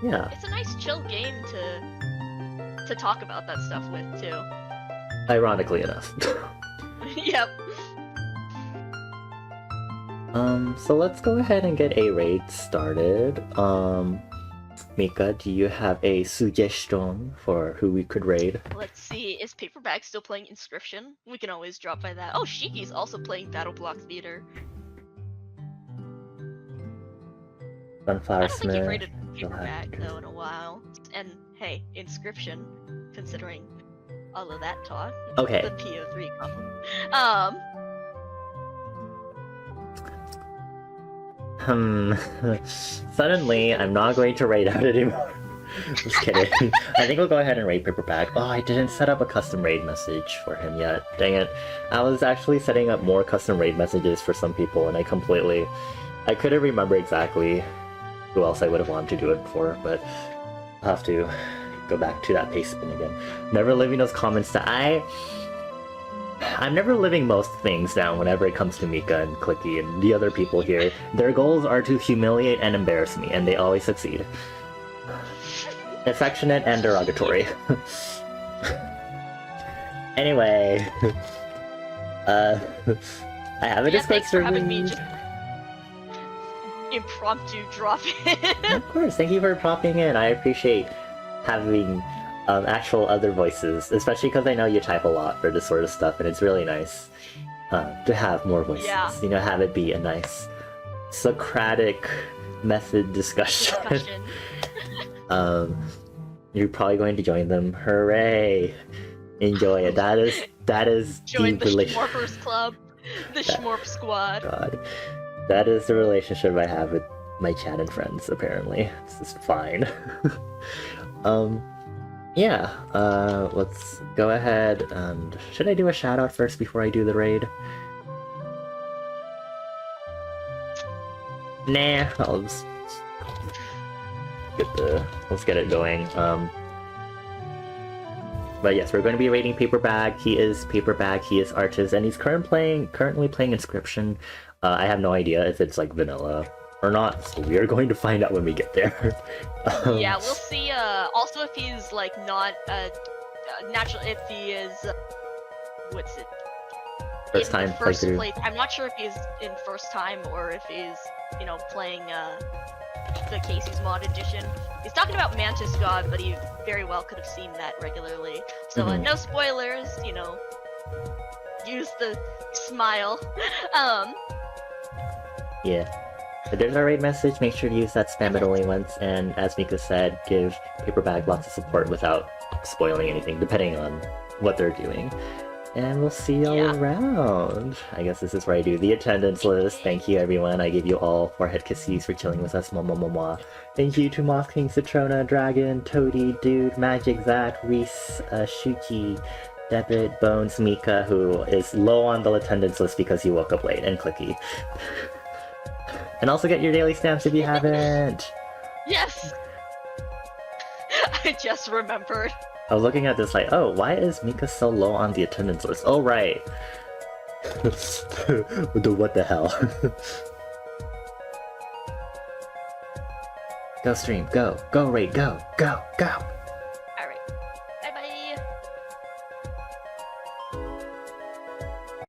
yeah. It's a nice chill game to talk about that stuff with too. Ironically enough. Yep. So let's go ahead and get a raid started. Mika, do you have a suggestion for who we could raid? Let's see, is Paperback still playing Inscription? We can always drop by that. Oh, Shiki's also playing Battle Block Theater. Sunflower I don't think you've Smith. raided Paperback though in a while. And hey, Inscription, considering all of that talk. Okay. The PO3 comment. Suddenly, I'm not going to raid out anymore. Just kidding. I think we'll go ahead and raid Paperback. Oh, I didn't set up a custom raid message for him yet. Dang it. I was actually setting up more custom raid messages for some people, and I couldn't remember exactly who else I would have wanted to do it for, but I'll have to go back to that paste spin again. Never leaving those comments that I'm never living most things down whenever it comes to Mika and Clicky and the other people here. Their goals are to humiliate and embarrass me, and they always succeed. Affectionate and derogatory. Anyway, I have a Discord thanks server. for having me just impromptu drop in. Of course, thank you for popping in. I appreciate having actual other voices, especially because I know you type a lot for this sort of stuff, and it's really nice to have more voices. Yeah. You know, have it be a nice Socratic method discussion. You're probably going to join them. Hooray! Enjoy it. That is Join the relation. Schmorpers Club, the Schmorp Squad. God, that is the relationship I have with my chat and friends. Apparently, this is fine. Yeah. Let's go ahead and should I do a shout out first before I do the raid? Nah, I'll just let's get it going. But yes, we're going to be raiding Paperback. He is Paperback, he is Arches, and he's currently playing Inscription. I have no idea if it's like vanilla or not, so we are going to find out when we get there. Yeah, we'll see. Also, if he's like not natural, if he is what's it? First time playthrough. I'm not sure if he's in first time or if he's playing the Casey's Mod Edition. He's talking about Mantis God, but he very well could have seen that regularly. So no spoilers. Use the smile. Yeah. If there's our raid message, make sure to use that spam it only once, and as Mika said, give Paperback lots of support without spoiling anything, depending on what they're doing. And we'll see y'all around. I guess this is where I do the attendance list. Thank you everyone. I give you all forehead kisses for chilling with us. Mwah. Thank you to Moth King, Citrona, Dragon, Toady, Dude, Magic, Zach, Reese, Shuki, Debit, Bones, Mika, who is low on the attendance list because he woke up late, and Clicky. And also get your daily stamps if you haven't. Yes! I just remembered. I was looking at this like, oh, why is Mika so low on the attendance list? Oh, right. What the hell? Go stream, go raid, go.